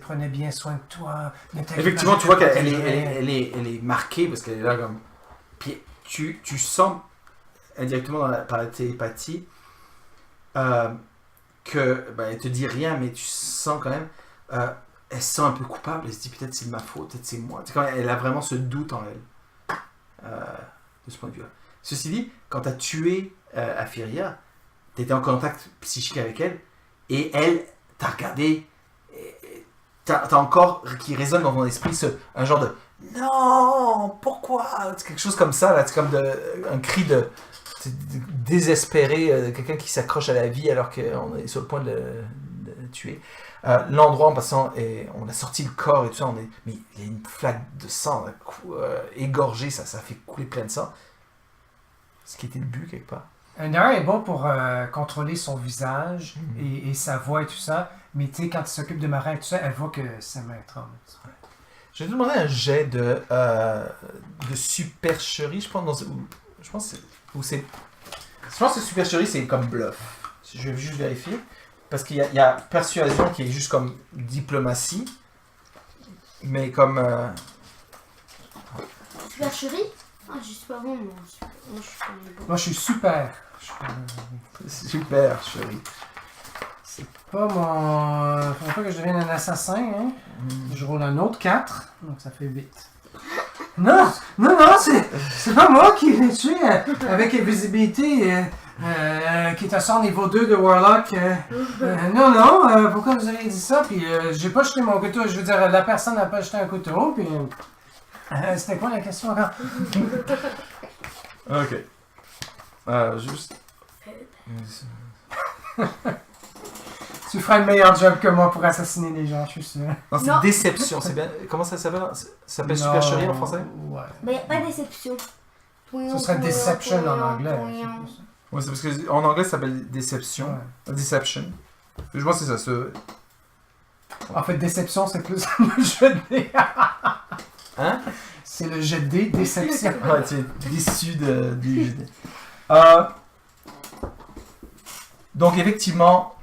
S2: prenait bien soin de toi.
S1: Effectivement, tu vois qu'elle est marquée parce qu'elle est là comme. Puis tu sens indirectement par la télépathie que elle te dit rien, mais tu sens quand même. Elle se sent un peu coupable. Elle se dit peut-être c'est de ma faute, peut-être c'est moi. Quand elle a vraiment ce doute en elle de ce point de vue-là. Ceci dit, quand tu as tué Afiria, tu étais en contact psychique avec elle et elle t'a regardé. T'as encore qui résonne dans ton esprit un genre de non, pourquoi? C'est quelque chose comme ça, là, c'est comme un cri de désespéré, quelqu'un qui s'accroche à la vie alors qu'on est sur le point de le tuer. L'endroit en passant, on a sorti le corps et tout ça, mais il y a une flaque de sang égorgée, ça fait couler plein de sang. Ce qui était le but quelque part.
S2: Endor est bon pour contrôler son visage et sa voix et tout ça, mais tu sais, quand il s'occupe de Mara et tout ça, elle voit que sa main tremble.
S1: Je vais te demander un jet de supercherie, je pense que supercherie, c'est comme bluff. Je vais juste vérifier. Parce qu'il y a persuasion qui est juste comme diplomatie. Mais comme...
S3: Supercherie? Ah, je suis pas bon, moi.
S2: Moi, je suis super.
S1: Super chérie.
S2: C'est pas mon... Faut pas que je devienne un assassin, hein. Je roule un autre 4, donc ça fait 8. Non, c'est pas moi qui l'ai tué avec invisibilité, qui est à sort niveau 2 de Warlock. Non, pourquoi vous avez dit ça? Puis j'ai pas jeté mon couteau, je veux dire, la personne n'a pas jeté un couteau, puis... c'était quoi la question encore?
S1: Ok. Juste...
S2: Tu feras le meilleur job que moi pour assassiner les gens, je suis sûr.
S1: Non, c'est déception, c'est bien... Comment ça s'appelle? Ça s'appelle supercherie en français?
S2: Ouais.
S3: Mais pas déception.
S2: Ce serait deception en anglais.
S1: Ouais, c'est parce qu'en anglais, ça s'appelle déception. Ouais. Deception. Je pense que c'est ça.
S2: En fait, déception, c'est plus le jet de dés.
S1: Hein?
S2: C'est le jet de dés, déception.
S1: Ouais, tu es déçu du jet de dés. Donc, effectivement...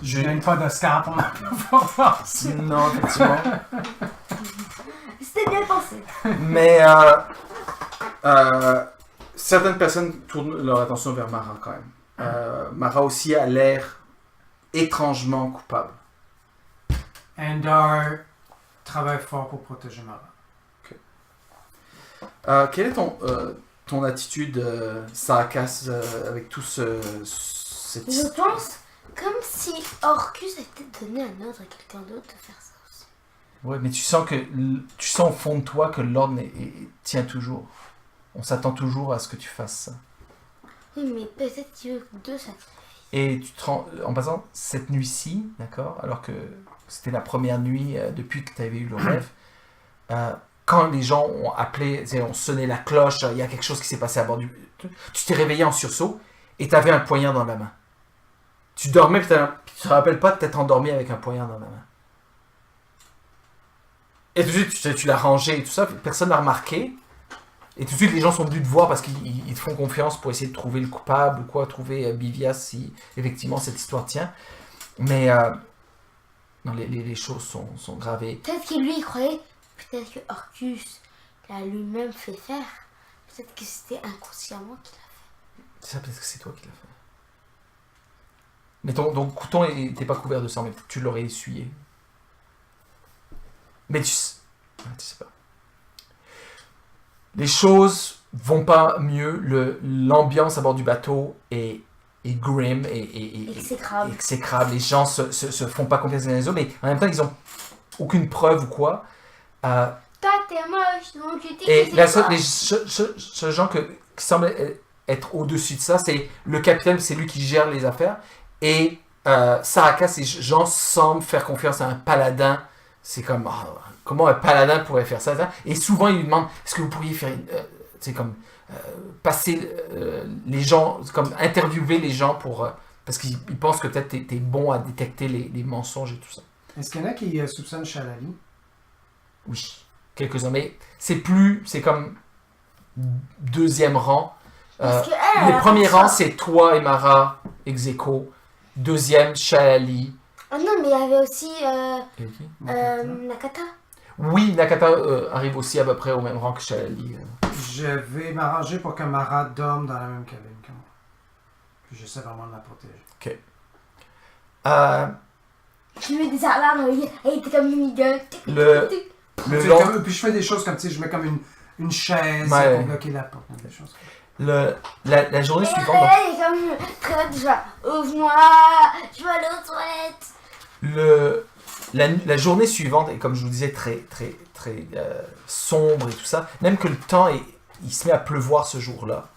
S2: Je gagne pas d'Oscar pour ma performance.
S1: Non, effectivement.
S3: C'était bien pensé.
S1: Mais certaines personnes tournent leur attention vers Mara quand même. Mara aussi a l'air étrangement coupable.
S2: Endor travaille fort pour protéger Mara.
S1: Okay. Quelle est ton attitude, Sarakas, avec tout cette...
S3: Je pense comme si Orcus avait peut-être donné un ordre à quelqu'un d'autre de faire ça aussi.
S1: Ouais, mais tu sens au fond de toi que l'ordre tient toujours. On s'attend toujours à ce que tu fasses ça.
S3: Oui, mais peut-être qu'il veut que deux sacrifient.
S1: Et en passant, cette nuit-ci, d'accord, alors que c'était la première nuit depuis que tu avais eu le rêve, quand les gens ont appelé, ont sonné la cloche, il y a quelque chose qui s'est passé à bord du... Tu t'es réveillé en sursaut et tu avais un poignard dans la main. Tu dormais, puis tu te rappelles pas de t'être endormi avec un poignard dans la main. Et tout de suite, tu l'as rangé et tout ça, personne n'a remarqué. Et tout de suite, les gens sont venus te voir parce qu'ils te font confiance pour essayer de trouver le coupable ou quoi, trouver Bivias si effectivement cette histoire tient. Mais non, les choses sont gravées.
S3: Peut-être que lui, il croyait, peut-être que Orcus l'a lui-même fait faire. Peut-être que c'était inconsciemment qu'il l'a fait.
S1: C'est ça, peut-être que c'est toi qui l'as fait. Mais ton couteau n'était pas couvert de sang, mais tu l'aurais essuyé. Mais tu sais pas. Les choses vont pas mieux. L'ambiance à bord du bateau est grim et exécrable. Les gens se font pas confiance les uns les autres, mais en même temps, ils ont aucune preuve ou quoi.
S3: Toi, t'es moche, donc je t'ai
S1: et les gens qui semblent être au-dessus de ça, c'est le capitaine, c'est lui qui gère les affaires. Et Saraka, ces gens semblent faire confiance à un paladin. C'est comme, comment un paladin pourrait faire ça? Et souvent, ils lui demandent, est-ce que vous pourriez faire passer les gens, comme interviewer les gens pour... parce qu'ils pensent que peut-être t'es bon à détecter les mensonges et tout ça.
S2: Est-ce qu'il y en a qui soupçonnent Shalali?
S1: Oui, quelques-uns. Mais c'est comme deuxième rang. Le premier rang, c'est toi et Mara, ex aequo. Deuxième, Shalali.
S3: Oh non, mais il y avait aussi
S2: Nakata.
S3: Nakata.
S1: Oui, Nakata arrive aussi à peu près au même rang que Shalali.
S2: Je vais m'arranger pour que Mara dorme dans la même cabine que moi. Puis j'essaie vraiment de la protéger.
S1: Ok.
S3: Je mets des alarmes, elle était comme une gueule.
S2: Puis je fais des choses comme, tu sais, je mets comme une chaise pour bloquer la porte. Des choses comme
S1: la journée suivante...
S3: Elle est comme très déjà, ouvre-moi, je vais aller aux toilettes.
S1: La journée suivante est, comme je vous disais, très, très, très sombre et tout ça. Même que le temps, il se met à pleuvoir ce jour-là.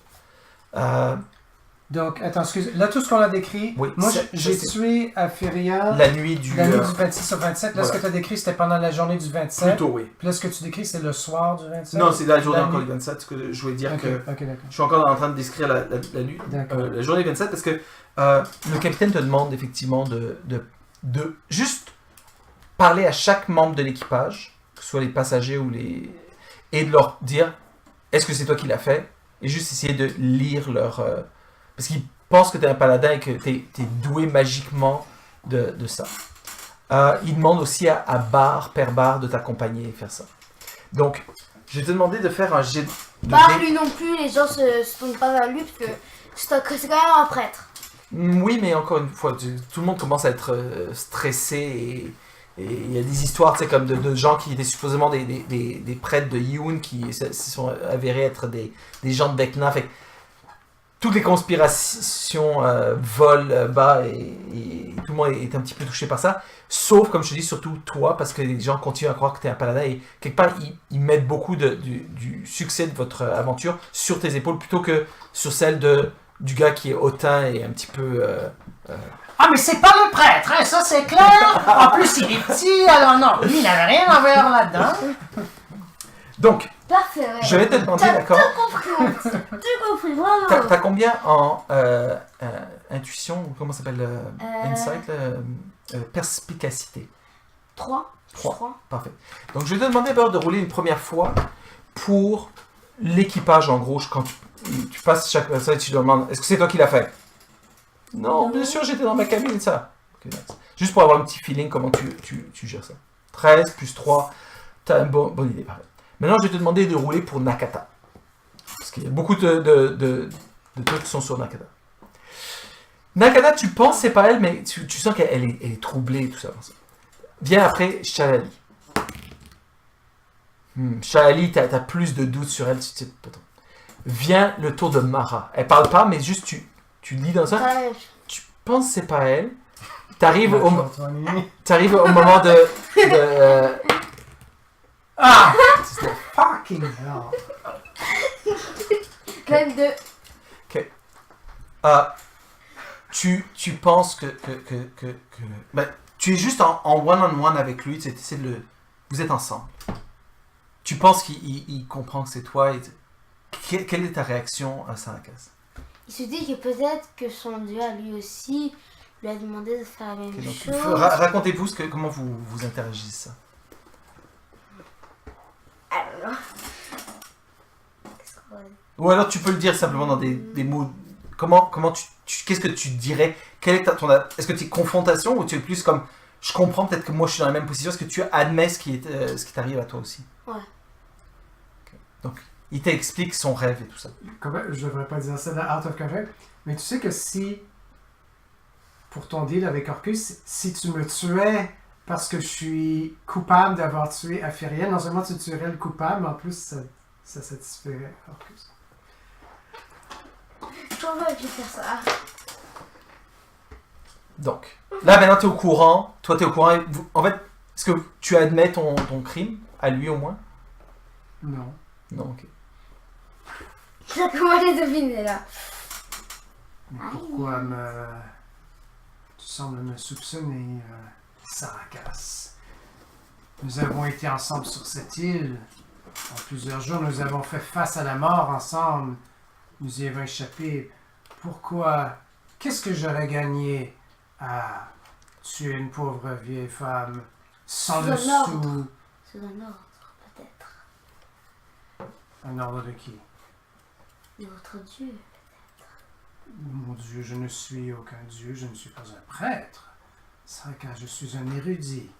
S2: Donc, attends, excuse. Là, tout ce qu'on a décrit,
S1: oui,
S2: moi, j'ai tué Afiria
S1: la nuit du
S2: 26 au 27. Là, ce que tu as décrit, c'était pendant la journée du 27.
S1: Plutôt, oui.
S2: Puis là, ce que tu décris, c'est le soir du 27.
S1: Non, c'est la journée encore du 27. Ce que je voulais dire que je suis encore en train de décrire la journée du 27 parce que le capitaine te demande effectivement de juste parler à chaque membre de l'équipage, que ce soit les passagers ou et de leur dire est-ce que c'est toi qui l'as fait, et juste essayer de lire leur... parce qu'ils pensent que tu es un paladin et que tu es doué magiquement de ça. Ils demandent aussi à Bar, Père Bar, de t'accompagner et faire ça. Donc, je vais te demander de faire un jet de...
S3: Bar, lui non plus, les gens se tournent pas vers lui parce que c'est quand même un prêtre.
S1: Oui, mais encore une fois, tout le monde commence à être stressé et il y a des histoires, tu sais, comme de gens qui étaient supposément des prêtres de Yoon qui se sont avérés être des gens de Vecna. Fait toutes les conspirations volent bas et tout le monde est un petit peu touché par ça. Sauf, comme je te dis, surtout toi, parce que les gens continuent à croire que tu es un paladin et quelque part, ils mettent beaucoup du succès de votre aventure sur tes épaules plutôt que sur celle du gars qui est hautain et un petit peu...
S2: Ah, mais c'est pas le prêtre, hein, ça c'est clair. En plus, il est petit, alors non, lui, il n'avait rien à voir là-dedans.
S1: Donc,
S3: parfait, ouais.
S1: Je vais te demander, d'accord?
S3: Tout compris, bravo.
S1: T'as combien en intuition, ou comment ça s'appelle? Insight, perspicacité?
S3: 3.
S1: 3. Parfait. Donc, je vais te demander d'abord de rouler une première fois pour l'équipage, en gros, quand tu passes chaque personne et tu demandes, est-ce que c'est toi qui l'as fait? Non, bien sûr, j'étais dans ma cabine, ça. Okay, nice. Juste pour avoir un petit feeling, comment tu gères ça. 13 plus 3, t'as une bonne idée, pareil. Maintenant, je vais te demander de rouler pour Nakata. Parce qu'il y a beaucoup de trucs qui sont sur Nakata. Nakata, tu penses c'est pas elle, mais tu sens qu'elle est troublée et tout ça. Viens après Shalali. Shalali, t'as plus de doutes sur elle. Viens le tour de Mara. Elle parle pas, mais juste tu lis dans ça. Tu penses c'est pas elle. T'arrives au moment de
S2: Ah! Fucking hell!
S3: 22.
S1: Ok. Tu penses que ben, tu es juste en one-on-one avec lui, vous êtes ensemble. Tu penses qu'il comprend que c'est toi. Quelle est ta réaction à Sarakas?
S3: Il se dit que peut-être que son dieu à lui aussi lui a demandé de faire la même chose.
S1: Racontez-vous comment vous interagissez ça.
S3: Alors...
S1: Ou alors tu peux le dire simplement dans des mots. Comment qu'est-ce que tu dirais? Quelle est est-ce que tu es confrontation ou tu es plus comme je comprends peut-être que moi je suis dans la même position? Est-ce que tu admets ce qui t'arrive à toi aussi?
S3: Ouais.
S1: Okay. Donc il t'explique son rêve et tout ça.
S2: Je devrais pas dire ça dans Out of Control, mais tu sais que si pour ton deal avec Orcus, si tu me tuais parce que je suis coupable d'avoir tué Aphiriel, non seulement tu tuerais le coupable, mais en plus ça satisferait Orcus.
S3: Je vois que je vais faire ça.
S1: Donc, là maintenant tu es au courant, toi tu es au courant, en fait, est-ce que tu admets ton crime, à lui au moins?
S2: Non.
S1: Non, ok.
S3: Comment j'ai deviné là?
S2: Mais pourquoi me... sembles me soupçonner, Saracas. Nous avons été ensemble sur cette île. En plusieurs jours, nous avons fait face à la mort ensemble. Nous y avons échappé. Pourquoi? Qu'est-ce que j'aurais gagné à tuer une pauvre vieille femme sans le sou?
S3: C'est un ordre, peut-être.
S2: Un ordre de qui?
S3: De votre Dieu.
S2: Mon Dieu, je ne suis aucun Dieu, je ne suis pas un prêtre. Saracas, je suis un érudit.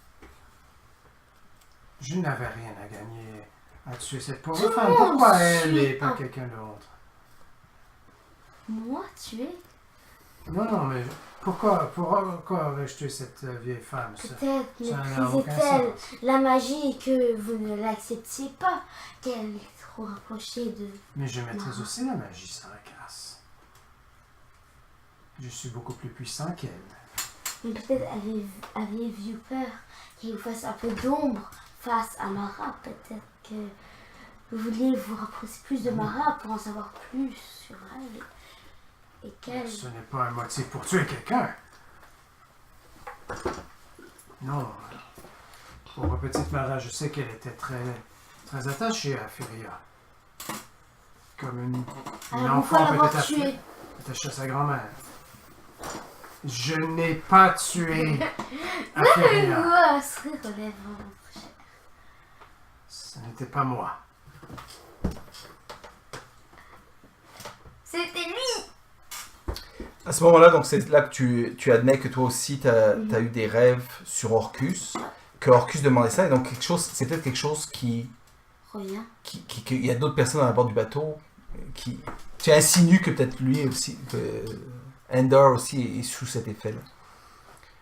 S2: Je n'avais rien à gagner à tuer cette pauvre femme. Pourquoi elle et pas quelqu'un d'autre?
S3: Moi, tuer?
S2: Non, mais pourquoi aurais-je tué cette vieille femme?
S3: Peut-être méprisait-elle la magie et que vous ne l'acceptiez pas, qu'elle est trop rapprochée de...
S2: Mais je maîtrise aussi la magie, Saracas. Je suis beaucoup plus puissant qu'elle.
S3: Mais peut-être aviez-vous peur qu'il vous fasse un peu d'ombre face à Mara. Peut-être que vous vouliez vous rapprocher plus de Mara pour en savoir plus sur elle et qu'elle...
S2: Ce n'est pas un motif pour tuer quelqu'un. Non. Pauvre petite Mara, je sais qu'elle était très, très attachée à Furia. Comme une enfant peut-être attachée à sa grand-mère. Je n'ai pas tué Furia. Ce n'était pas moi.
S3: C'était lui.
S1: À ce moment-là, donc c'est là que tu admets que toi aussi, tu as eu des rêves sur Orcus, que Orcus demandait ça, et donc c'est peut-être quelque chose qui...
S3: Rien.
S1: Il y a d'autres personnes à bord du bateau qui... Tu insinues que peut-être lui aussi, que Endor aussi est sous cet effet-là.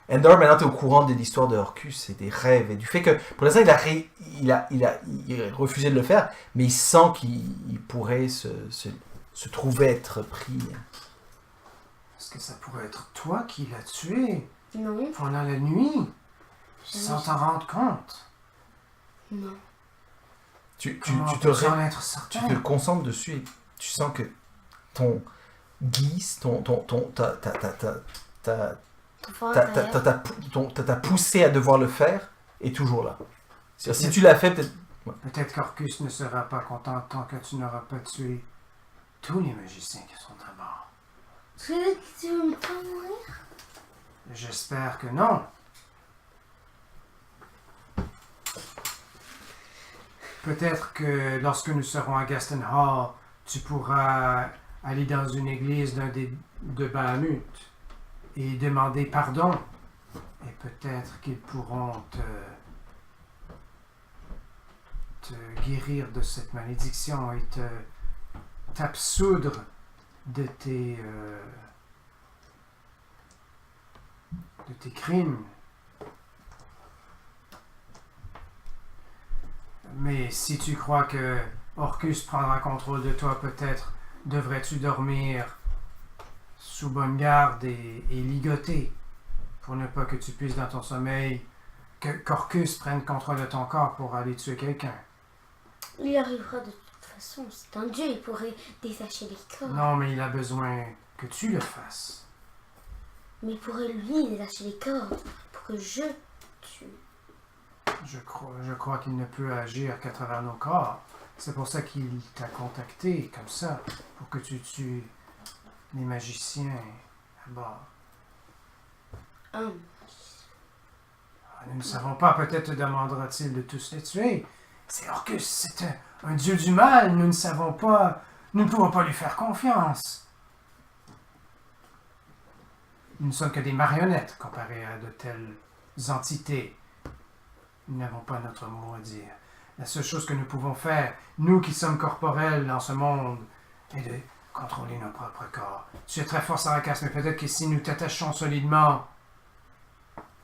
S1: Endor, maintenant, tu es au courant de l'histoire de Orcus et des rêves, et du fait que, pour l'instant, il a refusé de le faire, mais il sent qu'il pourrait se trouver être pris.
S2: Est-ce que ça pourrait être toi qui l'as tué?
S3: Non.
S2: Pendant la nuit? Sans t'en rendre compte?
S3: Non.
S1: Tu te concentres dessus et tu sens que ton guise, ta poussée à devoir le faire est toujours là. Si tu l'as fait, peut-être...
S2: Peut-être qu'Orcus ne sera pas content tant que tu n'auras pas tué tous les magiciens qui sont à bord.
S3: Tu veux me faire mourir?
S2: J'espère que non. Peut-être que lorsque nous serons à Gaston Hall, tu pourras aller dans une église d'un des deux Bahamut et demander pardon. Et peut-être qu'ils pourront te guérir de cette malédiction et t'absoudre de tes crimes. Mais si tu crois que Orcus prendra contrôle de toi, peut-être devrais-tu dormir sous bonne garde et ligoté pour ne pas que tu puisses dans ton sommeil qu'Orcus prenne contrôle de ton corps pour aller tuer quelqu'un.
S3: Il arrivera de toute façon, c'est un dieu, il pourrait détacher les corps.
S2: Non, mais il a besoin que tu le fasses.
S3: Mais il pourrait lui détacher les corps pour que je tue.
S2: Je crois qu'il ne peut agir qu'à travers nos corps. C'est pour ça qu'il t'a contacté comme ça, pour que tu tues les magiciens à bord. Nous ne savons pas, peut-être te demandera-t-il de tous les tuer. C'est Orcus, c'est un dieu du mal, nous ne savons pas, nous ne pouvons pas lui faire confiance. Nous ne sommes que des marionnettes comparées à de telles entités. Nous n'avons pas notre mot à dire. La seule chose que nous pouvons faire, nous qui sommes corporels dans ce monde, est de contrôler nos propres corps. Tu es très fort, Saracas, mais peut-être que si nous t'attachons solidement,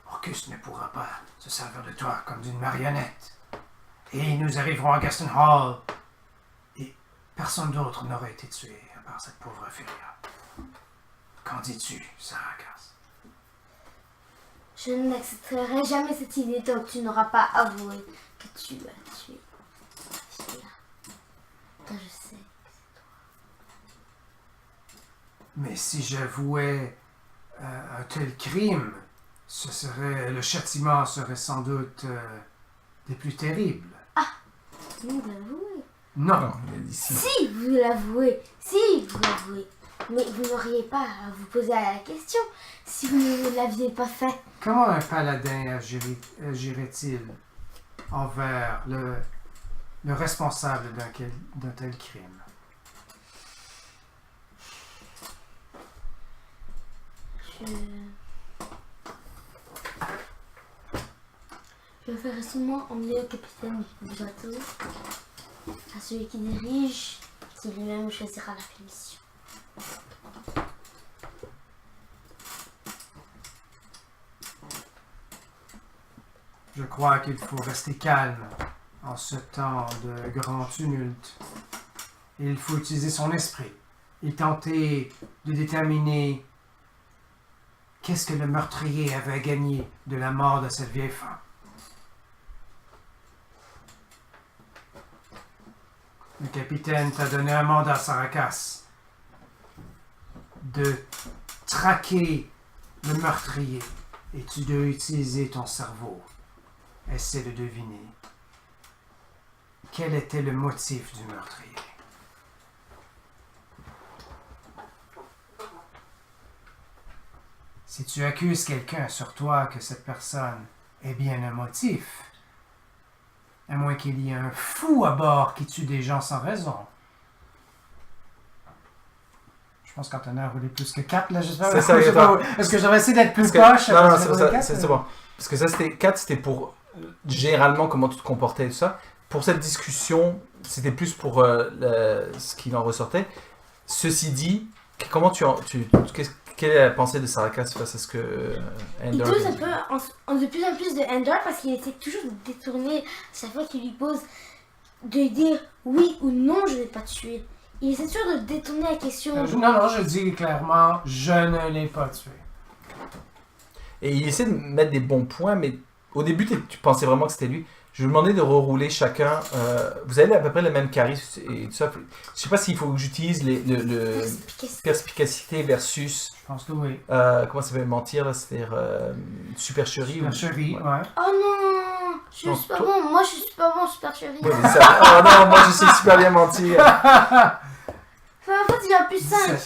S2: Orcus ne pourra pas se servir de toi comme d'une marionnette. Et nous arriverons à Gaston Hall, et personne d'autre n'aurait été tué à part cette pauvre Furia. Qu'en dis-tu, Saracas?
S3: Je n'accepterai jamais cette idée tant que tu n'auras pas avoué que tu as tué. Quand je sais que c'est toi.
S2: Mais si j'avouais un tel crime, le châtiment serait sans doute des plus terribles.
S3: Vous l'avouez.
S2: Non.
S1: Non, il a dit si.
S3: Si, vous l'avouez. Si, vous l'avouez. Mais vous n'auriez pas à vous poser la question si vous ne l'aviez pas fait.
S2: Comment un paladin agirait-il envers le responsable d'un tel crime?
S3: Je vais faire seulement emmener le capitaine du bateau à celui qui dirige, qui lui-même choisira la mission.
S2: Je crois qu'il faut rester calme en ce temps de grand tumulte. Il faut utiliser son esprit et tenter de déterminer qu'est-ce que le meurtrier avait gagné de la mort de cette vieille femme. Le capitaine t'a donné un mandat, Saracas, de traquer le meurtrier et tu dois utiliser ton cerveau. Essaie de deviner quel était le motif du meurtrier. Si tu accuses quelqu'un sur toi que cette personne ait bien un motif, à moins qu'il y ait un fou à bord qui tue des gens sans raison. Je pense qu'Antonin a roulé plus que 4, là, j'espère.
S1: C'est ça,
S2: Est-ce que j'aurais essayé d'être plus
S1: que,
S2: poche?
S1: Non, c'est bon. Parce que ça, c'était 4, c'était pour généralement comment tu te comportais et tout ça. Pour cette discussion, c'était plus pour ce qu'il en ressortait. Ceci dit, comment quelle est la pensée de Saracas face à ce que
S3: Il
S1: Ender
S3: touche un peu de plus en plus de Ender parce qu'il essaie toujours de détourner chaque fois qu'il lui pose de dire oui ou non je ne l'ai pas tué. Il essaie toujours de détourner la question.
S2: Non, je dis clairement je ne l'ai pas tué.
S1: Et il essaie de mettre des bons points, mais au début tu pensais vraiment que c'était lui. Je vais vous demander de rerouler chacun. Vous avez à peu près le même charisme et tout ça. Je sais pas s'il faut que j'utilise le perspicacité versus.
S2: Je pense que oui.
S1: Comment ça s'appelle mentir là, c'est-à-dire supercherie.
S2: Supercherie, ouais.
S3: Oh non, je suis super bon. Moi je suis super bon supercherie.
S1: Ouais, mais ça... Oh non, moi je sais super bien mentir.
S3: Enfin, en fait il a plus 5.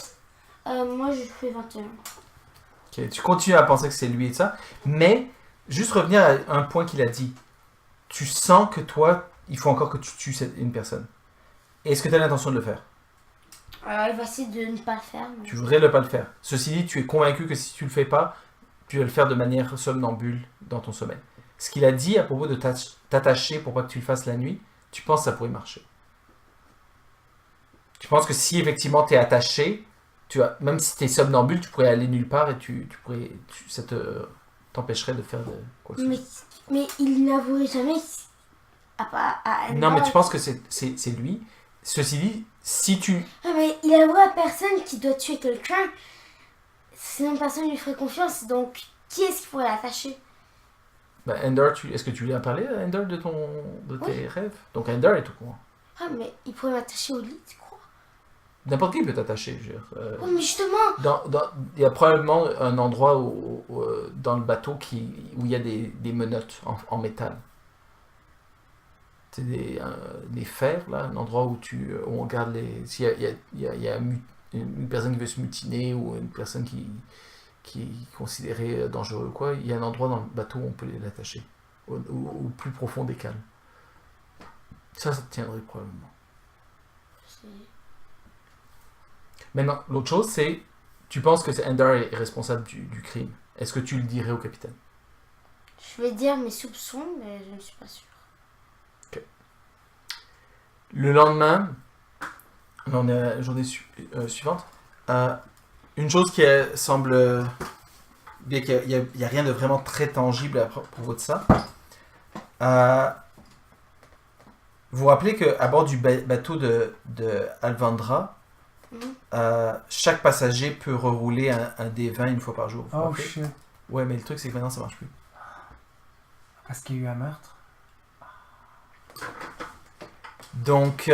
S3: Moi je fais 21.
S1: Ok, tu continues à penser que c'est lui et ça, mais juste revenir à un point qu'il a dit. Tu sens que toi, il faut encore que tu tues une personne. Est-ce que tu as l'intention de le faire?
S3: Il va essayer de ne pas le faire. Mais...
S1: Tu voudrais ne pas le faire. Ceci dit, tu es convaincu que si tu le fais pas, tu vas le faire de manière somnambule dans ton sommeil. Ce qu'il a dit à propos de t'attacher pour pas que tu le fasses la nuit, tu penses que ça pourrait marcher. Tu penses que si effectivement tu es attaché, même si tu es somnambule, tu pourrais aller nulle part et ça t'empêcherait de faire quoi que ce soit.
S3: Mais il n'avouerait jamais à
S1: non, mais tu penses que c'est lui. Ceci dit, si tu...
S3: mais il avoue à personne qui doit tuer quelqu'un. Sinon personne lui ferait confiance. Donc, qui est-ce qui pourrait l'attacher?
S1: Ender, est-ce que tu lui as parlé à Ender de tes rêves? Donc Ender est au courant.
S3: Ah, mais il pourrait m'attacher au lit, tu crois?
S1: N'importe qui peut t'attacher, je veux dire.
S3: Oh, mais justement...
S1: Il y a probablement un endroit dans le bateau où il y a des menottes en métal. C'est des fers, là, un endroit où on regarde les... S'il y a une personne qui veut se mutiner ou une personne qui est considérée dangereuse, quoi, il y a un endroit dans le bateau où on peut l'attacher, au plus profond des cales. Ça te tiendrait probablement. Maintenant, l'autre chose, c'est, tu penses que Ender est responsable du crime. Est-ce que tu le dirais au capitaine?
S3: Je vais dire mes soupçons, mais je ne suis pas sûr.
S1: Ok. Le lendemain, on est à la journée suivante, une chose qui semble... bien qu'il n'y a rien de vraiment très tangible à propos de ça. Vous vous rappelez qu'à bord du bateau de Alvandra, chaque passager peut rerouler un D20 une fois par jour.
S2: Oh shit.
S1: Ouais, mais le truc c'est que maintenant ça marche plus.
S2: Parce qu'il y a eu un meurtre.
S1: Donc,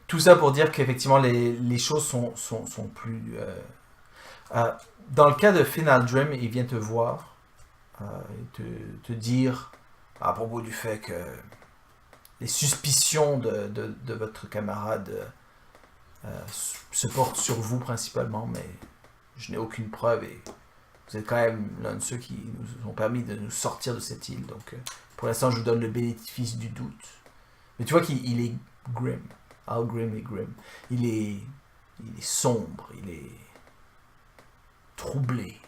S1: tout ça pour dire qu'effectivement les choses sont plus... Dans le cas de Finn Aldrim, il vient te voir et te dire à propos du fait que les suspicions de votre camarade se portent sur vous principalement, mais je n'ai aucune preuve et vous êtes quand même l'un de ceux qui nous ont permis de nous sortir de cette île. Donc pour l'instant, je vous donne le bénéfice du doute. Mais tu vois qu'il est grim. Al Grim est grim. Il est sombre, il est troublé.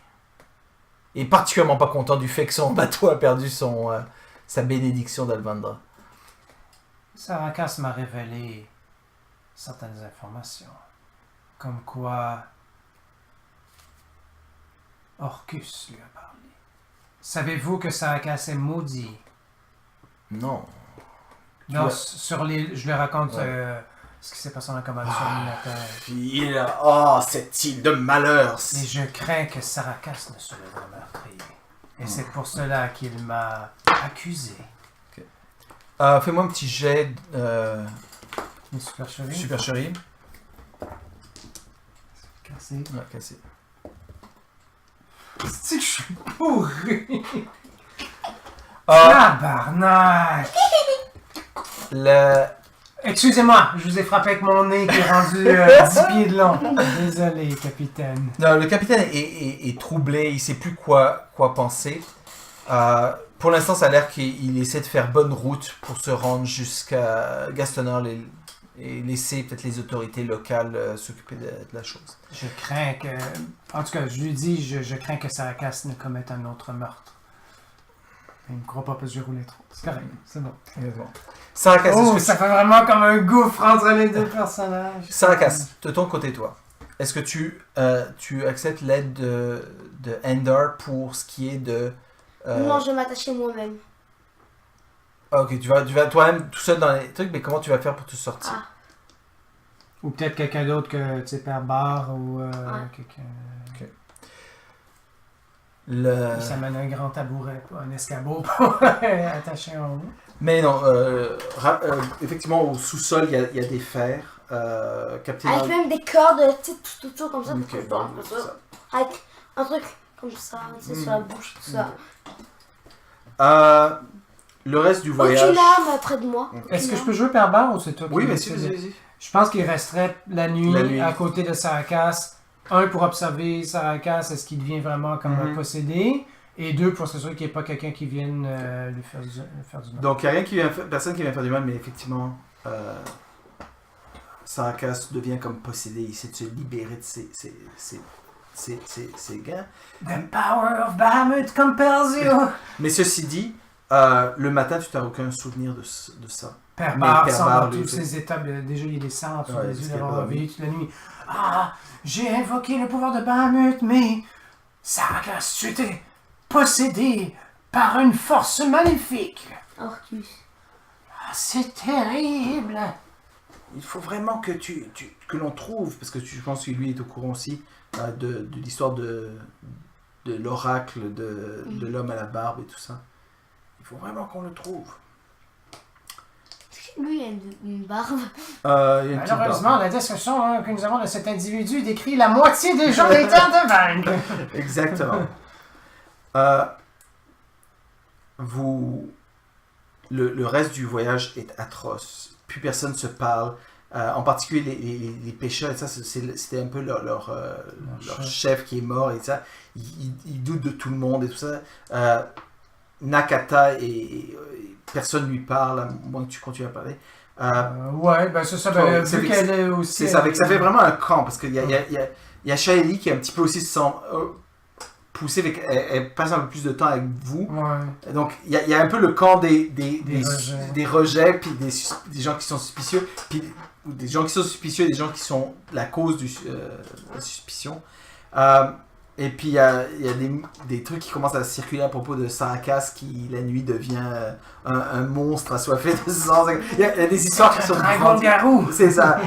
S1: Et particulièrement pas content du fait que son bateau a perdu sa bénédiction d'Alvandra.
S2: Sarakas m'a révélé certaines informations. Comme quoi Orcus lui a parlé. Savez-vous que Sarakas est maudit?
S1: Non.
S2: Non, je lui raconte ce qui s'est passé dans la commande sur Minotaur.
S1: Cette île de malheur!
S2: Et je crains que Sarakas ne soit le vrai meurtrier. Et c'est pour cela qu'il m'a accusé.
S1: Okay. Fais-moi un petit jet
S2: Une supercherie.
S1: Supercherie.
S2: Cassé.
S1: Ouais, cassé.
S2: C'est que je suis pourri! Tabarnak! Excusez-moi, je vous ai frappé avec mon nez qui est rendu 10 pieds de long. Désolé, capitaine.
S1: Non, le capitaine est troublé, il ne sait plus quoi penser. Pour l'instant, ça a l'air qu'il essaie de faire bonne route pour se rendre jusqu'à Gastonal et laisser peut-être les autorités locales s'occuper de la chose.
S2: Je crains que... En tout cas, je lui dis, je crains que Sarakas ne commette un autre meurtre. Il ne me croit pas parce que j'ai roulé trop. C'est correct, c'est bon.
S1: Sarakas,
S2: ça fait vraiment comme un gouffre entre les deux personnages.
S1: Sarakas, de ton côté, toi, est-ce que tu acceptes l'aide de Endar pour ce qui est de...
S3: Non, je vais m'attacher moi-même.
S1: Ok, tu vas toi-même tout seul dans les trucs, mais comment tu vas faire pour te sortir?
S2: Ou peut-être quelqu'un d'autre que, tu sais, Père Barre ou quelqu'un...
S1: Ok.
S2: Ça mène un grand tabouret, un escabeau pour attacher en haut.
S1: Mais non, effectivement, au sous-sol, il y a des fers.
S3: Avec même des cordes, tu sais, tout autour comme ça.
S1: Okay, ça.
S3: Avec un truc comme ça, tu sais, sur la bouche, tout ça.
S1: Le reste du voyage...
S3: Aucune arme près de moi.
S2: Est-ce que je peux jouer Père Barre ou c'est toi qui...
S1: Oui, mais si, vas-y.
S2: Je pense qu'il resterait la nuit à côté de Sarakas. Un, pour observer Sarakas, est-ce qu'il devient vraiment comme un possédé? Et deux, pour s'assurer qu'il n'y ait pas quelqu'un qui vienne lui faire du mal.
S1: Donc, il n'y a personne qui vient faire du mal, mais effectivement, Sarakas devient comme possédé. Il essaie de se libérer de ses gains.
S2: The power of Bahamut compels you!
S1: Mais ceci dit, le matin, tu n'as aucun souvenir de ça.
S2: Père Barre semble dans tous ses états. Déjà, il est descend sur les yeux d'avoir réveillé toute la nuit. J'ai invoqué le pouvoir de Bahamut, mais Sarakas, tu étais possédé par une force maléfique.
S3: Orcus.
S2: C'est terrible.
S1: Il faut vraiment que l'on trouve, parce que je pense que lui est au courant aussi de l'histoire de l'oracle, de l'homme à la barbe et tout ça. Il faut vraiment qu'on le trouve.
S3: Lui, il a une barbe.
S2: Malheureusement, la description que nous avons de cet individu décrit la moitié des gens des terres de Vaincre.
S1: Exactement. Le reste du voyage est atroce. Plus personne se parle. En particulier les pêcheurs, et ça, c'était un peu leur chef qui est mort et ça. Ils doutent de tout le monde et tout ça. Nakata et personne lui parle, à moins que tu continues à parler.
S2: Ouais, ben c'est ça. Vu qu'elle est aussi.
S1: C'est ça, ça fait vraiment un camp parce qu'il y a Shaeli qui est un petit peu aussi poussé, elle passe un peu plus de temps avec vous.
S2: Ouais. Donc
S1: il y a un peu le camp des rejets, puis des gens qui sont suspicieux, puis des gens qui sont suspicieux et des gens qui sont la cause de la suspicion. Et puis il y a des trucs qui commencent à circuler à propos de Sarakas qui la nuit devient un monstre assoiffé de sang. Il y a des histoires qui sont
S2: dragon garou.
S1: C'est ça.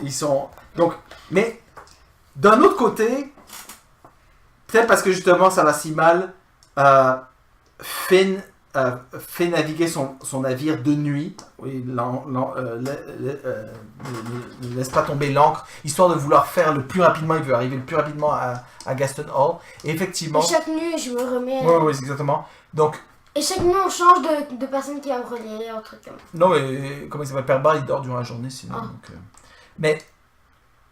S1: Ils sont donc. Mais d'un autre côté, peut-être parce que justement ça va si mal, Finn fait naviguer son navire de nuit. Oui, ne laisse pas tomber l'ancre, histoire de vouloir faire le plus rapidement. Il veut arriver le plus rapidement à Gaston Hall. Et effectivement...
S3: Et chaque nuit, je me remets...
S1: Oui, exactement. Donc...
S3: Et chaque nuit, on change de personne qui va me relayer, un truc comme ça.
S1: Non, mais comment il s'appelle? Père Bar, il dort durant la journée, sinon.
S3: Ah.
S1: Donc, Mais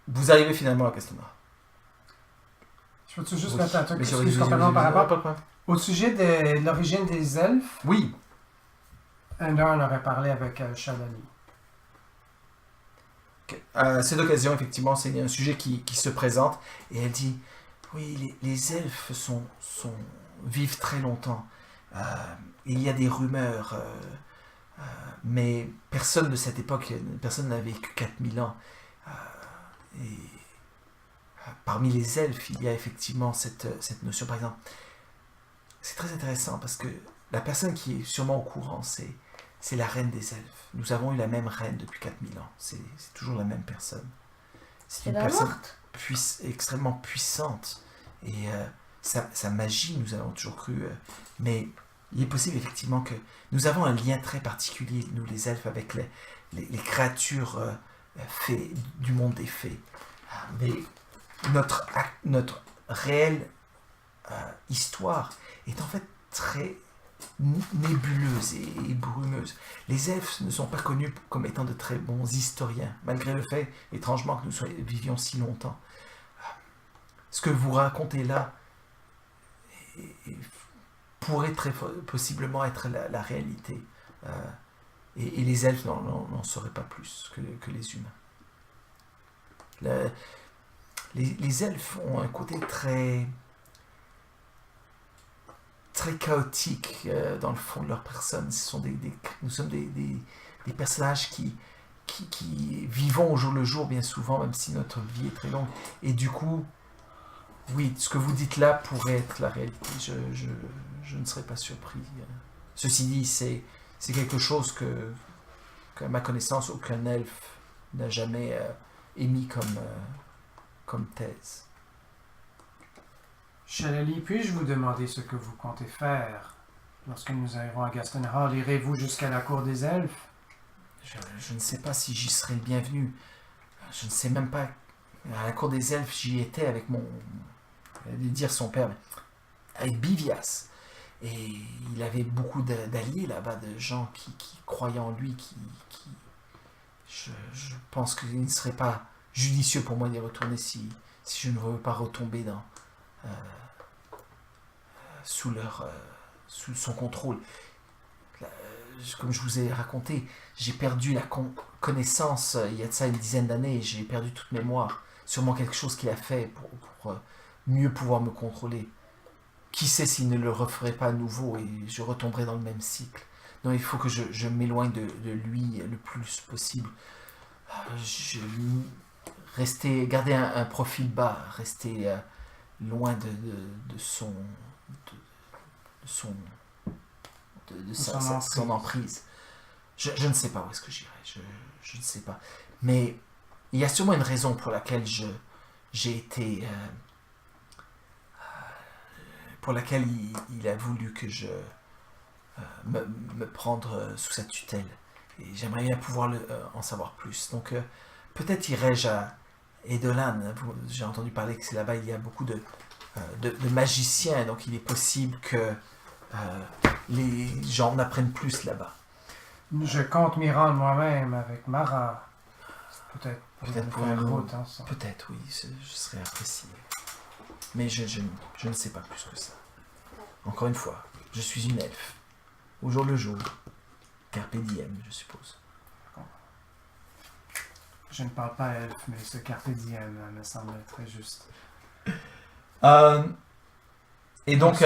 S1: vous arrivez finalement à Gaston Hall.
S2: Je peux-tu juste mettre un truc
S1: Vas-y,
S2: complètement par rapport?
S1: pas de problème.
S2: Au sujet de l'origine des elfes,
S1: Oui.
S2: on aurait parlé avec Shalali.
S1: À cette occasion, effectivement, c'est un sujet qui se présente. Et elle dit, oui, les elfes vivent très longtemps. Il y a des rumeurs, mais personne de cette époque, personne n'a vécu 4000 ans. Et parmi les elfes, il y a effectivement cette notion. Par exemple, c'est très intéressant parce que la personne qui est sûrement au courant, c'est la reine des elfes. Nous avons eu la même reine depuis 4000 ans. C'est toujours la même personne. C'est une personne extrêmement puissante. Et sa magie, nous avons toujours cru. Mais il est possible effectivement que nous avons un lien très particulier, nous les elfes, avec les créatures fées, du monde des fées. Mais notre réelle histoire est en fait très nébuleuse et brumeuse. Les elfes ne sont pas connus comme étant de très bons historiens, malgré le fait, étrangement, que nous vivions si longtemps. Ce que vous racontez là pourrait très possiblement être la réalité. Et les elfes n'en sauraient pas plus que les humains. Les elfes ont un côté très chaotique dans le fond de leur personne. Nous sommes des personnages qui vivons au jour le jour bien souvent, même si notre vie est très longue. Et du coup, oui, ce que vous dites là pourrait être la réalité. Je ne serais pas surpris. Ceci dit, c'est quelque chose que, à ma connaissance, aucun elfe n'a jamais émis comme thèse.
S2: Shalali, puis-je vous demander ce que vous comptez faire lorsque nous arriverons à Gaston Hall? Irez-vous jusqu'à la cour des elfes?
S1: Je ne sais pas si j'y serai le bienvenu. Je ne sais même pas. À la cour des elfes, j'y étais avec dire son père, avec Bivias. Et il avait beaucoup d'alliés là-bas, de gens qui croyaient en lui, je pense qu'il ne serait pas judicieux pour moi d'y retourner si je ne veux pas retomber sous son contrôle. Comme je vous ai raconté, j'ai perdu la connaissance il y a de ça une dizaine d'années, j'ai perdu toute mémoire. Sûrement quelque chose qu'il a fait pour mieux pouvoir me contrôler. Qui sait s'il ne le referait pas à nouveau et je retomberai dans le même cycle. Non, il faut que je m'éloigne de lui le plus possible. Garder un profil bas, rester loin de son emprise. Je ne sais pas où est-ce que j'irai. Je ne sais pas. Mais il y a sûrement une raison pour laquelle j'ai été... pour laquelle il a voulu que je me prendre sous sa tutelle. Et j'aimerais bien pouvoir en savoir plus. Donc, peut-être irai-je à Edolan. J'ai entendu parler que c'est là-bas, il y a beaucoup de magiciens. Donc, il est possible que les gens en apprennent plus là-bas.
S2: Je compte m'y rendre moi-même avec Mara. Peut-être
S1: pour
S2: faire route ensemble.
S1: Peut-être, oui. Je serais apprécié. Mais je ne sais pas plus que ça. Encore une fois, je suis une elfe. Au jour le jour. Carpe diem, je suppose.
S2: Je ne parle pas elfe, mais ce carpe diem me semble très juste.
S1: Et donc...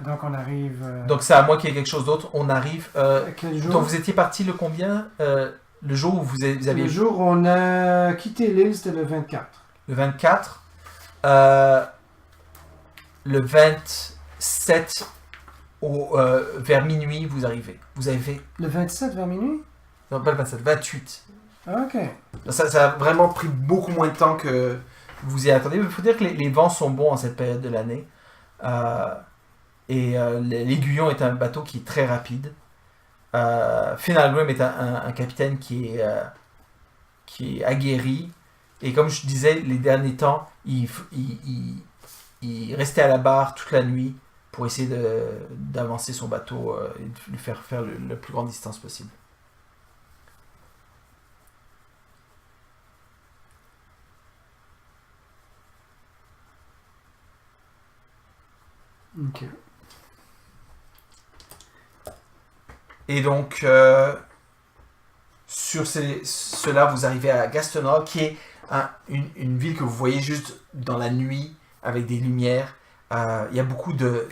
S2: donc on arrive...
S1: Donc c'est à moi qu'il y ait quelque chose d'autre. On arrive...
S2: quel jour?
S1: Donc vous étiez parti le combien? Le jour où vous avez...
S2: Le jour où on a quitté l'île, c'était le 24.
S1: Le 24. Le 27, vers minuit, vous arrivez. Vous avez fait...
S2: Le 27 vers minuit?
S1: Non, pas le 27, 28.
S2: Ok.
S1: Ça a vraiment pris beaucoup moins de temps que vous y attendez. Il faut dire que les vents sont bons en cette période de l'année. Et l'Aiguillon est un bateau qui est très rapide. Finalgrim est un capitaine qui est aguerri. Et comme je disais, les derniers temps, il restait à la barre toute la nuit pour essayer d'avancer son bateau et de lui faire la plus grande distance possible.
S2: Ok.
S1: Et donc, sur cela, vous arrivez à Gaston Hall, qui est une ville que vous voyez juste dans la nuit, avec des lumières. Il y a beaucoup de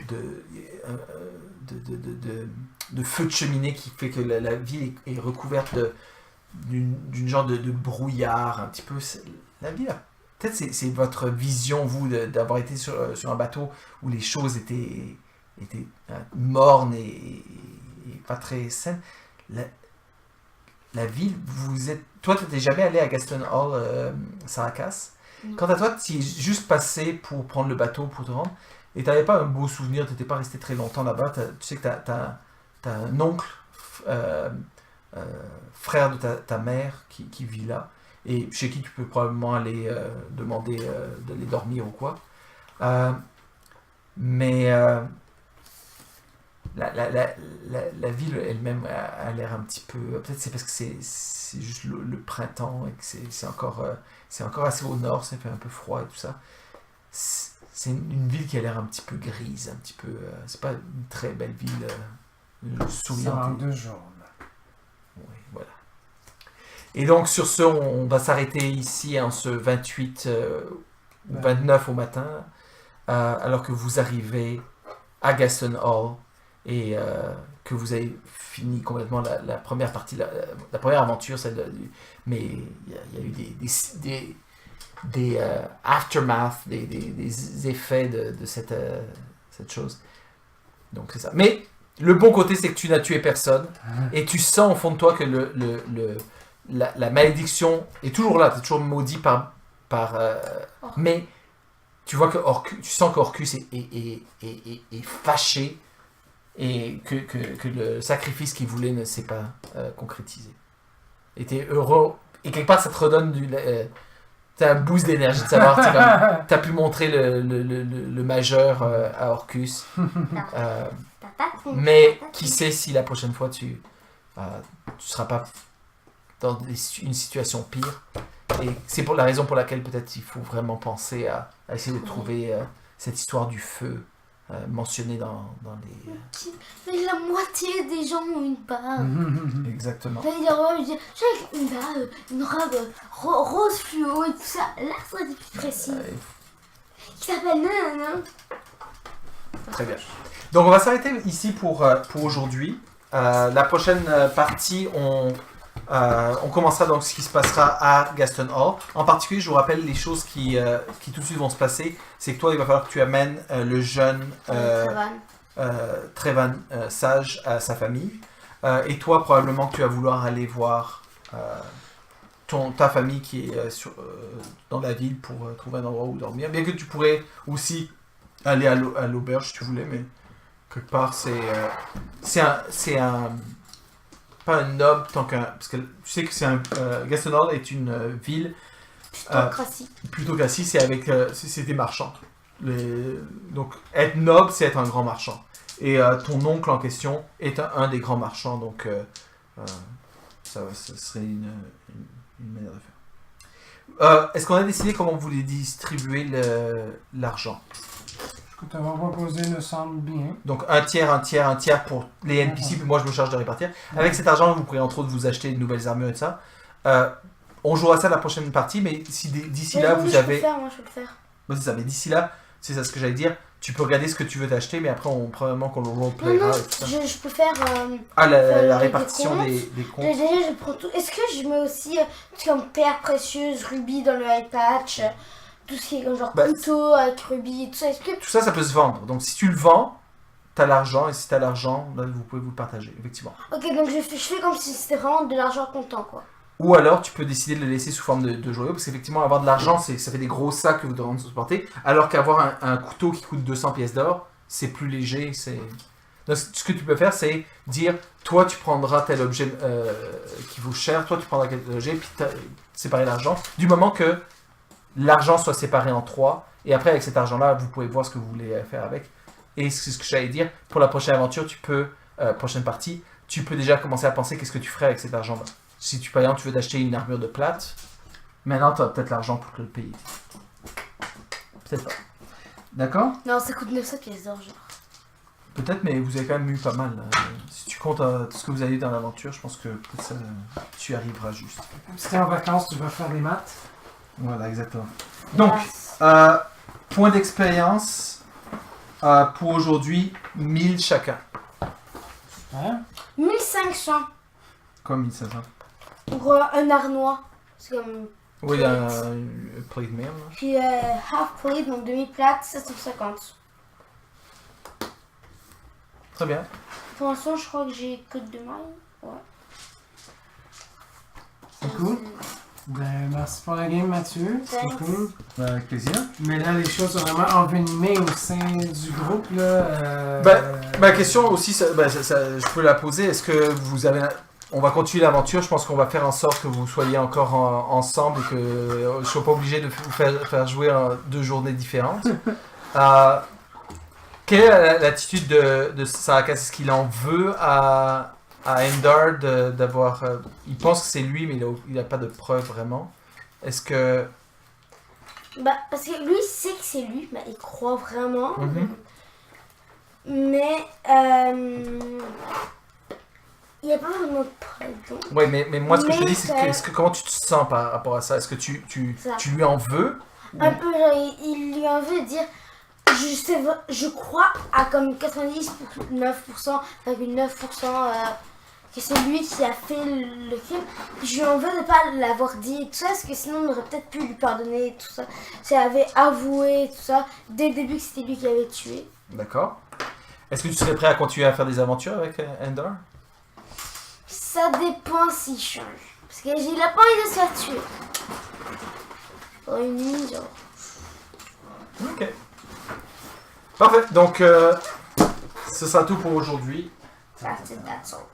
S1: feux de cheminée qui fait que la ville est recouverte d'une genre de brouillard, un petit peu. La ville, peut-être c'est votre vision, vous, d'avoir été sur un bateau où les choses étaient mornes et pas très saines. La ville, toi, tu n'étais jamais allé à Gaston Hall, Saracas. Quant à toi, tu es juste passé pour prendre le bateau pour te rendre, et tu n'avais pas un beau souvenir, tu n'étais pas resté très longtemps là-bas. Tu sais que tu as un oncle, frère de ta mère qui vit là, et chez qui tu peux probablement aller demander d'aller dormir ou quoi. Mais la ville elle-même a l'air un petit peu... Peut-être c'est parce que c'est juste le printemps et que c'est encore assez au nord, ça fait un peu froid et tout ça. C'est une ville qui a l'air un petit peu grise, un petit peu... c'est pas une très belle ville.
S2: Ça en 2 jours.
S1: Oui, voilà. Et donc sur ce, on va s'arrêter ici en ce 28 ou 29 au matin, alors que vous arrivez à Gaston Hall et que vous avez fini complètement la première partie, la première aventure, mais il y a eu des aftermath, des effets de cette chose. Donc c'est ça. Mais le bon côté, c'est que tu n'as tué personne et tu sens au fond de toi que la malédiction est toujours là, tu es toujours maudit par mais tu vois que tu sens qu'Orcus est fâché et que le sacrifice qu'il voulait ne s'est pas concrétisé. Et t'es heureux, et quelque part ça te redonne t'as un boost d'énergie de savoir t'as pu montrer le majeur à Orcus. Mais qui sait si la prochaine fois tu seras pas dans une situation pire. Et c'est pour la raison pour laquelle peut-être il faut vraiment penser à essayer de trouver cette histoire du feu mentionnée dans les...
S3: Mais la moitié des gens ont une barbe.
S1: Exactement.
S3: J'ai une barbe, une robe rose fluo et tout ça. Là, ça aurait été plus précis. Qui s'appelle Nanana.
S1: Très bien. Donc on va s'arrêter ici pour aujourd'hui. La prochaine partie, on commencera donc ce qui se passera à Gaston Hall. En particulier, je vous rappelle les choses qui tout de suite vont se passer. C'est que toi, il va falloir que tu amènes le jeune Trevan Sage à sa famille. Et toi, probablement que tu vas vouloir aller voir ta famille qui est dans la ville pour trouver un endroit où dormir. Bien que tu pourrais aussi aller à l'auberge si tu voulais, mais quelque part, c'est un pas un noble tant qu'un... Parce que tu sais que Gaston Hall est une ville... Plutocratie, c'est des marchands. Donc, être noble, c'est être un grand marchand. Et ton oncle en question est un des grands marchands, donc ça serait une manière de faire. Est-ce qu'on a décidé comment vous voulez distribuer l'argent?
S2: Ce que tu avais proposé me semble bien.
S1: Donc un tiers pour les NPC, puis moi je me charge de répartir. Avec cet argent, vous pourrez entre autres vous acheter de nouvelles armures et tout ça. On jouera ça la prochaine partie, mais si d'ici là vous avez...
S3: Moi je peux le faire.
S1: Bon, c'est ça, mais d'ici là, c'est ça ce que j'allais dire. Tu peux regarder ce que tu veux t'acheter, mais après probablement qu'on le roleplayera et tout ça.
S3: Je peux faire...
S1: la répartition des comptes.
S3: Déjà je prends tout. Est-ce que je mets aussi comme pierres précieuses, rubis dans le eye patch, tout ce qui est comme genre couteau avec rubis et tout ça.
S1: Tout ça, ça peut se vendre. Donc si tu le vends, t'as l'argent, et si t'as l'argent, là vous pouvez vous le partager, effectivement.
S3: Ok, donc je fais comme si c'était vraiment de l'argent comptant, quoi.
S1: Ou alors tu peux décider de le laisser sous forme de joyaux, parce qu'effectivement avoir de l'argent, ça fait des gros sacs que vous devez transporter, alors qu'avoir un couteau qui coûte 200 pièces d'or, c'est plus léger. Donc, ce que tu peux faire, c'est dire, toi, tu prendras tel objet qui vaut cher, toi, tu prendras tel objet, puis séparer l'argent. Du moment que l'argent soit séparé en 3, et après, avec cet argent-là, vous pouvez voir ce que vous voulez faire avec. Et c'est ce que j'allais dire, pour la prochaine aventure, tu peux, prochaine partie, tu peux déjà commencer à penser qu'est-ce que tu ferais avec cet argent-là. Si tu, par exemple, tu veux t'acheter une armure de plate, maintenant, tu as peut-être l'argent pour te le payer. Peut-être pas. D'accord?
S3: Non, ça coûte 900 pièces d'or, genre.
S1: Peut-être, mais vous avez quand même eu pas mal. Si tu comptes tout ce que vous avez eu dans l'aventure, je pense que peut-être ça, tu y arriveras juste.
S2: Si t'es en vacances, tu vas faire des maths.
S1: Voilà, exactement. Donc, point d'expérience pour aujourd'hui, 1000 chacun.
S2: Hein?
S3: 1500
S1: Comme 1500.
S3: pour un arnois. C'est comme.
S1: Oui, un plate mail.
S3: Puis half plate, donc demi-plate, 750.
S1: Très bien.
S3: Pour l'instant, je crois que j'ai que 2 mailles. Ouais.
S2: C'est cool. Ben, merci pour la game, Mathieu. C'est
S3: Thanks.
S2: cool.
S1: Avec plaisir.
S2: Mais là, les choses sont vraiment envenimées au sein du groupe, là.
S1: Ma question aussi, je peux la poser. Est-ce que vous avez... On va continuer l'aventure. Je pense qu'on va faire en sorte que vous soyez encore ensemble et que je ne sois pas obligé de vous faire jouer 2 journées différentes. Quelle est l'attitude de Sarakas? Est-ce qu'il en veut à Endar d'avoir... il pense que c'est lui, mais il n'a pas de preuves vraiment. Est-ce que...
S3: Bah, parce que lui, il sait que c'est lui, bah, il croit vraiment.
S1: Mhm.
S3: Mais, il n'y a pas vraiment de preuve. Donc.
S1: Ouais, mais moi, ce que je te dis, c'est
S3: Mais,
S1: comment tu te sens par rapport à ça? Est-ce que tu lui en veux?
S3: Un peu, genre, il lui a envie de dire, je crois à comme 99,9% que c'est lui qui a fait le crime. Je lui en veux de ne pas l'avoir dit et tout ça, parce que sinon on aurait peut-être pu lui pardonner et tout ça. S'il avait avoué et tout ça, dès le début que c'était lui qui avait tué.
S1: D'accord. Est-ce que tu serais prêt à continuer à faire des aventures avec Endar?
S3: Ça dépend s'il change. Parce qu'il a pas envie de se faire tuer. Pour une nuit, genre.
S1: Ok. Parfait. Donc, ce sera tout pour aujourd'hui.
S3: That's it, that's all.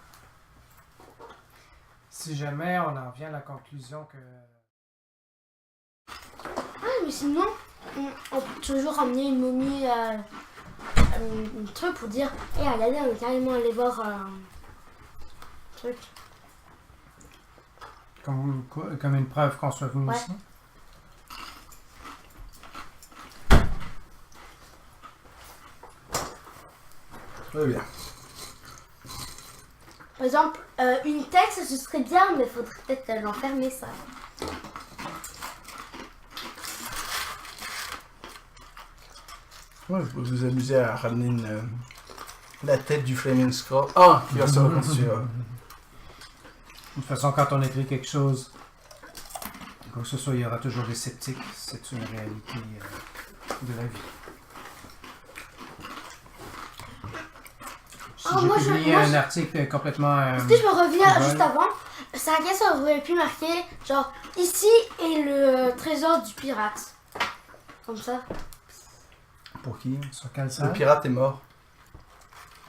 S2: Si jamais on en vient à la conclusion que...
S3: Ah, mais sinon, on peut toujours ramener une momie, un truc pour dire, hé, regardez, on est carrément allé voir un truc.
S2: Comme une preuve qu'on soit venu
S3: Ouais.
S2: ici.
S1: Très bien.
S3: Par exemple, une texte, ce serait bien, mais faudrait peut-être l'enfermer, ça.
S1: Ouais, vous pouvez vous amuser à ramener la tête du Flaming Scroll. Ah, qui va se reconstruire.
S2: De toute façon, quand on écrit quelque chose, quoi que ce soit, il y aura toujours des sceptiques. C'est une réalité de la vie. Si
S3: Oh,
S2: j'ai
S3: moi,
S2: publié un article complètement...
S3: Est-ce que je me reviens
S2: ouais.
S3: juste avant? Sarakas aurait pu marquer, genre, ici est le trésor du pirate. Comme ça.
S1: Pour qui?
S2: Sur quel
S1: Le
S2: site?
S1: pirate est mort.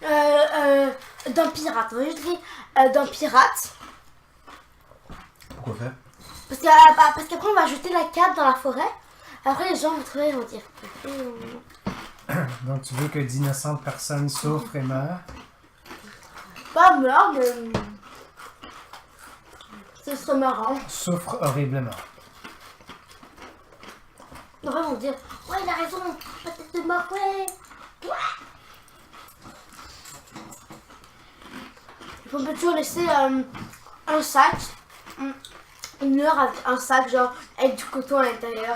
S3: D'un pirate. On va juste dire d'un pirate.
S1: Pourquoi faire?
S3: Parce qu'après, on va jeter la carte dans la forêt. Après, les gens vont trouver et vont dire.
S2: Donc tu veux que d'innocentes personnes souffrent et meurent?
S3: Pas mort, mais. Ce serait marrant.
S2: Souffrent horriblement.
S3: Après, ils vont dire, ouais, il a raison, peut-être de mort, ouais. On peut toujours laisser un sac, une heure avec un sac, genre, avec du coton à l'intérieur.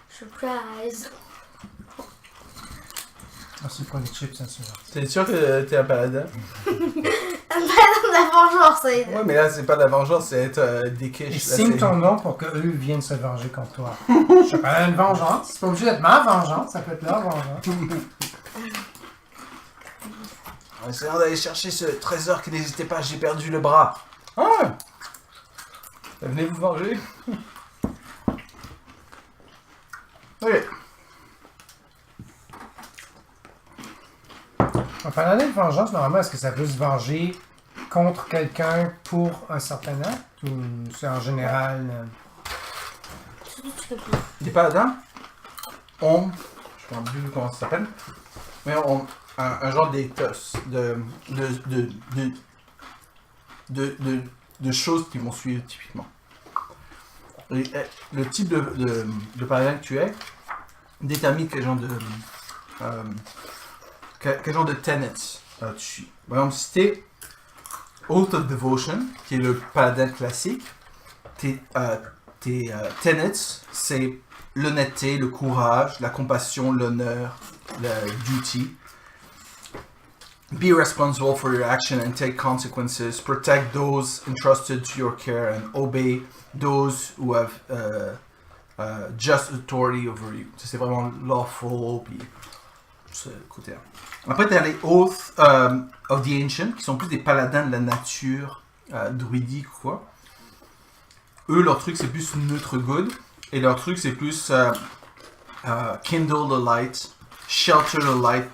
S3: Surprise.
S2: Ah, c'est pas les chips, ça, c'est
S1: T'es sûr que t'es un paladin?
S3: La vengeance, ça aide.
S1: Ouais, mais là, c'est pas de la vengeance, c'est être des
S2: Et
S1: quiches.
S2: signe ton nom pour qu'eux viennent se venger contre toi. Je sais pas, une vengeance. C'est pas obligé d'être ma vengeance, ça peut être leur vengeance.
S1: En essayant d'aller chercher ce trésor qui n'hésitait pas, j'ai perdu le bras. Ah! Venez vous venger. Ok.
S2: Un paladin de vengeance, normalement, est-ce que ça peut se venger contre quelqu'un pour un certain acte ou c'est en général.
S1: Les paladins ont, je ne sais plus comment ça s'appelle, mais ont un genre d'éthos, de choses qui vont suivre typiquement. Et, le type de paladin que tu es détermine quel genre de tenets tu suis. Par exemple, si t'es Oath of Devotion, qui est le paladin classique, tes tenets, c'est l'honnêteté, le courage, la compassion, l'honneur, le duty. Be responsible for your action and take consequences. Protect those entrusted to your care and obey those who have just authority over you. Ça, c'est vraiment lawful, puis c'est le côté. Après, tu as les Oath of the Ancient, qui sont plus des paladins de la nature, druidique ou quoi. Eux, leur truc, c'est plus neutre good. Et leur truc, c'est plus kindle the light, shelter the light,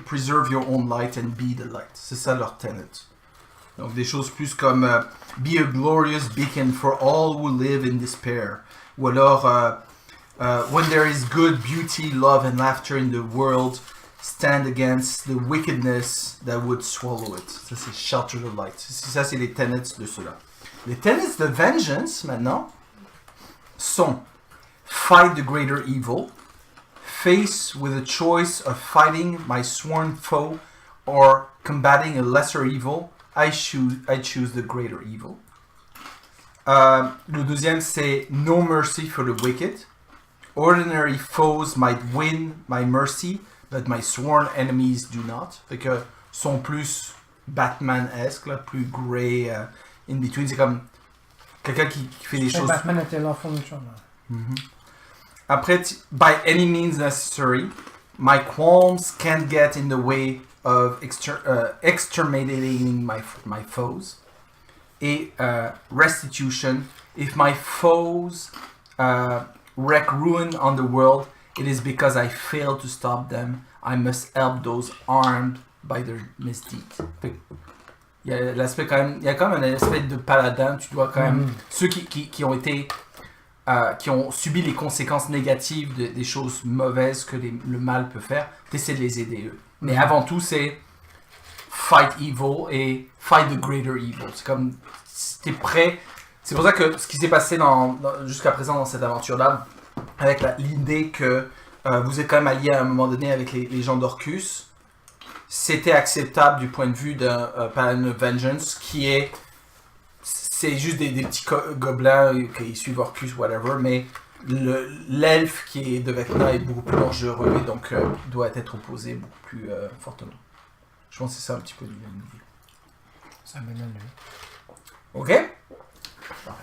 S1: preserve your own light and be the light. C'est ça leur tenet. Donc des choses plus comme be a glorious beacon for all who live in despair. Ou alors when there is good, beauty, love and laughter in the world, stand against the wickedness that would swallow it. Ça c'est shelter the light. Ça c'est les tenets de cela. Les tenets de vengeance maintenant sont fight the greater evil. Faced with a choice of fighting my sworn foe or combating a lesser evil, I choose the greater evil. Le deuxième, c'est no mercy for the wicked. Ordinary foes might win my mercy, but my sworn enemies do not. Fait que sont plus Batman-esque, là, plus grey, in between. C'est comme quelqu'un qui fait des choses.
S2: Batman était l'enfant de Charles.
S1: Après, by any means necessary, my qualms can't get in the way of exterminating my foes. Et restitution, if my foes wreak ruin on the world, it is because I failed to stop them. I must help those harmed by their misdeeds. Il y a l'aspect quand même, il y a quand même un aspect de paladin. Tu dois quand même ceux qui ont été qui ont subi les conséquences négatives des choses mauvaises que le mal peut faire, t'essaies de les aider eux. Mais avant tout, c'est fight evil et fight the greater evil. C'est comme, t'es prêt. C'est pour ça que ce qui s'est passé jusqu'à présent dans cette aventure-là, avec l'idée que vous êtes quand même alliés à un moment donné avec les gens d'Orcus, c'était acceptable du point de vue d'un paladin of vengeance qui est... C'est juste des petits gobelins qui suivent Orcus, whatever, mais l'elfe qui est de Vecna est beaucoup plus dangereux et donc doit être opposé beaucoup plus fortement. Je pense que c'est ça un petit peu l'idée.
S2: Ça mène à lui.
S1: Ok? Parfait.